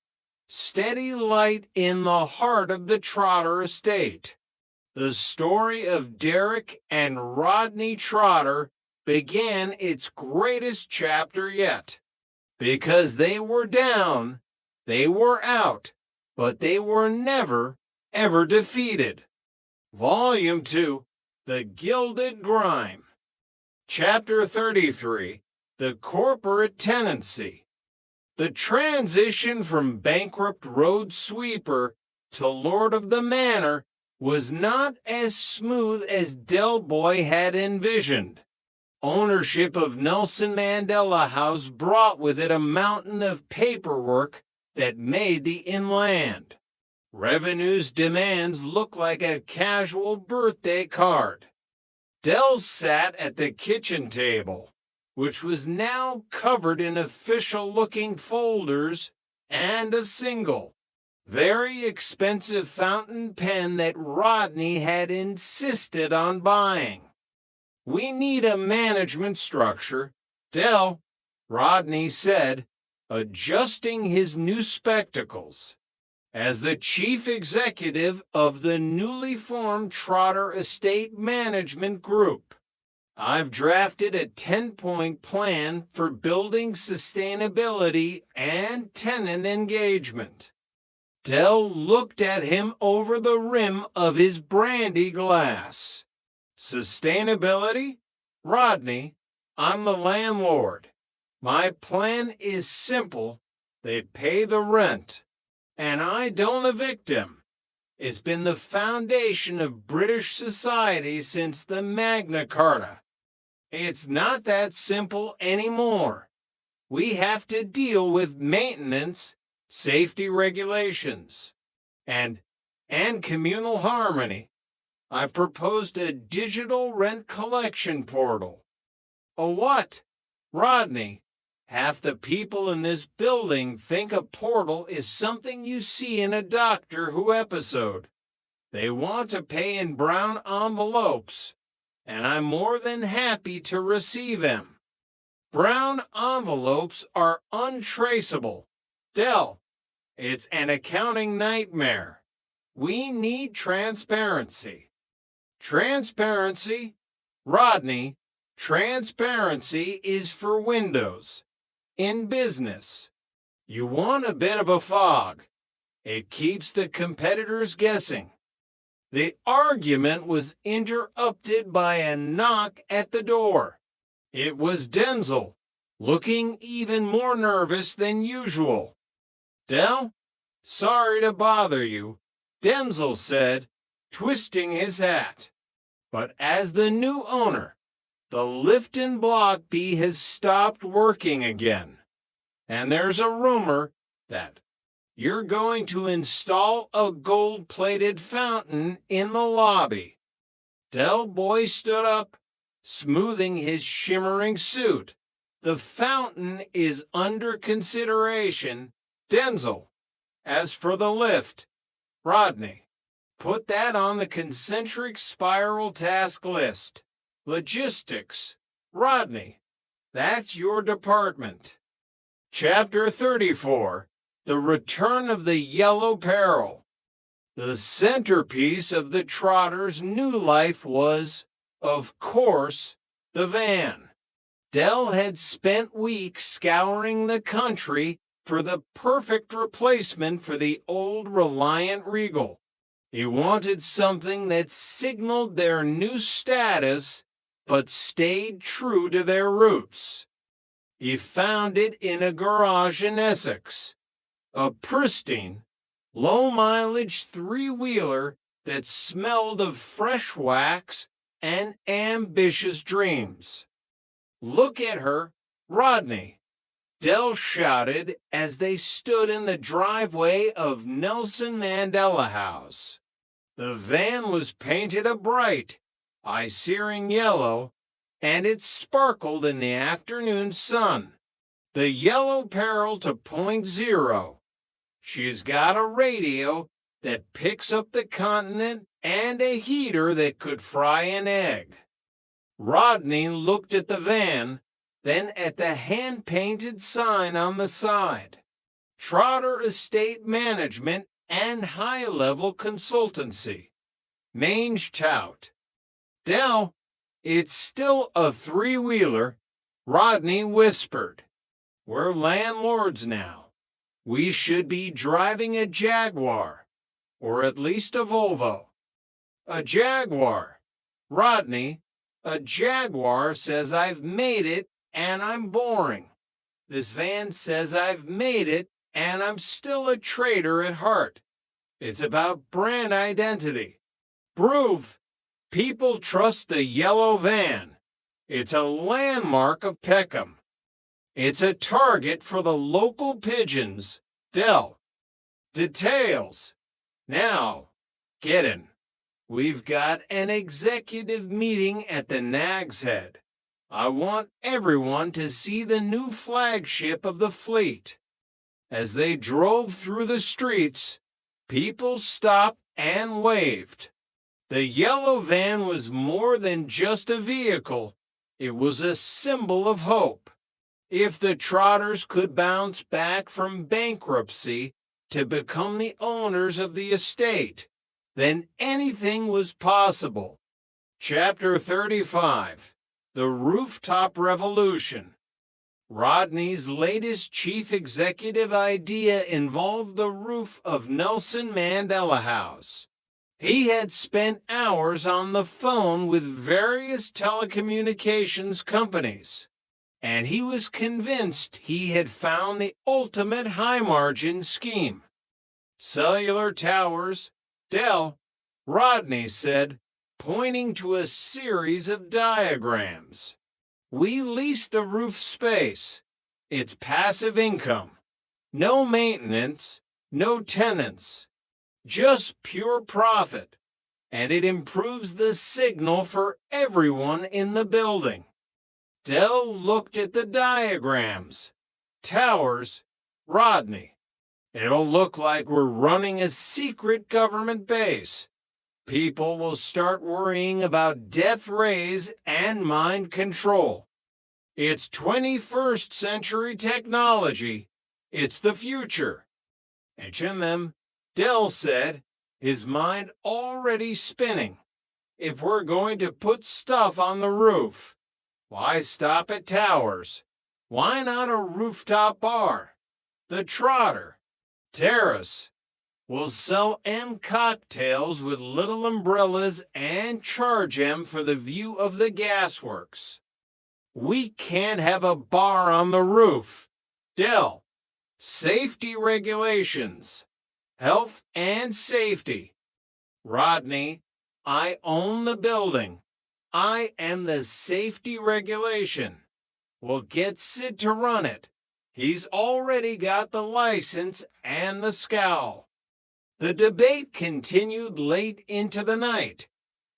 T: steady light in the heart of the Trotter estate, the story of Derek and Rodney Trotter began its greatest chapter yet. Because they were down, they were out, but they were never, ever defeated. Volume 2, The Gilded Grime. Chapter 33, The Corporate Tenancy. The transition from bankrupt road sweeper to lord of the manor was not as smooth as Del Boy had envisioned. Ownership of Nelson Mandela House brought with it a mountain of paperwork that made the inland. Revenue's demands looked like a casual birthday card. Del sat at the kitchen table, which was now covered in official-looking folders and a single, very expensive fountain pen that Rodney had insisted on buying. We need a management structure, Del, Rodney said, adjusting his new spectacles. As the chief executive of the newly formed Trotter Estate Management Group, I've drafted a 10-point plan for building sustainability and tenant engagement. Del looked at him over the rim of his brandy glass. Sustainability? Rodney, I'm the landlord. My plan is simple. They pay the rent, and I don't evict them. It's been the foundation of British society since the Magna Carta. It's not that simple anymore. We have to deal with maintenance, safety regulations, and communal harmony. I've proposed a digital rent collection portal. A what? Rodney, half the people in this building think a portal is something you see in a Doctor Who episode. They want to pay in brown envelopes, and I'm more than happy to receive them. Brown envelopes are untraceable. Del, it's an accounting nightmare. We need transparency. Transparency? Rodney, transparency is for windows. In business, you want a bit of a fog. It keeps the competitors guessing. The argument was interrupted by a knock at the door. It was Denzel, looking even more nervous than usual. Del, sorry to bother you, Denzel said, twisting his hat. But as the new owner, the Lifton Block B has stopped working again. And there's a rumor that you're going to install a gold-plated fountain in the lobby. Del Boy stood up, smoothing his shimmering suit. The fountain is under consideration. Denzel, as for the lift, Rodney, put that on the concentric spiral task list. Logistics, Rodney, that's your department. Chapter 34, The Return of the Yellow Peril. The centerpiece of the Trotters' new life was, of course, the van. Del had spent weeks scouring the country for the perfect replacement for the old Reliant Regal. He wanted something that signaled their new status, but stayed true to their roots. He found it in a garage in Essex, a pristine, low-mileage three-wheeler that smelled of fresh wax and ambitious dreams. Look at her, Rodney, Del shouted as they stood in the driveway of Nelson Mandela House. The van was painted a bright, eye-searing yellow, and it sparkled in the afternoon sun. The yellow peril to .0. She's got a radio that picks up the continent and a heater that could fry an egg. Rodney looked at the van, then at the hand-painted sign on the side. Trotter Estate Management and High-Level Consultancy. Mange Tout. Dell, it's still a three-wheeler, Rodney whispered. We're landlords now. We should be driving a Jaguar, or at least a Volvo. A Jaguar. Rodney, a Jaguar says I've made it and I'm boring. This van says I've made it and I'm still a traitor at heart. It's about brand identity. Proof. People trust the yellow van. It's a landmark of Peckham. It's a target for the local pigeons. Dell. Details. Now, get in. We've got an executive meeting at the Nag's Head. I want everyone to see the new flagship of the fleet. As they drove through the streets, people stopped and waved. The yellow van was more than just a vehicle. It was a symbol of hope. If the Trotters could bounce back from bankruptcy to become the owners of the estate, then anything was possible. Chapter 35, The Rooftop Revolution. Rodney's latest chief executive idea involved the roof of Nelson Mandela House. He had spent hours on the phone with various telecommunications companies, and he was convinced he had found the ultimate high-margin scheme. Cellular towers, Dell, Rodney said, pointing to a series of diagrams. We lease the roof space. It's passive income. No maintenance, no tenants. Just pure profit. And it improves the signal for everyone in the building. Dell looked at the diagrams. Towers, Rodney. It'll look like we're running a secret government base. People will start worrying about death rays and mind control. It's 21st century technology. It's the future. H&M, Dell said, his mind already spinning. If we're going to put stuff on the roof, why stop at towers? Why not a rooftop bar? The Trotter. Terrace. We'll sell M cocktails with little umbrellas and charge M for the view of the gasworks. We can't have a bar on the roof. Dell. Safety regulations. Health and safety. Rodney, I own the building. I am the safety regulation. We'll get Sid to run it. He's already got the license and the scowl. The debate continued late into the night.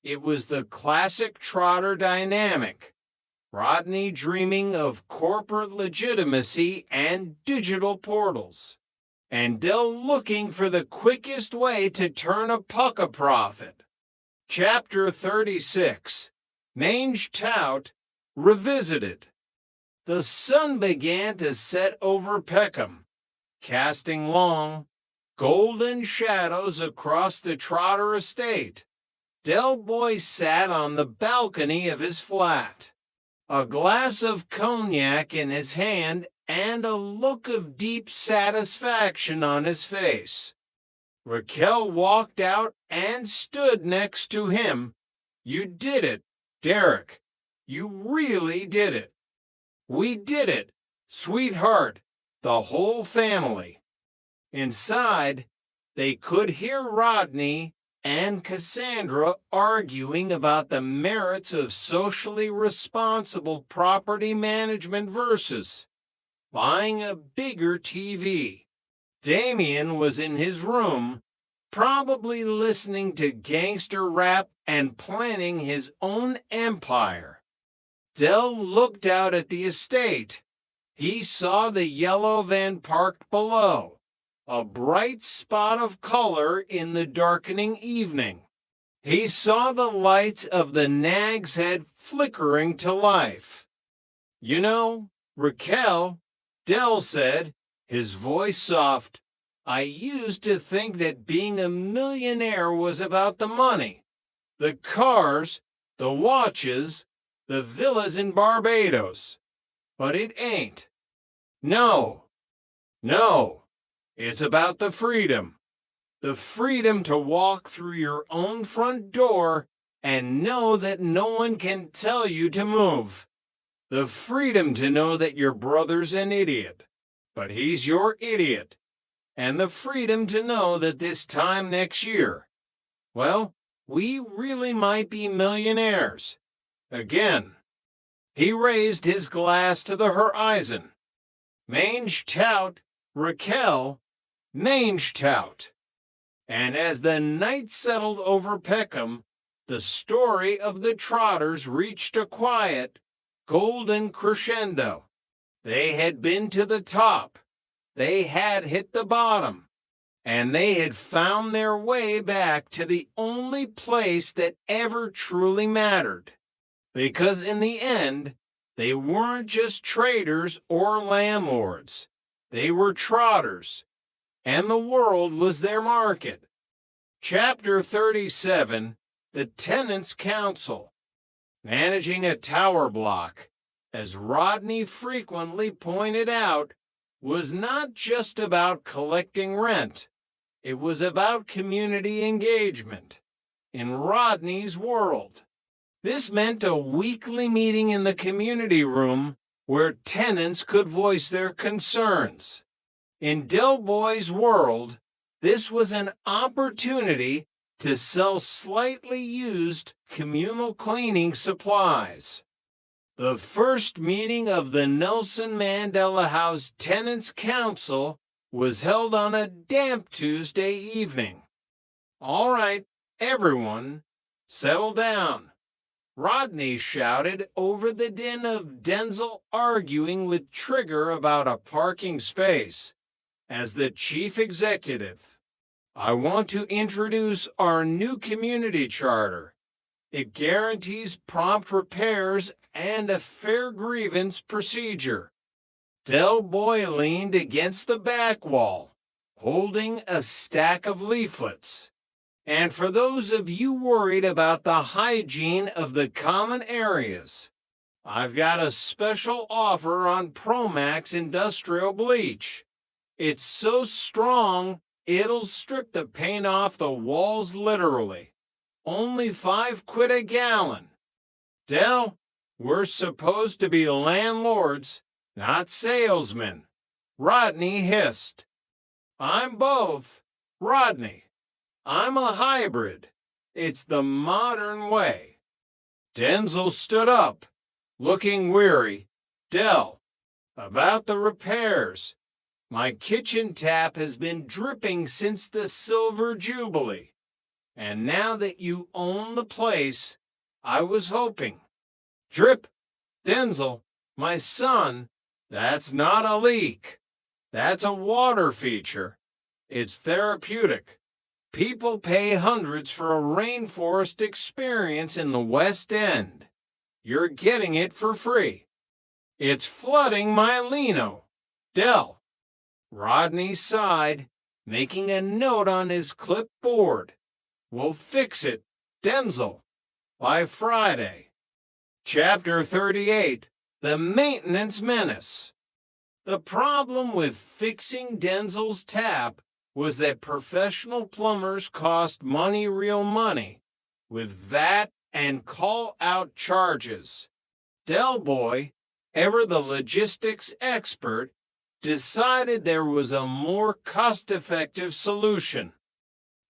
T: It was the classic Trotter dynamic. Rodney dreaming of corporate legitimacy and digital portals, and Dell looking for the quickest way to turn a puck a profit. Chapter 36, Mange Tout, Revisited. The sun began to set over Peckham, casting long, golden shadows across the Trotter estate. Del Boy sat on the balcony of his flat, a glass of cognac in his hand and a look of deep satisfaction on his face. Raquel walked out and stood next to him. You did it, Derek. You really did it. We did it, sweetheart, the whole family. Inside, they could hear Rodney and Cassandra arguing about the merits of socially responsible property management versus buying a bigger TV. Damien was in his room, probably listening to gangster rap and planning his own empire. Dell looked out at the estate. He saw the yellow van parked below, a bright spot of color in the darkening evening. He saw the lights of the Nag's Head flickering to life. You know, Raquel, Dell said, his voice soft, I used to think that being a millionaire was about the money, the cars, the watches, the villas in Barbados. But it ain't. No, it's about the freedom. The freedom to walk through your own front door and know that no one can tell you to move. The freedom to know that your brother's an idiot, but he's your idiot. And the freedom to know that this time next year, well, we really might be millionaires. Again, he raised his glass to the horizon. Mange tout, Raquel, mange tout. And as the night settled over Peckham, the story of the Trotters reached a quiet, golden crescendo. They had been to the top. They had hit the bottom. And they had found their way back to the only place that ever truly mattered. Because in the end, they weren't just traders or landlords. They were trotters. And the world was their market. Chapter 37, The Tenants' Council. Managing a tower block, as Rodney frequently pointed out, was not just about collecting rent. It was about community engagement. In Rodney's world, this meant a weekly meeting in the community room where tenants could voice their concerns. In Del Boy's world, this was an opportunity to sell slightly used communal cleaning supplies. The first meeting of the Nelson Mandela House Tenants' Council was held on a damp Tuesday evening. All right, everyone, settle down. Rodney shouted over the din of Denzel arguing with Trigger about a parking space. As the chief executive, I want to introduce our new community charter. It guarantees prompt repairs and a fair grievance procedure. Del Boy leaned against the back wall, holding a stack of leaflets. And for those of you worried about the hygiene of the common areas, I've got a special offer on Promax Industrial Bleach. It's so strong, it'll strip the paint off the walls literally. Only 5 quid a gallon. Del, we're supposed to be landlords, not salesmen. Rodney hissed. I'm both, Rodney. I'm a hybrid. It's the modern way. Denzel stood up, looking weary. Del, about the repairs. My kitchen tap has been dripping since the Silver Jubilee. And now that you own the place, I was hoping. Drip, Denzel, my son, that's not a leak. That's a water feature. It's therapeutic. People pay hundreds for a rainforest experience in the West End. You're getting it for free. It's flooding my lino. Del. Rodney sighed, making a note on his clipboard. We'll fix it, Denzel, by Friday. Chapter 38, The Maintenance Menace. The problem with fixing Denzel's tap was that professional plumbers cost money, real money, with VAT and call-out charges. Del Boy, ever the logistics expert, decided there was a more cost-effective solution.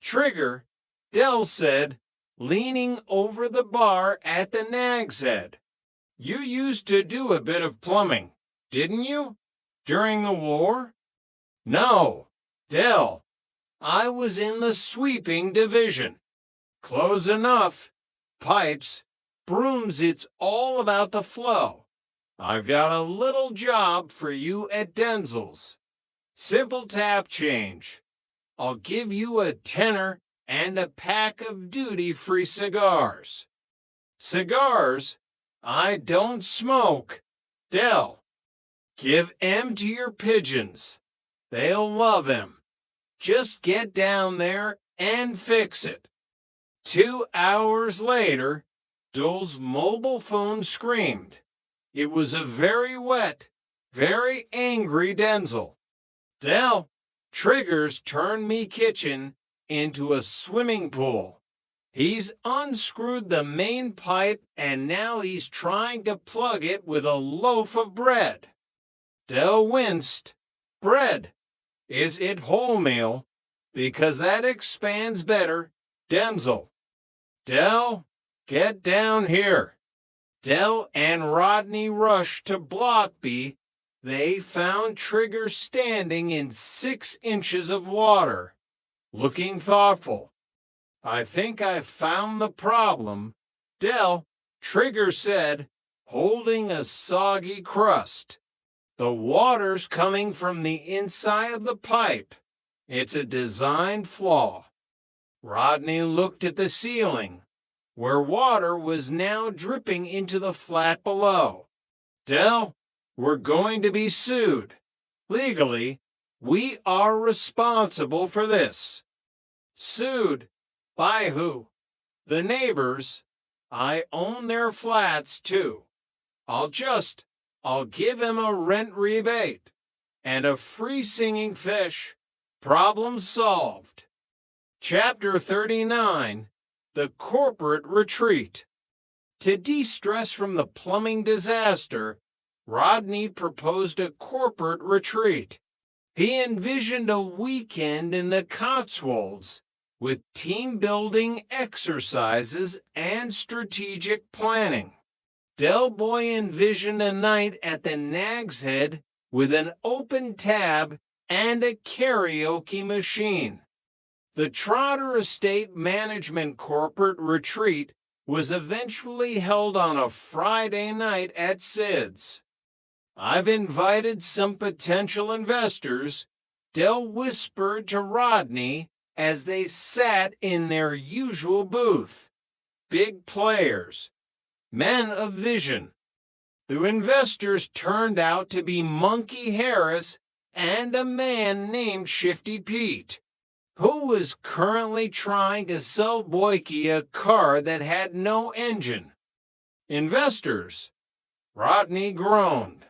T: Trigger, Del said, leaning over the bar at the Nag's Head. You used to do a bit of plumbing, didn't you? During the war? No, Del. I was in the sweeping division. Close enough. Pipes, brooms, it's all about the flow. I've got a little job for you at Denzel's. Simple tap change. I'll give you a tenner and a pack of duty-free cigars. Cigars? I don't smoke. Dell, give 'em to your pigeons. They'll love 'em. Just get down there and fix it. 2 hours later, Dell's mobile phone screamed. It was a very wet, very angry Denzel. Dell, Trigger's turned me kitchen into a swimming pool. He's unscrewed the main pipe and now he's trying to plug it with a loaf of bread. Dell winced. Bread. Is it wholemeal? Because that expands better. Denzel. Dell, get down here. Dell and Rodney rushed to Block B. They found Trigger standing in 6 inches of water, looking thoughtful. I think I've found the problem. Dell, Trigger said, holding a soggy crust. The water's coming from the inside of the pipe. It's a design flaw. Rodney looked at the ceiling, where water was now dripping into the flat below. Dell, we're going to be sued. Legally, we are responsible for this. Sued? By who? The neighbors. I own their flats, too. I'll give him a rent rebate and a free singing fish. Problem solved. Chapter 39, The Corporate Retreat. To de-stress from the plumbing disaster, Rodney proposed a corporate retreat. He envisioned a weekend in the Cotswolds with team-building exercises and strategic planning. Del Boy envisioned a night at the Nag's Head with an open tab and a karaoke machine. The Trotter Estate Management Corporate Retreat was eventually held on a Friday night at Sid's. I've invited some potential investors, Del whispered to Rodney as they sat in their usual booth. Big players, men of vision. The investors turned out to be Monkey Harris and a man named Shifty Pete, who was currently trying to sell Boyke a car that had no engine. Investors. Rodney groaned.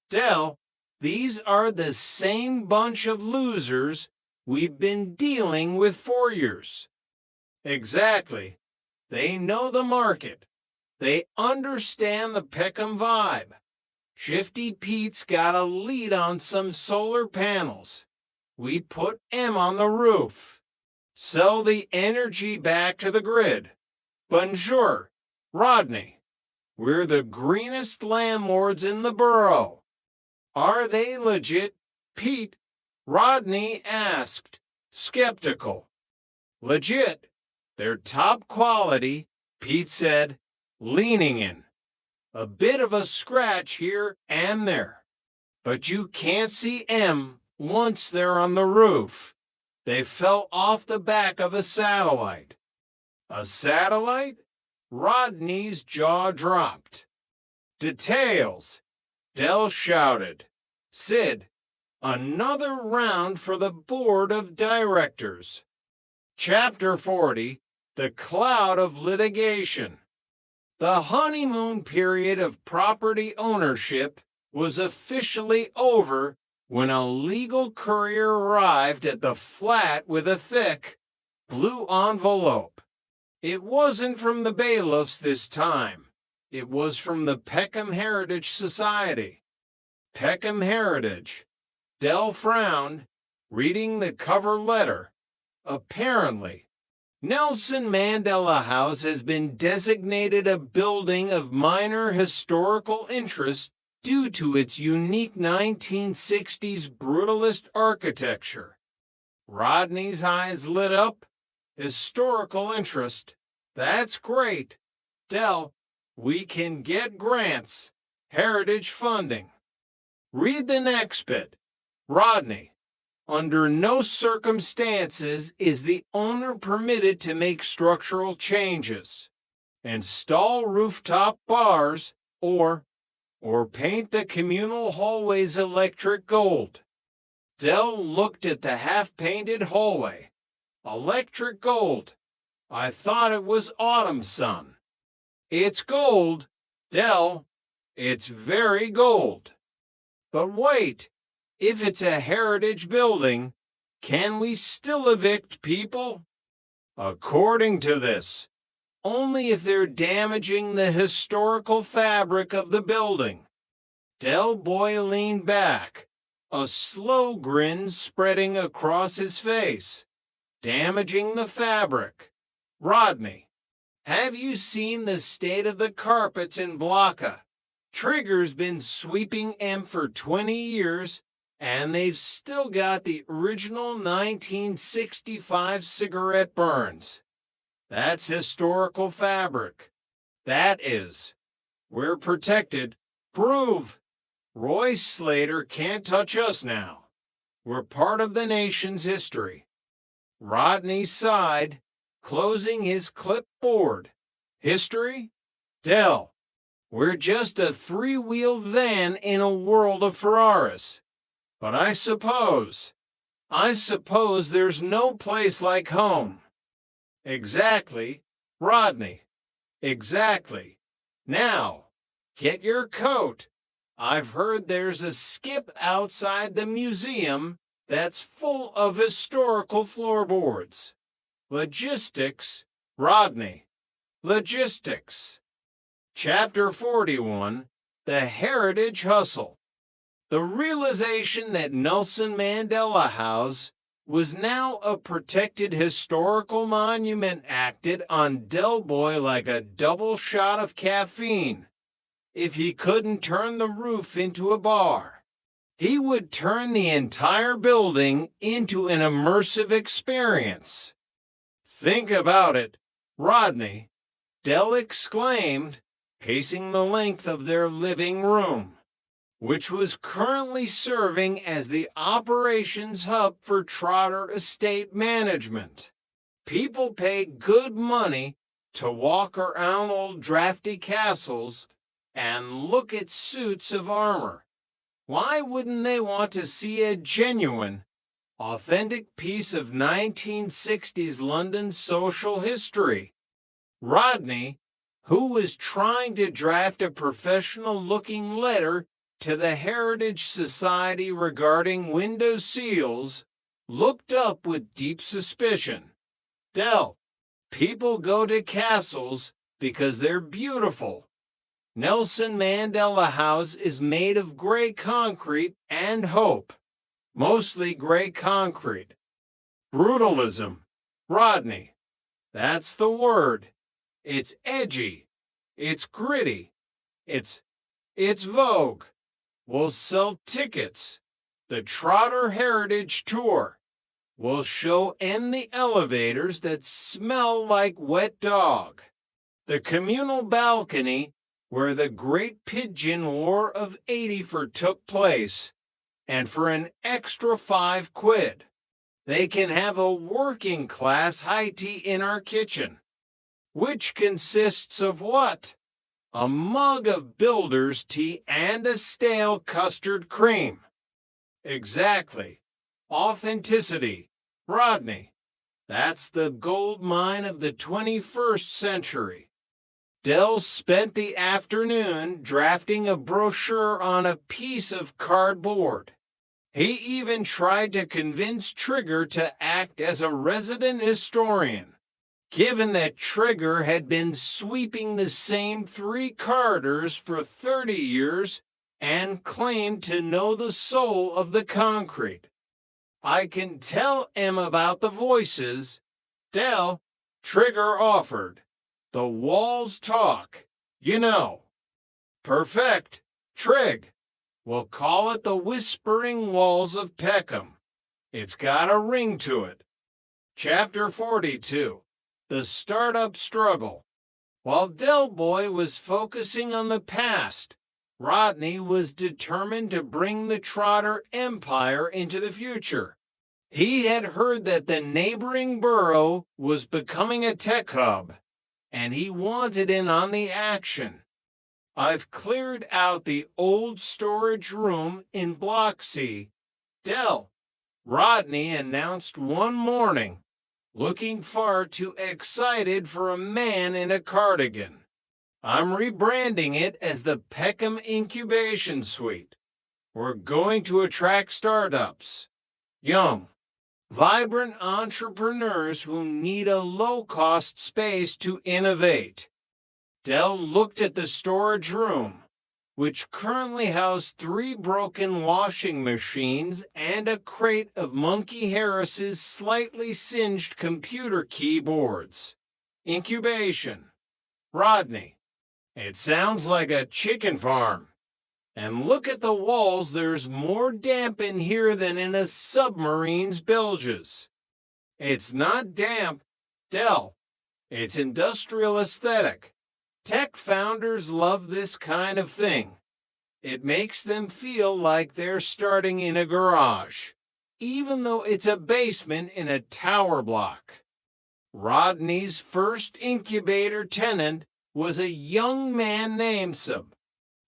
T: Del, these are the same bunch of losers we've been dealing with for years. Exactly. They know the market. They understand the Peckham vibe. Shifty Pete's got a lead on some solar panels. We put M on the roof. Sell the energy back to the grid. Bonjour, Rodney. We're the greenest landlords in the borough. Are they legit, Pete? Rodney asked, skeptical. Legit. They're top quality, Pete said, leaning in. A bit of a scratch here and there. But you can't see M once they're on the roof. They fell off the back of a satellite. A satellite? Rodney's jaw dropped. Details. Del shouted. Sid, another round for the board of directors. Chapter 40, The Cloud of Litigation. The honeymoon period of property ownership was officially over when a legal courier arrived at the flat with a thick, blue envelope. It wasn't from the bailiffs this time. It was from the Peckham Heritage Society. Peckham Heritage. Del frowned, reading the cover letter. Apparently, Nelson Mandela House has been designated a building of minor historical interest due to its unique 1960s brutalist architecture. Rodney's eyes lit up. Historical interest. That's great. Del, we can get grants, heritage funding. Read the next bit. Rodney, Under no circumstances is the owner permitted to make structural changes, install rooftop bars, or paint the communal hallways electric gold. Dell looked at the half-painted hallway. Electric gold. I thought it was autumn sun. It's gold, Dell. It's very gold. But wait, if it's a heritage building, can we still evict people? According to this, only if they're damaging the historical fabric of the building. Del Boy leaned back, a slow grin spreading across his face. Damaging the fabric. Rodney, have you seen the state of the carpets in Blocka? Trigger's been sweeping 'em for 20 years, and they've still got the original 1965 cigarette burns. That's historical fabric. That is. We're protected. Prove. Roy Slater can't touch us now. We're part of the nation's history. Rodney sighed, closing his clipboard. History? Dell, we're just a three-wheeled van in a world of Ferraris. But I suppose there's no place like home. Exactly, Rodney. Exactly. Now, get your coat. I've heard there's a skip outside the museum that's full of historical floorboards. Logistics, Rodney. Logistics. Chapter 41, The Heritage Hustle. The realization that Nelson Mandela House was now a protected historical monument acted on Del Boy like a double shot of caffeine. If he couldn't turn the roof into a bar, he would turn the entire building into an immersive experience. Think about it, Rodney, Del exclaimed, pacing the length of their living room, which was currently serving as the operations hub for Trotter Estate Management. People pay good money to walk around old drafty castles and look at suits of armor. Why wouldn't they want to see a genuine, authentic piece of 1960s London social history? Rodney, who was trying to draft a professional-looking letter to the Heritage Society regarding window seals, looked up with deep suspicion. Del, people go to castles because they're beautiful. Nelson Mandela House is made of gray concrete and hope. Mostly gray concrete. Brutalism. Rodney. That's the word. It's edgy. It's gritty. It's Vogue. We'll sell tickets. The Trotter Heritage Tour. We'll show in the elevators that smell like wet dog. The communal balcony where the Great Pigeon War of '84 took place, and for an extra £5, they can have a working class high tea in our kitchen, which consists of what? A mug of builder's tea and a stale custard cream. Exactly. Authenticity. Rodney. That's the gold mine of the 21st century. Dell spent the afternoon drafting a brochure on a piece of cardboard. He even tried to convince Trigger to act as a resident historian, given that Trigger had been sweeping the same 3 corridors for 30 years and claimed to know the soul of the concrete. I can tell him about the voices. Dell, Trigger offered. The walls talk, you know. Perfect. Trig. We'll call it the Whispering Walls of Peckham. It's got a ring to it. Chapter 42. The Startup Struggle. While Del Boy was focusing on the past, Rodney was determined to bring the Trotter Empire into the future. He had heard that the neighboring borough was becoming a tech hub, and he wanted in on the action. I've cleared out the old storage room in Block C. Dell, Rodney announced one morning, looking far too excited for a man in a cardigan. I'm rebranding it as the Peckham Incubation Suite. We're going to attract startups, young, vibrant entrepreneurs who need a low-cost space to innovate. Dell looked at the storage room, which currently housed 3 broken washing machines and a crate of Monkey Harris's slightly singed computer keyboards. Incubation. Rodney. It sounds like a chicken farm. And look at the walls, there's more damp in here than in a submarine's bilges. It's not damp, Dell. It's industrial aesthetic. Tech founders love this kind of thing. It makes them feel like they're starting in a garage, even though it's a basement in a tower block. Rodney's first incubator tenant was a young man named Sib,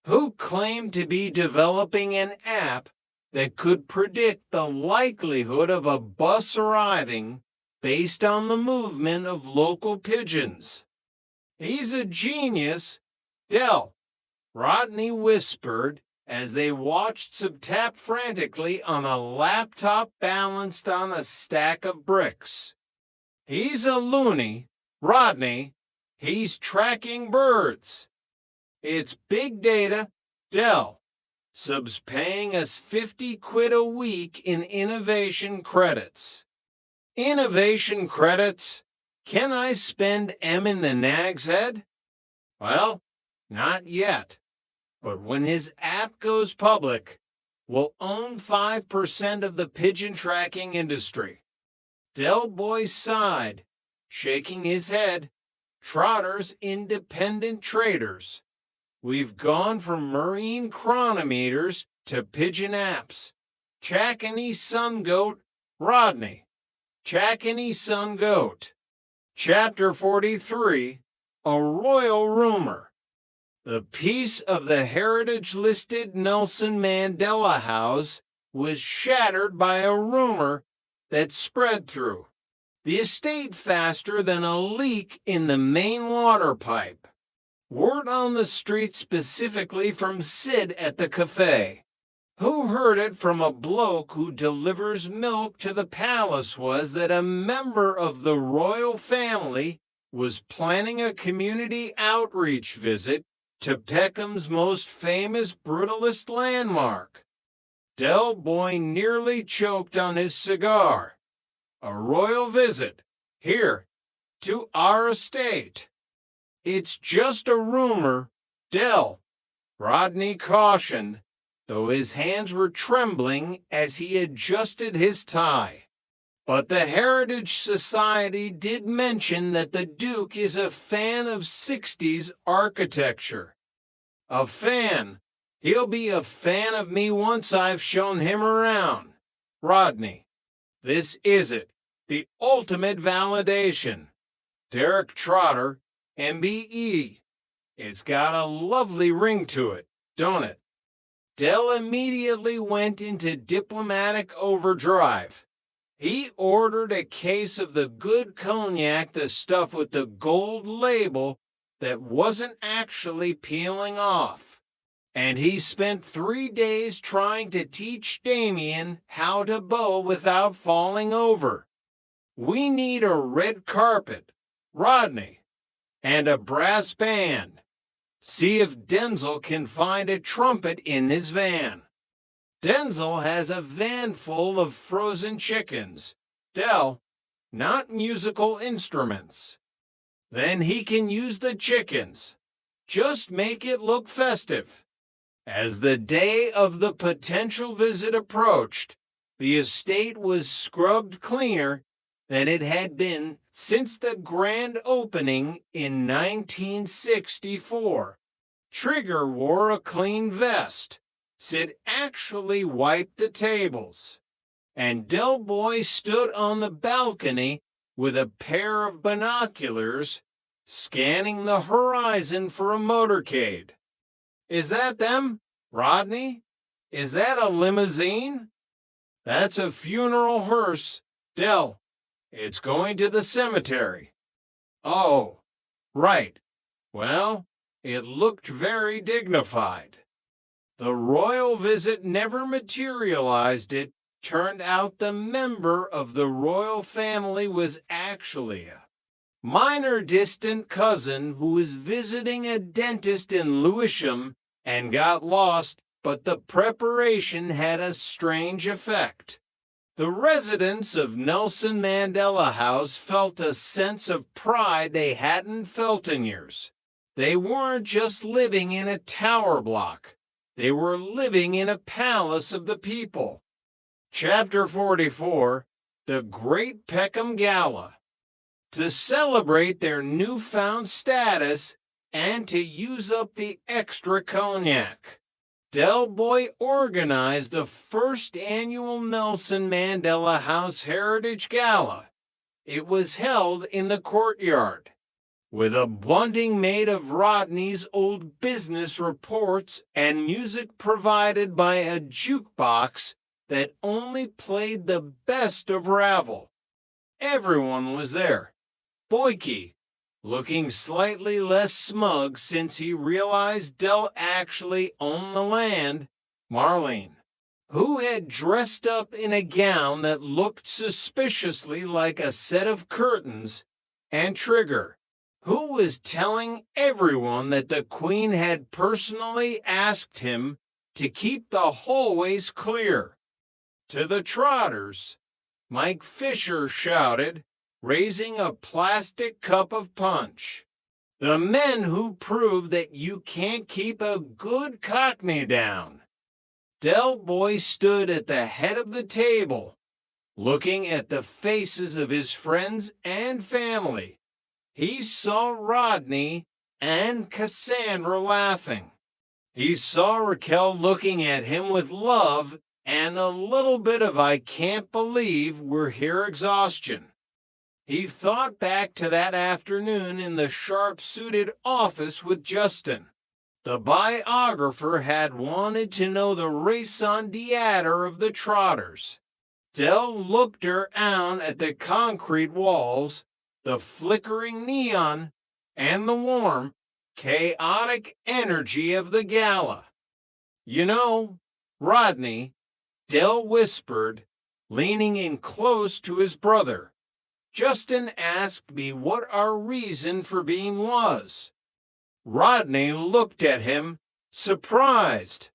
T: who claimed to be developing an app that could predict the likelihood of a bus arriving based on the movement of local pigeons. He's a genius, Dell, Rodney whispered as they watched Sib tap frantically on a laptop balanced on a stack of bricks. He's a loony, Rodney. He's tracking birds. It's big data, Dell. Sub's paying us 50 quid a week in innovation credits. Innovation credits? Can I spend M in the nag's head? Well, not yet. But when his app goes public, we'll own 5% of the pigeon tracking industry. Del Boy sighed, shaking his head. Trotter's independent traders. We've gone from marine chronometers to pigeon apps. Chackany Sun Goat, Rodney. Chackany Sun Goat. Chapter 43, A Royal Rumor. The piece of the heritage-listed Nelson Mandela House was shattered by a rumor that spread through the estate faster than a leak in the main water pipe. Word on the street specifically from Sid at the cafe, who heard it from a bloke who delivers milk to the palace, was that a member of the royal family was planning a community outreach visit to Peckham's most famous brutalist landmark. Del Boy nearly choked on his cigar. A royal visit, here, to our estate. It's just a rumor, Del, Rodney cautioned, though his hands were trembling as he adjusted his tie. But the Heritage Society did mention that the Duke is a fan of 60s architecture. A fan. He'll be a fan of me once I've shown him around. Rodney. This is it, the ultimate validation. Derek Trotter, MBE. It's got a lovely ring to it, don't it? Dell immediately went into diplomatic overdrive. He ordered a case of the good cognac, the stuff with the gold label that wasn't actually peeling off. And he spent 3 days trying to teach Damien how to bow without falling over. We need a red carpet, Rodney, and a brass band. See if Denzel can find a trumpet in his van. Denzel has a van full of frozen chickens. Del, not musical instruments. Then he can use the chickens. Just make it look festive. As the day of the potential visit approached, the estate was scrubbed cleaner than it had been since the grand opening in 1964. Trigger wore a clean vest. Sid actually wiped the tables. and Del Boy stood on the balcony with a pair of binoculars, scanning the horizon for a motorcade. Is that them, Rodney? Is that a limousine? That's a funeral hearse. Del, it's going to the cemetery. Oh, right. Well, it looked very dignified. The royal visit never materialized. It turned out the member of the royal family was actually a minor distant cousin who was visiting a dentist in Lewisham and got lost, but the preparation had a strange effect. The residents of Nelson Mandela House felt a sense of pride they hadn't felt in years. They weren't just living in a tower block. They were living in a palace of the people. Chapter 44, The Great Peckham Gala. To celebrate their newfound status and to use up the extra cognac, Del Boy organized the first annual Nelson Mandela House Heritage Gala. It was held in the courtyard, with a bunting made of Rodney's old business reports and music provided by a jukebox that only played the best of Ravel. Everyone was there. Boyke, looking slightly less smug since he realized Del actually owned the land, Marlene, who had dressed up in a gown that looked suspiciously like a set of curtains, and Trigger, who was telling everyone that the Queen had personally asked him to keep the hallways clear. To the trotters, Mike Fisher shouted, raising a plastic cup of punch. The men who prove that you can't keep a good Cockney down. Del Boy stood at the head of the table, looking at the faces of his friends and family. He saw Rodney and Cassandra laughing. He saw Raquel looking at him with love and a little bit of I can't believe we're here exhaustion. He thought back to that afternoon in the sharp-suited office with Justin. The biographer had wanted to know the raison d'etre of the trotters. Del looked around at the concrete walls, the flickering neon, and the warm, chaotic energy of the gala. You know, Rodney, Del whispered, leaning in close to his brother. Justin asked me what our reason for being was. Rodney looked at him, surprised.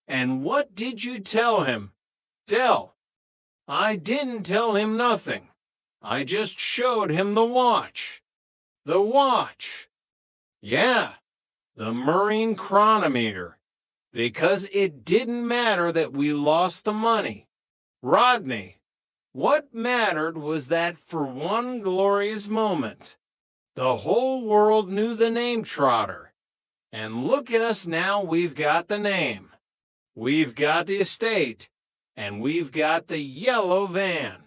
T: And what did you tell him? Del, I didn't tell him nothing. I just showed him the watch. The watch. Yeah, the marine chronometer. Because it didn't matter that we lost the money. Rodney, what mattered was that for one glorious moment, the whole world knew the name Trotter. And look at us now, we've got the name. We've got the estate. And we've got the yellow van.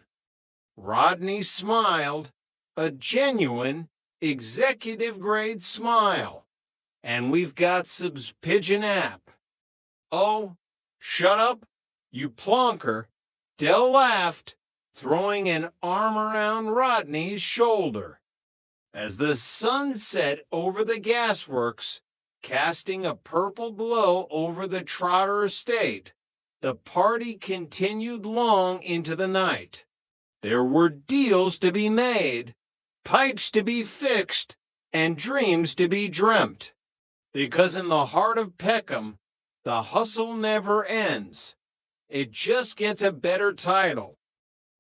T: Rodney smiled, a genuine, executive-grade smile. And we've got Sub's pigeon app. Oh, shut up, you plonker. Del laughed, throwing an arm around Rodney's shoulder. As the sun set over the gasworks, casting a purple glow over the Trotter estate, the party continued long into the night. There were deals to be made, pipes to be fixed, and dreams to be dreamt. Because in the heart of Peckham, the hustle never ends. It just gets a better title.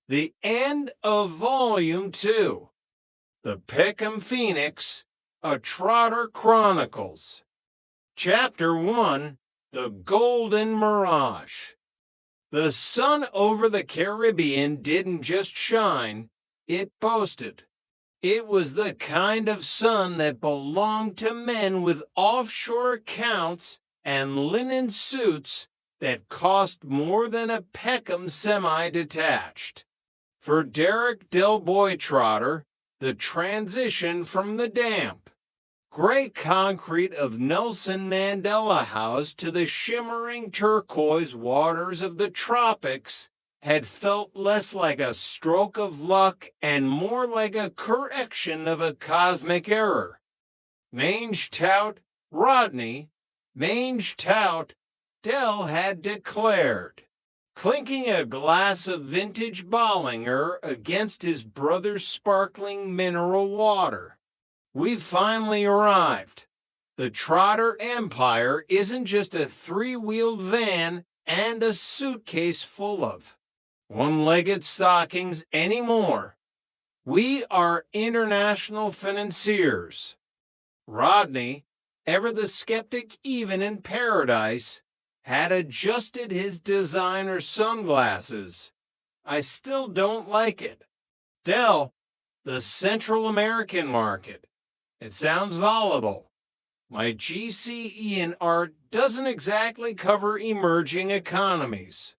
T: The End of Volume 2. The Peckham Phoenix, A Trotter Chronicles. Chapter 1, The Golden Mirage. The sun over the Caribbean didn't just shine, it boasted. It was the kind of sun that belonged to men with offshore accounts and linen suits that cost more than a Peckham semi-detached. For Derek Del Boy Trotter, the transition from the damp, gray concrete of Nelson Mandela House to the shimmering turquoise waters of the tropics had felt less like a stroke of luck and more like a correction of a cosmic error. Mange tout, Rodney, mange tout, Del had declared, clinking a glass of vintage Bollinger against his brother's sparkling mineral water. We've finally arrived. The Trotter Empire isn't just a three-wheeled van and a suitcase full of one-legged stockings anymore. We are international financiers. Rodney, ever the skeptic even in paradise, had adjusted his designer sunglasses. I still don't like it. Del, the Central American market. It sounds volatile. My GCE in art doesn't exactly cover emerging economies.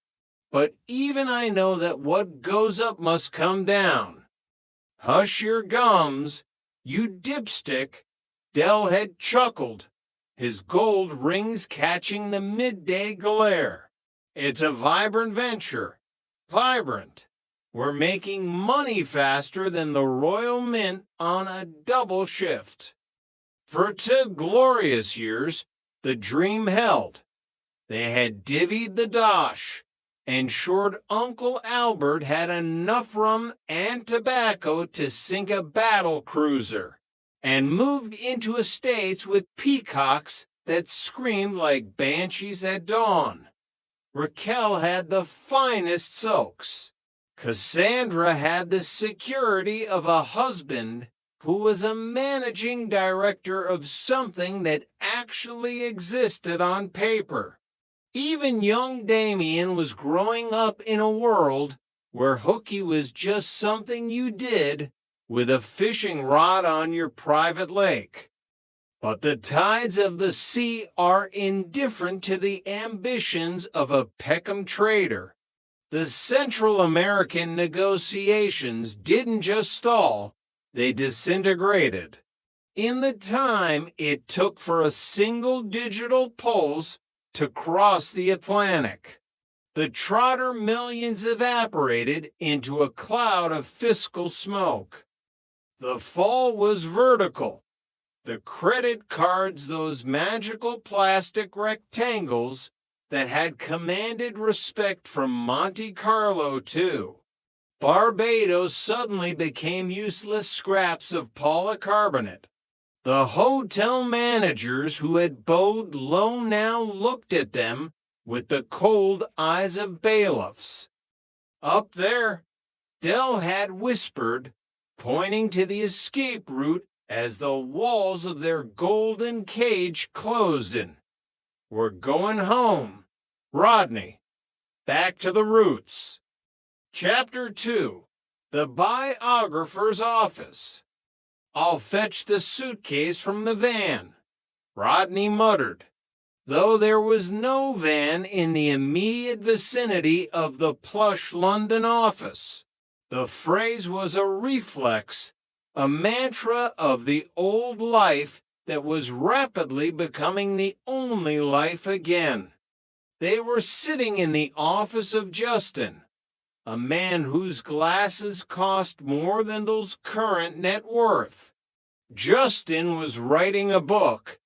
T: But even I know that what goes up must come down. Hush your gums, you dipstick, Del had chuckled, his gold rings catching the midday glare. It's a vibrant venture. Vibrant. We're making money faster than the Royal Mint on a double shift. For 2 glorious years, the dream held. They had divvied the dosh, ensured Uncle Albert had enough rum and tobacco to sink a battle cruiser, and moved into estates with peacocks that screamed like banshees at dawn. Raquel had the finest silks. Cassandra had the security of a husband who was a managing director of something that actually existed on paper. Even young Damien was growing up in a world where hooky was just something you did with a fishing rod on your private lake. But the tides of the sea are indifferent to the ambitions of a Peckham trader. The Central American negotiations didn't just stall, they disintegrated. In the time it took for a single digital pulse to cross the Atlantic, the Trotter millions evaporated into a cloud of fiscal smoke. The fall was vertical. The credit cards, those magical plastic rectangles that had commanded respect from Monte Carlo, too. Barbados suddenly became useless scraps of polycarbonate. The hotel managers who had bowed low now looked at them with the cold eyes of bailiffs. Up there, Del had whispered, pointing to the escape route as the walls of their golden cage closed in. We're going home, Rodney, back to the roots. Chapter 2, The Biographer's Office. I'll fetch the suitcase from the van, Rodney muttered, though there was no van in the immediate vicinity of the plush London office. The phrase was a reflex, a mantra of the old life that was rapidly becoming the only life again. They were sitting in the office of Justin, a man whose glasses cost more than those current net worth. Justin was writing a book,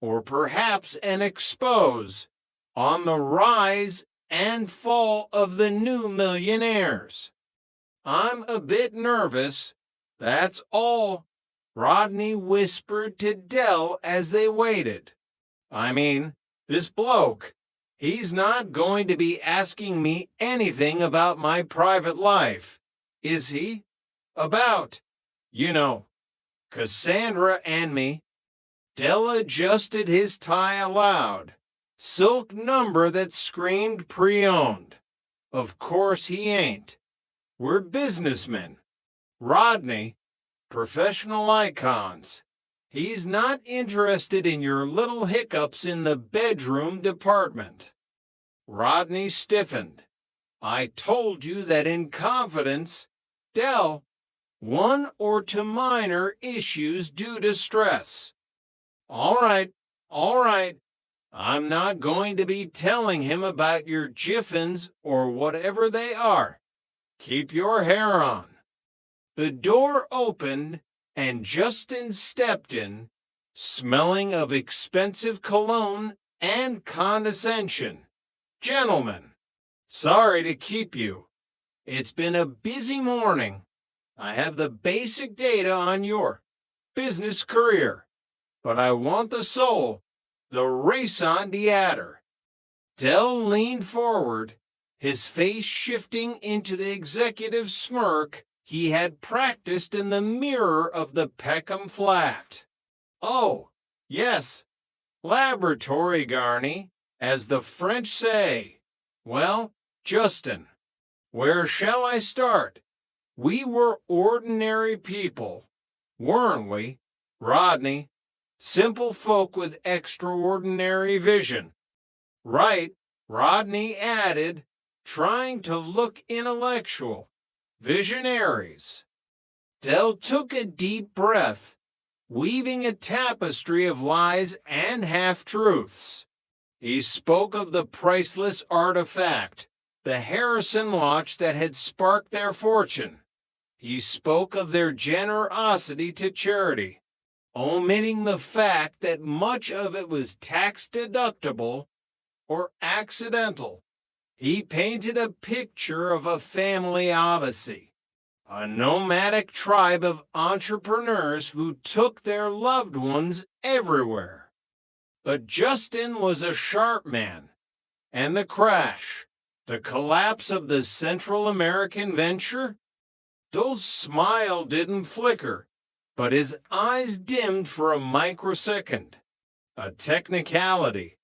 T: or perhaps an expose, on the rise and fall of the new millionaires. I'm a bit nervous, that's all, Rodney whispered to Del as they waited. I mean, this bloke, he's not going to be asking me anything about my private life, is he? About, you know, Cassandra and me. Del adjusted his tie aloud. Silk number that screamed pre-owned. Of course he ain't. We're businessmen. Rodney, professional icons. He's not interested in your little hiccups in the bedroom department. Rodney stiffened. I told you that in confidence, Dell, one or two minor issues due to stress. All right, all right. I'm not going to be telling him about your jiffins or whatever they are. Keep your hair on. The door opened and Justin stepped in, smelling of expensive cologne and condescension. Gentlemen, sorry to keep you. It's been a busy morning. I have the basic data on your business career, but I want the soul, the raison d'etre. Dell leaned forward, his face shifting into the executive smirk he had practiced in the mirror of the Peckham flat. Oh, yes, laboratory, Garney, as the French say. Well, Justin, where shall I start? We were ordinary people, weren't we, Rodney? Simple folk with extraordinary vision. Right, Rodney added, trying to look intellectual. Visionaries. Dell took a deep breath, weaving a tapestry of lies and half-truths. He spoke of the priceless artifact, the Harrison watch that had sparked their fortune. He spoke of their generosity to charity, omitting the fact that much of it was tax-deductible or accidental. He painted a picture of a family odyssey, a nomadic tribe of entrepreneurs who took their loved ones everywhere. But Justin was a sharp man, and the crash, the collapse of the Central American venture, Dole's smile didn't flicker, but his eyes dimmed for a microsecond. A technicality.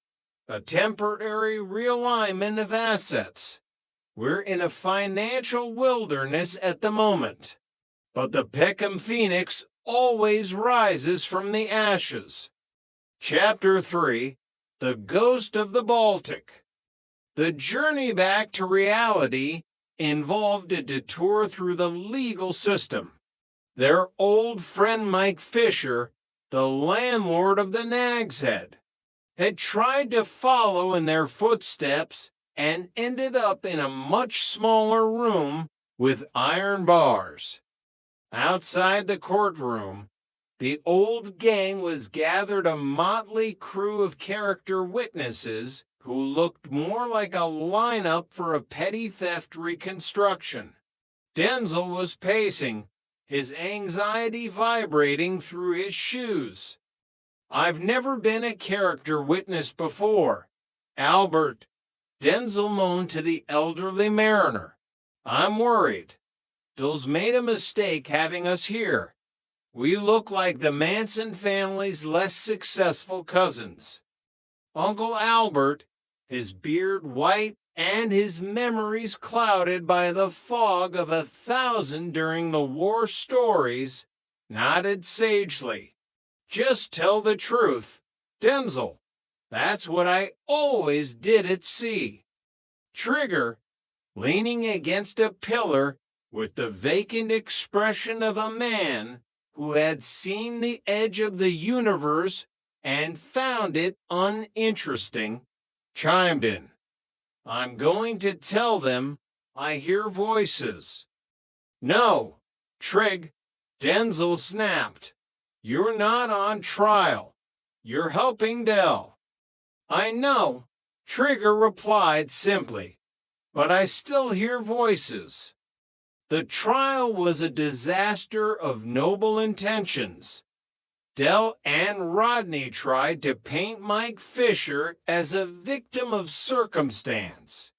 T: A temporary realignment of assets. We're in a financial wilderness at the moment, but the Peckham Phoenix always rises from the ashes. Chapter 3, The Ghost of the Baltic. The journey back to reality involved a detour through the legal system. Their old friend Mike Fisher, the landlord of the Nag's Head, had tried to follow in their footsteps and ended up in a much smaller room with iron bars. Outside the courtroom, the old gang was gathered a motley crew of character witnesses who looked more like a lineup for a petty theft reconstruction. Denzel was pacing, his anxiety vibrating through his shoes. I've never been a character witness before. Albert, Denzel moaned to the elderly mariner. I'm worried. Dill's made a mistake having us here. We look like the Manson family's less successful cousins. Uncle Albert, his beard white and his memories clouded by the fog of 1,000 during the war stories, nodded sagely. Just tell the truth, Denzel. That's what I always did at sea. Trigger, leaning against a pillar with the vacant expression of a man who had seen the edge of the universe and found it uninteresting, chimed in. I'm going to tell them I hear voices. No, Trig, Denzel snapped. You're not on trial. You're helping Dell. I know, Trigger replied simply, but I still hear voices. The trial was a disaster of noble intentions. Dell and Rodney tried to paint Mike Fisher as a victim of circumstance,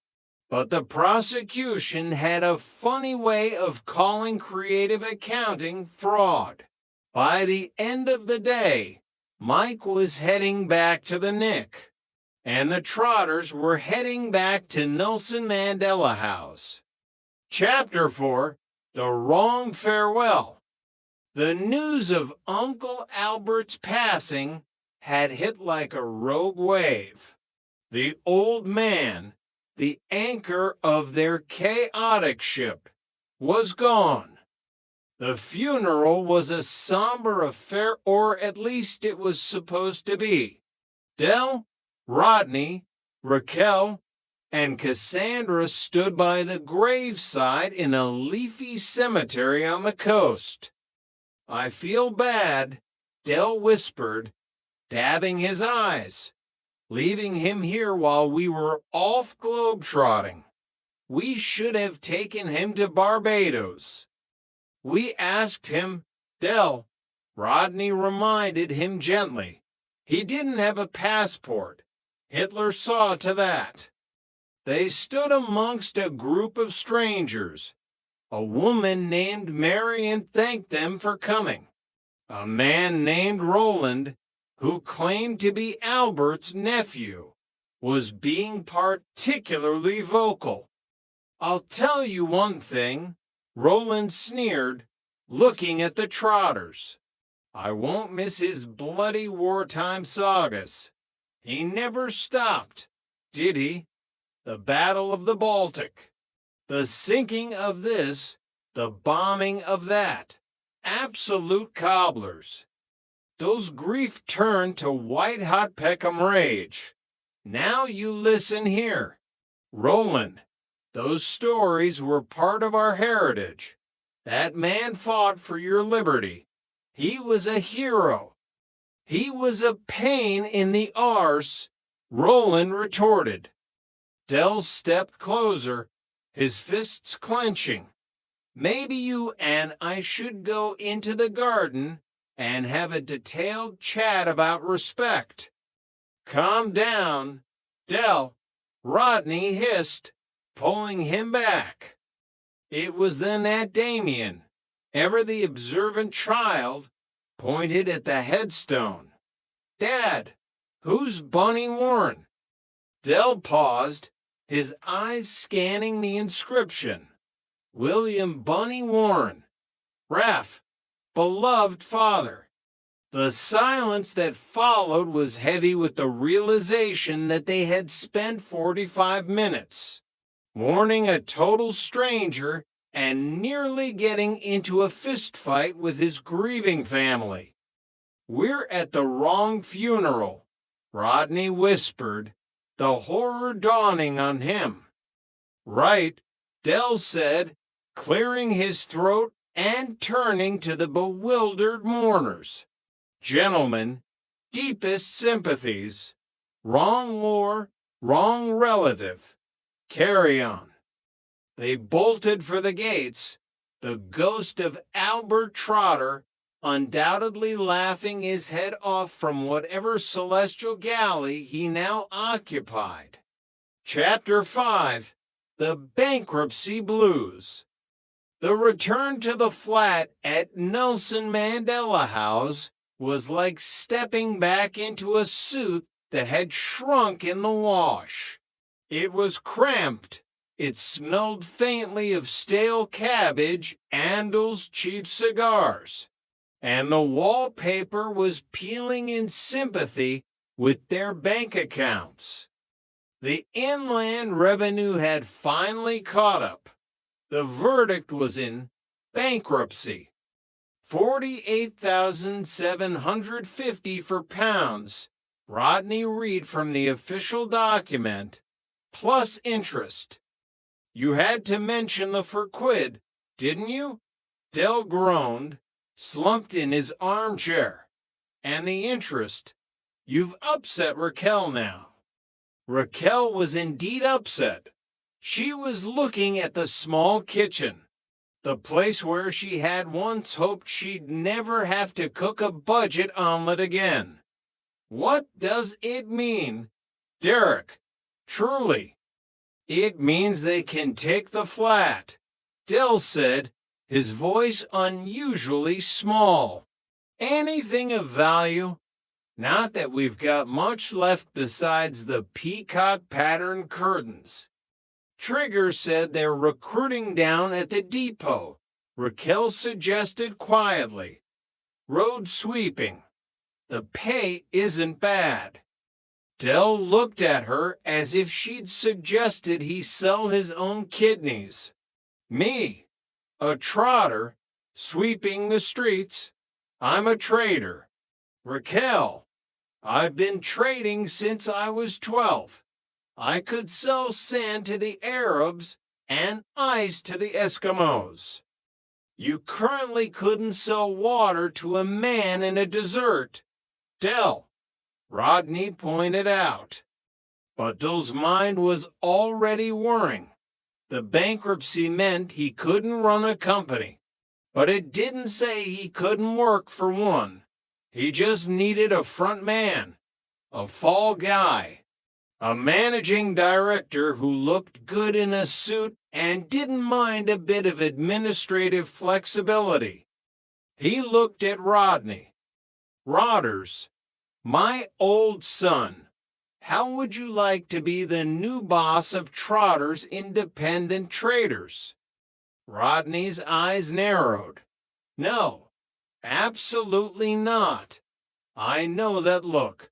T: but the prosecution had a funny way of calling creative accounting fraud. By the end of the day, Mike was heading back to the Nick, and the Trotters were heading back to Nelson Mandela House. Chapter 4, The Wrong Farewell. The news of Uncle Albert's passing had hit like a rogue wave. The old man, the anchor of their chaotic ship, was gone. The funeral was a somber affair, or at least it was supposed to be. Del, Rodney, Raquel, and Cassandra stood by the graveside in a leafy cemetery on the coast. "I feel bad," Del whispered, dabbing his eyes, "leaving him here while we were off globetrotting. We should have taken him to Barbados. We asked him, Del," Rodney reminded him gently. "He didn't have a passport. Hitler saw to that." They stood amongst a group of strangers. A woman named Marion thanked them for coming. A man named Roland, who claimed to be Albert's nephew, was being particularly vocal. "I'll tell you one thing," Roland sneered, looking at the Trotters. "I won't miss his bloody wartime sagas. He never stopped, did he? The Battle of the Baltic, the sinking of this, the bombing of that. Absolute cobblers. Those grief turned to white-hot Peckham rage. Now you listen here. Roland, those stories were part of our heritage. That man fought for your liberty. He was a hero. He was a pain in the arse," Roland retorted. Del stepped closer, his fists clenching. "Maybe you and I should go into the garden and have a detailed chat about respect." "Calm down, Del," Rodney hissed, pulling him back. It was then that Damien, ever the observant child, pointed at the headstone. "Dad, who's Bunny Warren?" Del paused, his eyes scanning the inscription. "William Bunny Warren, Ref, beloved father." The silence that followed was heavy with the realization that they had spent 45 minutes warning a total stranger and nearly getting into a fistfight with his grieving family. "We're at the wrong funeral," Rodney whispered, the horror dawning on him. "Right," Del said, clearing his throat and turning to the bewildered mourners. "Gentlemen, deepest sympathies. Wrong war, wrong relative. Carry on." They bolted for the gates, the ghost of Albert Trotter undoubtedly laughing his head off from whatever celestial galley he now occupied. Chapter 5. The Bankruptcy Blues. The return to the flat at Nelson Mandela House was like stepping back into a suit that had shrunk in the wash. It was cramped. It smelled faintly of stale cabbage, Andel's cheap cigars, and the wallpaper was peeling in sympathy with their bank accounts. The Inland Revenue had finally caught up. The verdict was in bankruptcy. 48,750 for pounds, Rodney read from the official document, plus interest. "You had to mention the for quid, didn't you?" Del groaned, slumped in his armchair. "And the interest. You've upset Raquel now." Raquel was indeed upset. She was looking at the small kitchen, the place where she had once hoped she'd never have to cook a budget omelet again. "What does it mean, Derek? Truly?" "It means they can take the flat," Del said, his voice unusually small. "Anything of value? Not that we've got much left besides the peacock pattern curtains. Trigger said they're recruiting down at the depot," Raquel suggested quietly. "Road sweeping. The pay isn't bad." Dell looked at her as if she'd suggested he sell his own kidneys. Me, a trotter, sweeping the streets. I'm a trader. Raquel, I've been trading since I was 12. I could sell sand to the Arabs and ice to the Eskimos. You currently couldn't sell water to a man in a desert. Dell, Rodney pointed out. But Dell's mind was already whirring. The bankruptcy meant he couldn't run a company, but it didn't say he couldn't work for one. He just needed a front man, a fall guy, a managing director who looked good in a suit and didn't mind a bit of administrative flexibility. He looked at Rodney. Rodders, my old son, how would you like to be the new boss of Trotter's Independent Traders? Rodney's eyes narrowed. No, absolutely not. I know that look.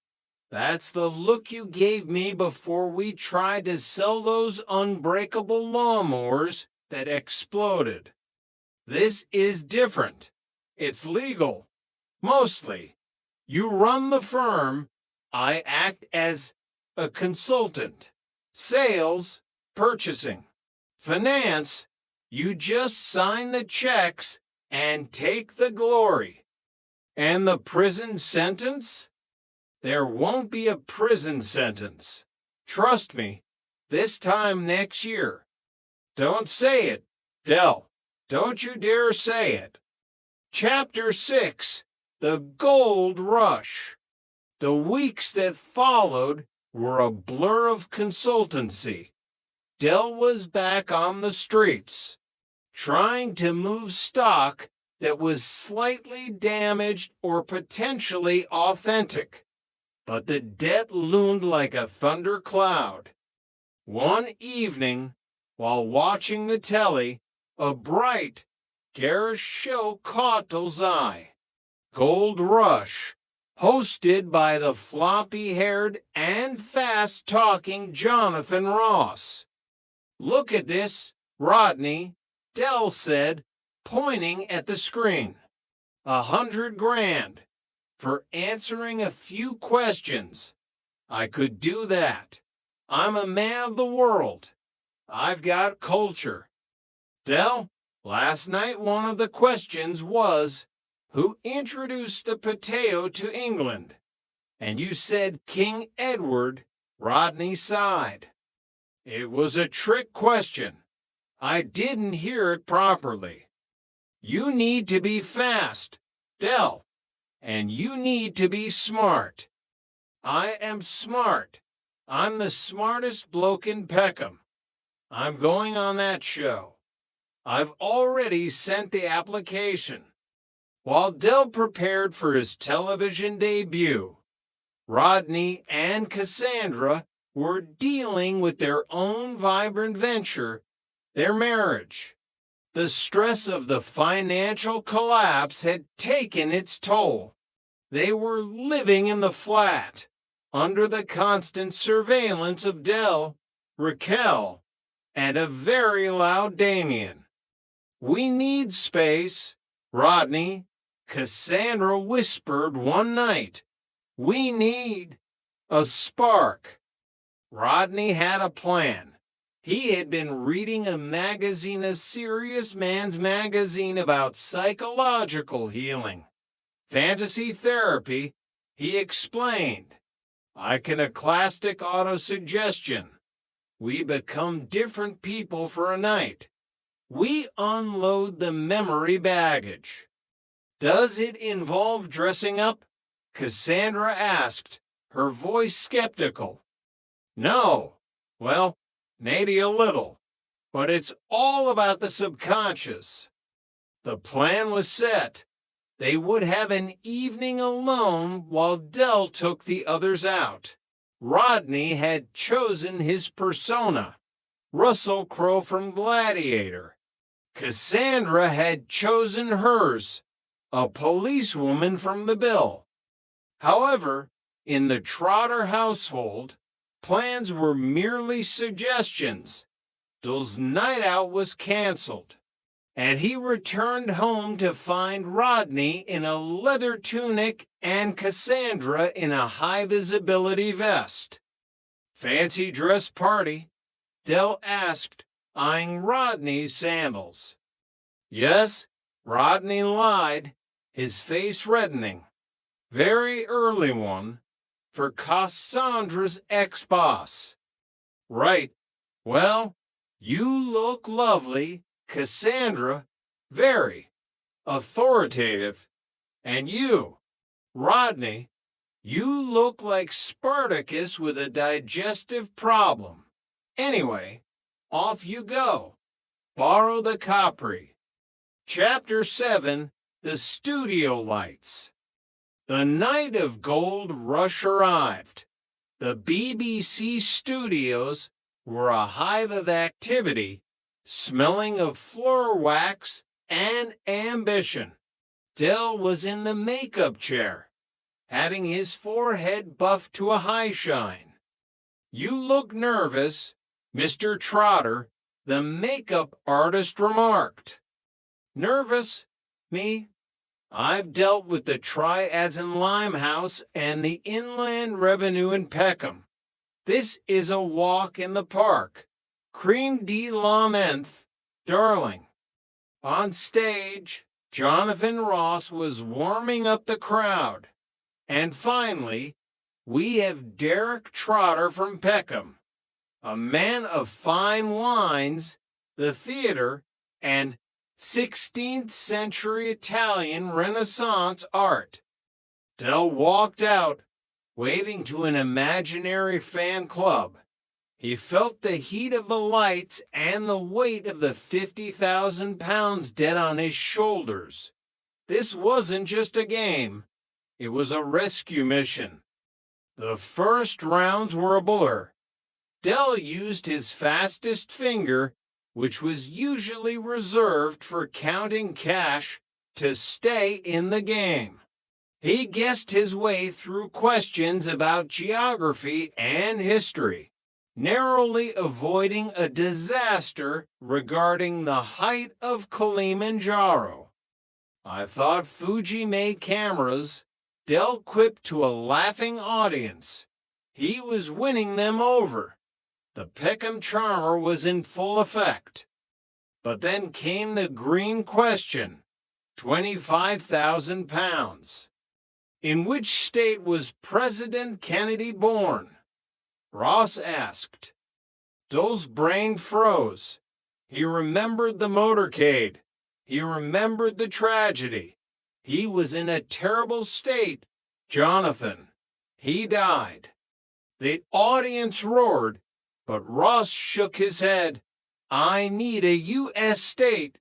T: That's the look you gave me before we tried to sell those unbreakable lawnmowers that exploded. This is different. It's legal. Mostly. You run the firm. I act as a consultant. Sales, purchasing. Finance, you just sign the checks and take the glory. And the prison sentence? There won't be a prison sentence. Trust me, this time next year. Don't say it, Dell. Don't you dare say it. Chapter 6, The Gold Rush. The weeks that followed were a blur of consultancy. Dell was back on the streets, trying to move stock that was slightly damaged or potentially authentic. But the debt loomed like a thundercloud. One evening, while watching the telly, a bright, garish show caught Dell's eye. Gold Rush, hosted by the floppy-haired and fast-talking Jonathan Ross. Look at this, Rodney, Dell said, pointing at the screen. 100 grand. For answering a few questions. I could do that. I'm a man of the world. I've got culture. Dell, last night one of the questions was, who introduced the potato to England? And you said King Edward. Rodney sighed. It was a trick question. I didn't hear it properly. You need to be fast, Dell. And you need to be smart. I am smart. I'm the smartest bloke in Peckham. I'm going on that show. I've already sent the application. While Dell prepared for his television debut, Rodney and Cassandra were dealing with their own vibrant venture, their marriage. The stress of the financial collapse had taken its toll. They were living in the flat, under the constant surveillance of Dell, Raquel, and a very loud Damien. We need space, Rodney, Cassandra whispered one night. We need a spark. Rodney had a plan. He had been reading a magazine, a serious man's magazine about psychological healing. Fantasy therapy, he explained. Iconoclastic autosuggestion. We become different people for a night. We unload the memory baggage. Does it involve dressing up? Cassandra asked, her voice skeptical. No. Well, maybe a little, but it's all about the subconscious. The plan was set. They would have an evening alone while Dell took the others out. Rodney had chosen his persona, Russell Crowe from Gladiator. Cassandra had chosen hers, a policewoman from The Bill. However, In the Trotter household, plans were merely suggestions. Dell's night out was canceled, and he returned home to find Rodney in a leather tunic and Cassandra in a high-visibility vest. Fancy dress party, Dell asked, eyeing Rodney's sandals. Yes, Rodney lied, his face reddening. Very early one for Cassandra's ex-boss. Right. Well, you look lovely, Cassandra, very authoritative. And you, Rodney, you look like Spartacus with a digestive problem. Anyway, off you go. Borrow the Capri. Chapter 7, The Studio Lights. The night of gold rush arrived. The BBC studios were a hive of activity, smelling of floor wax and ambition. Dell was in the makeup chair, having his forehead buffed to a high shine. You look nervous, Mr. Trotter, the makeup artist remarked. Nervous? Me? I've dealt with the Triads in Limehouse and the Inland Revenue in Peckham. This is a walk in the park. Creme de la menthe, darling. On stage, Jonathan Ross was warming up the crowd. And finally, we have Derek Trotter from Peckham, a man of fine wines, the theater, and 16th century Italian Renaissance art. Dell walked out, waving to an imaginary fan club. He felt the heat of the lights and the weight of the 50,000 pounds dead on his shoulders. This wasn't just a game. It was a rescue mission. The first rounds were a blur. Dell used his fastest finger, which was usually reserved for counting cash, to stay in the game. He guessed his way through questions about geography and history, narrowly avoiding a disaster regarding the height of Kilimanjaro. I thought Fuji made cameras, Dell quipped to a laughing audience. He was winning them over. The Peckham charmer was in full effect. But then came the green question, 25,000 pounds. In which state was President Kennedy born? Ross asked. Dell's brain froze. He remembered the motorcade. He remembered the tragedy. He was in a terrible state, Jonathan. He died. The audience roared, but Ross shook his head. I need a U.S. state.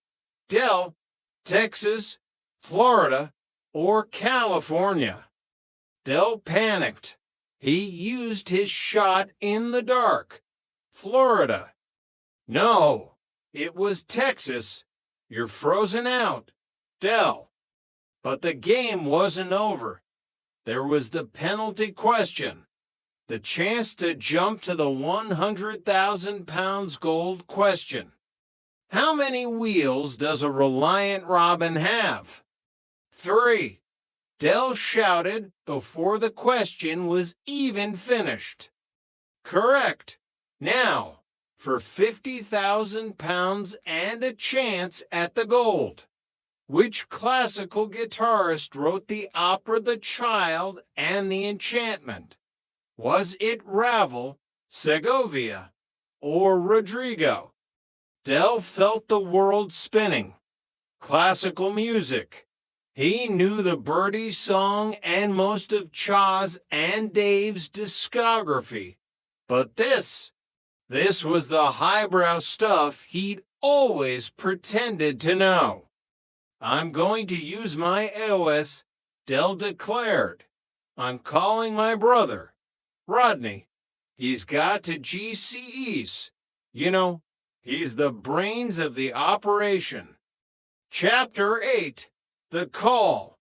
T: Dell, Texas, Florida, or California. Dell panicked. He used his shot in the dark. Florida. No, it was Texas. You're frozen out. Dell. But the game wasn't over. There was the penalty question. The chance to jump to the 100,000 pounds gold question. How many wheels does a Reliant Robin have? 3. Dell shouted before the question was even finished. Correct. Now, for 50,000 pounds and a chance at the gold. Which classical guitarist wrote the opera The Child and the Enchantment? Was it Ravel, Segovia, or Rodrigo? Dell felt the world spinning. Classical music. He knew the Birdie song and most of Cha's and Dave's discography. But this was the highbrow stuff he'd always pretended to know. I'm going to use my AOS, Dell declared. I'm calling my brother, Rodney. He's got to GCEs. You know, he's the brains of the operation. Chapter 8, The Call.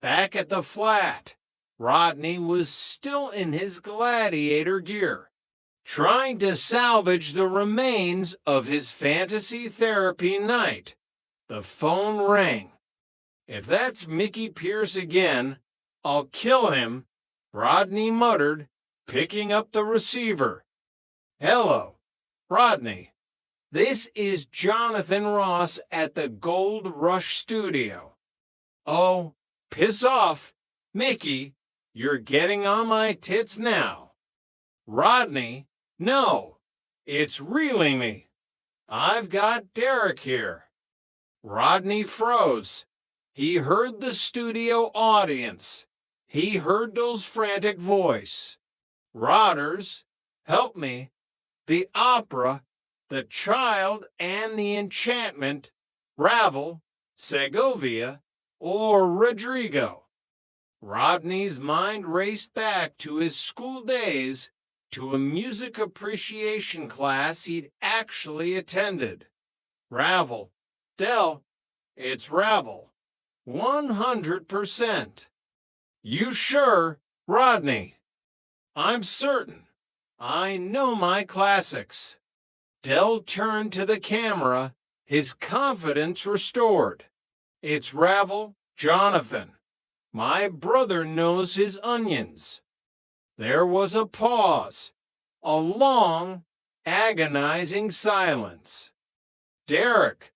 T: Back at the flat, Rodney was still in his gladiator gear, trying to salvage the remains of his fantasy therapy night. The phone rang. If that's Mickey Pierce again, I'll kill him, Rodney muttered, picking up the receiver. Hello, Rodney. This is Jonathan Ross at the Gold Rush Studio. Oh, piss off, Mickey. You're getting on my tits now. Rodney, no, it's really me. I've got Derek here. Rodney froze. He heard the studio audience. He heard those frantic voice. Rodders, help me. The opera, the child and the enchantment, Ravel, Segovia, or Rodrigo. Rodney's mind raced back to his school days, to a music appreciation class he'd actually attended. Ravel. Del, it's Ravel. 100%. You sure, Rodney? I'm certain. I know my classics. Del turned to the camera, his confidence restored. It's Ravel, Jonathan. My brother knows his onions. There was a pause, a long, agonizing silence. Derek,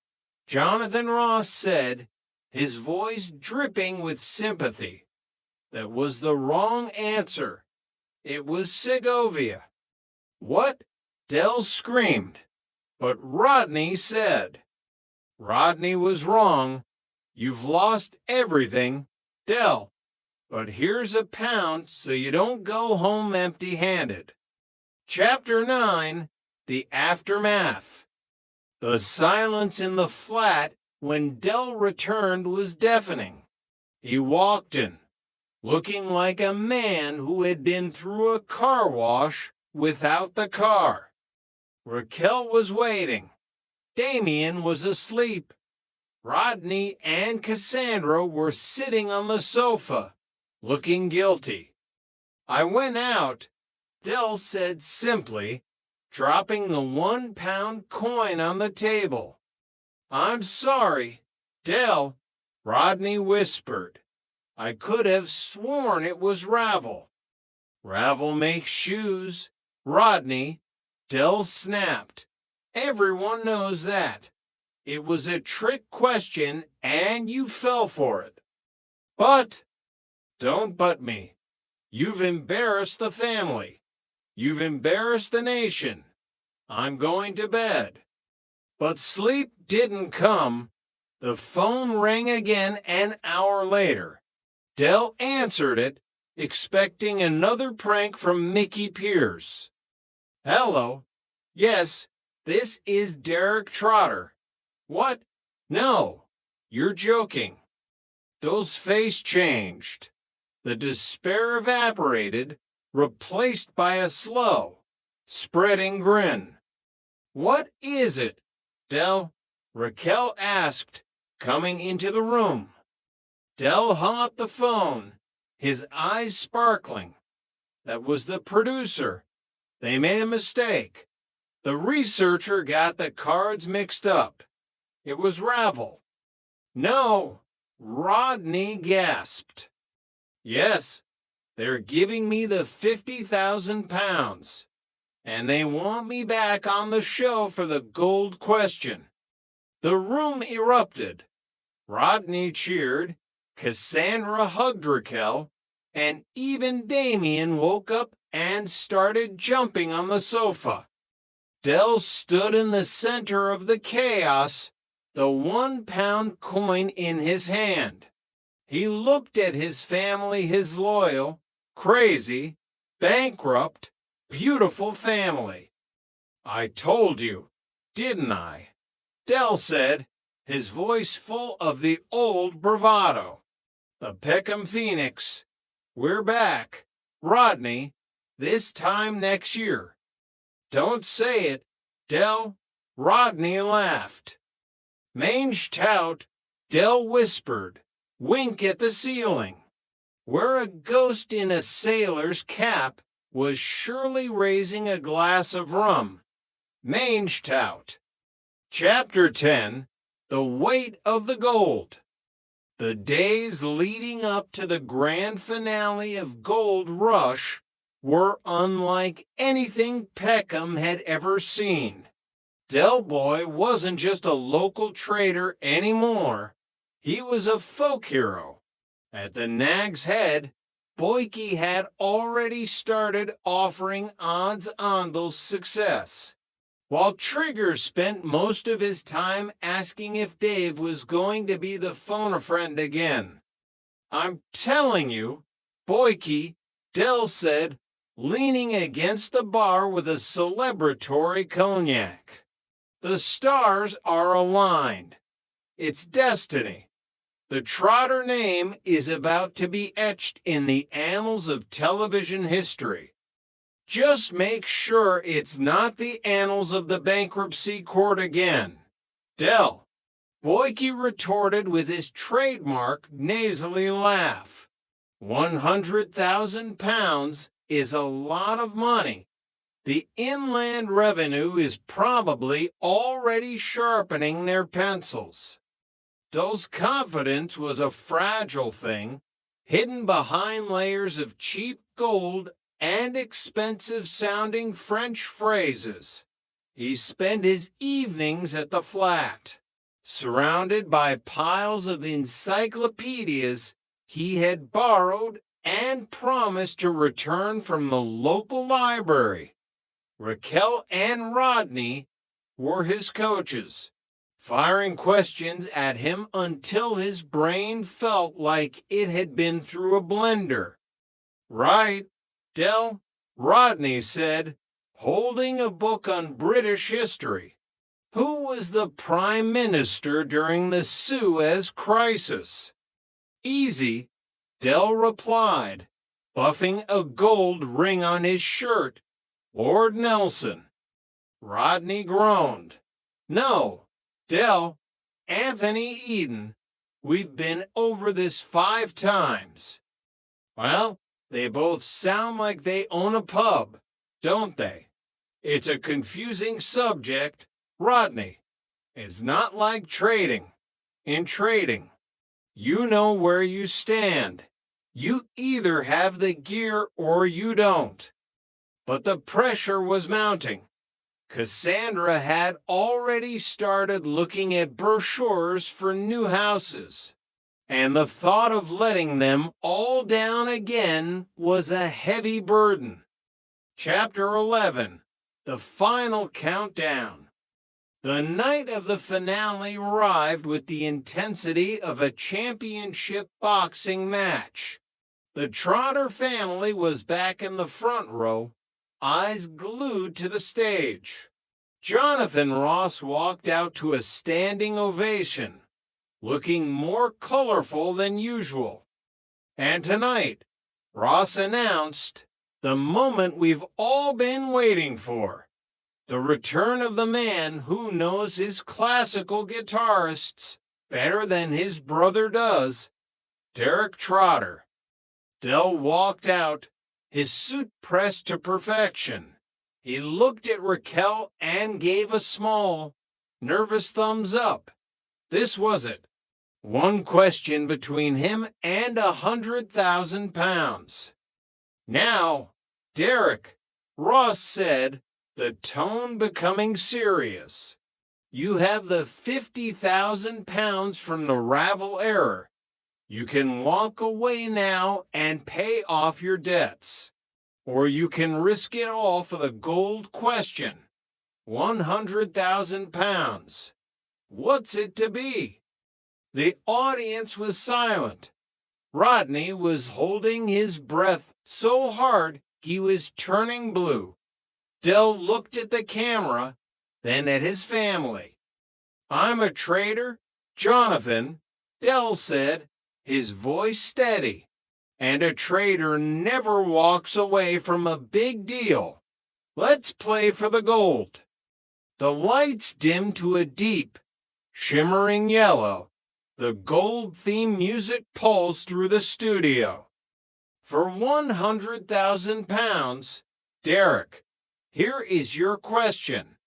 T: Jonathan Ross said, his voice dripping with sympathy. That was the wrong answer. It was Segovia. What? Del screamed. But Rodney said. Rodney was wrong. You've lost everything, Del. But here's £1 so you don't go home empty-handed. Chapter 9, The Aftermath. The silence in the flat when Del returned was deafening. He walked in, looking like a man who had been through a car wash without the car. Raquel was waiting. Damien was asleep. Rodney and Cassandra were sitting on the sofa, looking guilty. I went out, Del said simply, dropping the £1 coin on the table. I'm sorry, Del, Rodney whispered. I could have sworn it was Ravel. Ravel makes shoes, Rodney, Del snapped. Everyone knows that. It was a trick question, and you fell for it. But, don't butt me. You've embarrassed the family. You've embarrassed the nation. I'm going to bed. But sleep didn't come. The phone rang again an hour later. Del answered it, expecting another prank from Mickey Pierce. Hello. Yes, this is Derek Trotter. What? No, you're joking. Del's face changed. The despair evaporated, replaced by a slow, spreading grin. What is it, Del? Raquel asked, coming into the room. Del hung up the phone, his eyes sparkling. That was the producer. They made a mistake. The researcher got the cards mixed up. It was Ravel. No, Rodney gasped. Yes, they're giving me the £50,000, and they want me back on the show for the gold question. The room erupted. Rodney cheered, Cassandra hugged Raquel, and even Damien woke up and started jumping on the sofa. Del stood in the center of the chaos, the £1 coin in his hand. He looked at his family, his loyal, crazy, bankrupt, beautiful family. I told you, didn't I? Del said, his voice full of the old bravado. The Peckham Phoenix. We're back. Rodney, this time next year. Don't say it, Del. Rodney laughed. Mange tout, Del whispered. Wink at the ceiling. where a ghost in a sailor's cap was surely raising a glass of rum. Mange tout. Chapter 10, The Weight of the Gold. The days leading up to the grand finale of Gold Rush were unlike anything Peckham had ever seen. Del Boy wasn't just a local trader anymore. He was a folk hero. At the Nag's Head, Boyke had already started offering odds-on success, while Trigger spent most of his time asking if Dave was going to be the phone-a-friend again. I'm telling you, Boyke, Del said, leaning against the bar with a celebratory cognac. The stars are aligned. It's destiny. The Trotter name is about to be etched in the annals of television history. Just make sure it's not the annals of the bankruptcy court again. Del, Boyke retorted with his trademark nasally laugh. 100,000 pounds is a lot of money. The inland revenue is probably already sharpening their pencils. Del's confidence was a fragile thing, hidden behind layers of cheap gold and expensive-sounding French phrases. He spent his evenings at the flat, surrounded by piles of encyclopedias he had borrowed and promised to return from the local library. Raquel and Rodney were his coaches, firing questions at him until his brain felt like it had been through a blender. Right, Del, Rodney said, holding a book on British history. Who was the Prime Minister during the Suez Crisis? Easy, Del replied, buffing a gold ring on his shirt. Lord Nelson. Rodney groaned. No, Del, Anthony Eden, we've been over this 5 times. Well, they both sound like they own a pub, don't they? It's a confusing subject, Rodney. It's not like trading. In trading, you know where you stand. You either have the gear or you don't. But the pressure was mounting. Cassandra had already started looking at brochures for new houses, and the thought of letting them all down again was a heavy burden. Chapter 11, The Final Countdown. The night of the finale arrived with the intensity of a championship boxing match. The Trotter family was back in the front row, eyes glued to the stage. Jonathan Ross walked out to a standing ovation, looking more colorful than usual. And tonight, Ross announced the moment we've all been waiting for. The return of the man who knows his classical guitarists better than his brother does, Derek Trotter. Del walked out, his suit pressed to perfection. He looked at Raquel and gave a small, nervous thumbs up. This was it. One question between him and 100,000 pounds. Now, Derek, Ross said, the tone becoming serious. You have the 50,000 pounds from the Ravel error. You can walk away now and pay off your debts. Or you can risk it all for the gold question. 100,000 pounds. What's it to be? The audience was silent. Rodney was holding his breath so hard he was turning blue. Del looked at the camera, then at his family. I'm a trader, Jonathan, Del said, his voice steady. And a trader never walks away from a big deal. Let's play for the gold. The lights dimmed to a deep, shimmering yellow. The gold theme music pulsed through the studio. For 100,000 pounds, Derek, here is your question.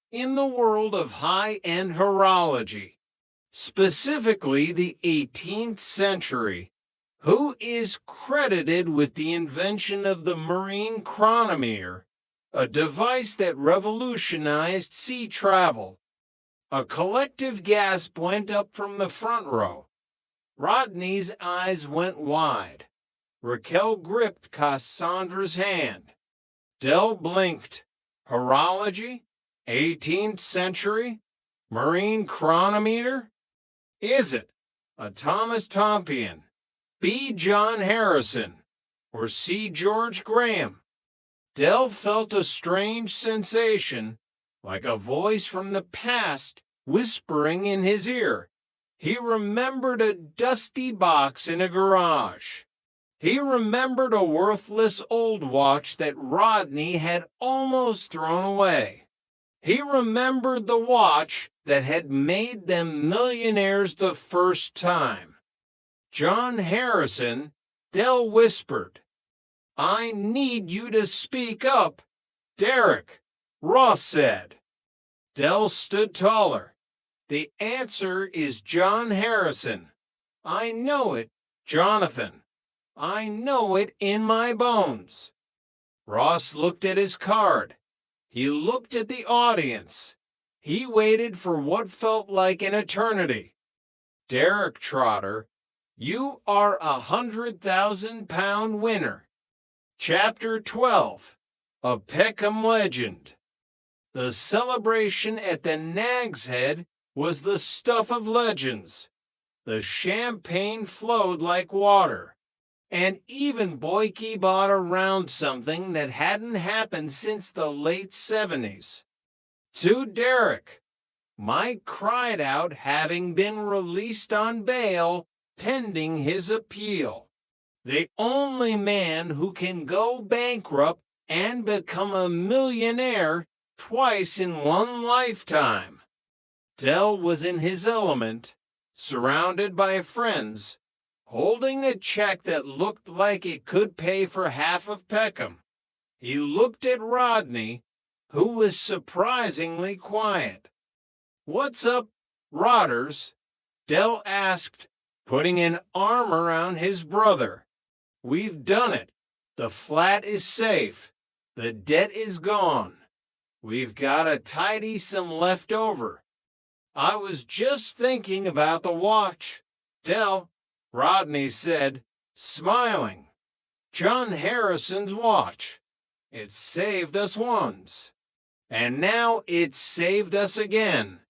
T: In the world of high-end horology, specifically the 18th century, who is credited with the invention of the marine chronometer, a device that revolutionized sea travel? A collective gasp went up from the front row. Rodney's eyes went wide. Raquel gripped Cassandra's hand. Dell blinked. Horology? 18th century? Marine chronometer? Is it a Thomas Tompion, B. John Harrison, or C. George Graham? Dell felt a strange sensation, like a voice from the past whispering in his ear. He remembered a dusty box in a garage. He remembered a worthless old watch that Rodney had almost thrown away. He remembered the watch that had made them millionaires the first time. John Harrison, Dell whispered, "I need you to speak up, Derek," Ross said. Dell stood taller. "The answer is John Harrison. I know it, Jonathan. I know it in my bones." Ross looked at his card. He looked at the audience. He waited for what felt like an eternity. "Derek Trotter, you are a 100,000-pound winner." Chapter 12, A Peckham Legend. The celebration at the Nag's Head was the stuff of legends. The champagne flowed like water. And even Boyke bought around something that hadn't happened since the late 70s. To Derek, Mike cried out, having been released on bail pending his appeal. The only man who can go bankrupt and become a millionaire twice in one lifetime. Dell was in his element, surrounded by friends, holding a check that looked like it could pay for half of Peckham. He looked at Rodney, who was surprisingly quiet. "What's up, Rodders?" Dell asked, putting an arm around his brother. "We've done it. The flat is safe. The debt is gone. We've got a tidy some left over. I was just thinking about the watch, Dell," Rodney said, smiling. "John Harrison's watch. It saved us once. And now it's saved us again.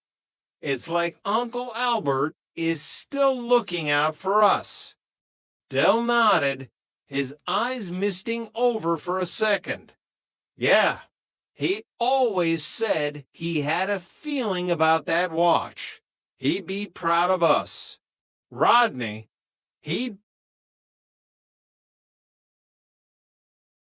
T: It's like Uncle Albert is still looking out for us." Dell nodded, his eyes misting over for a second. "Yeah, he always said he had a feeling about that watch. He'd be proud of us. Rodney, he'd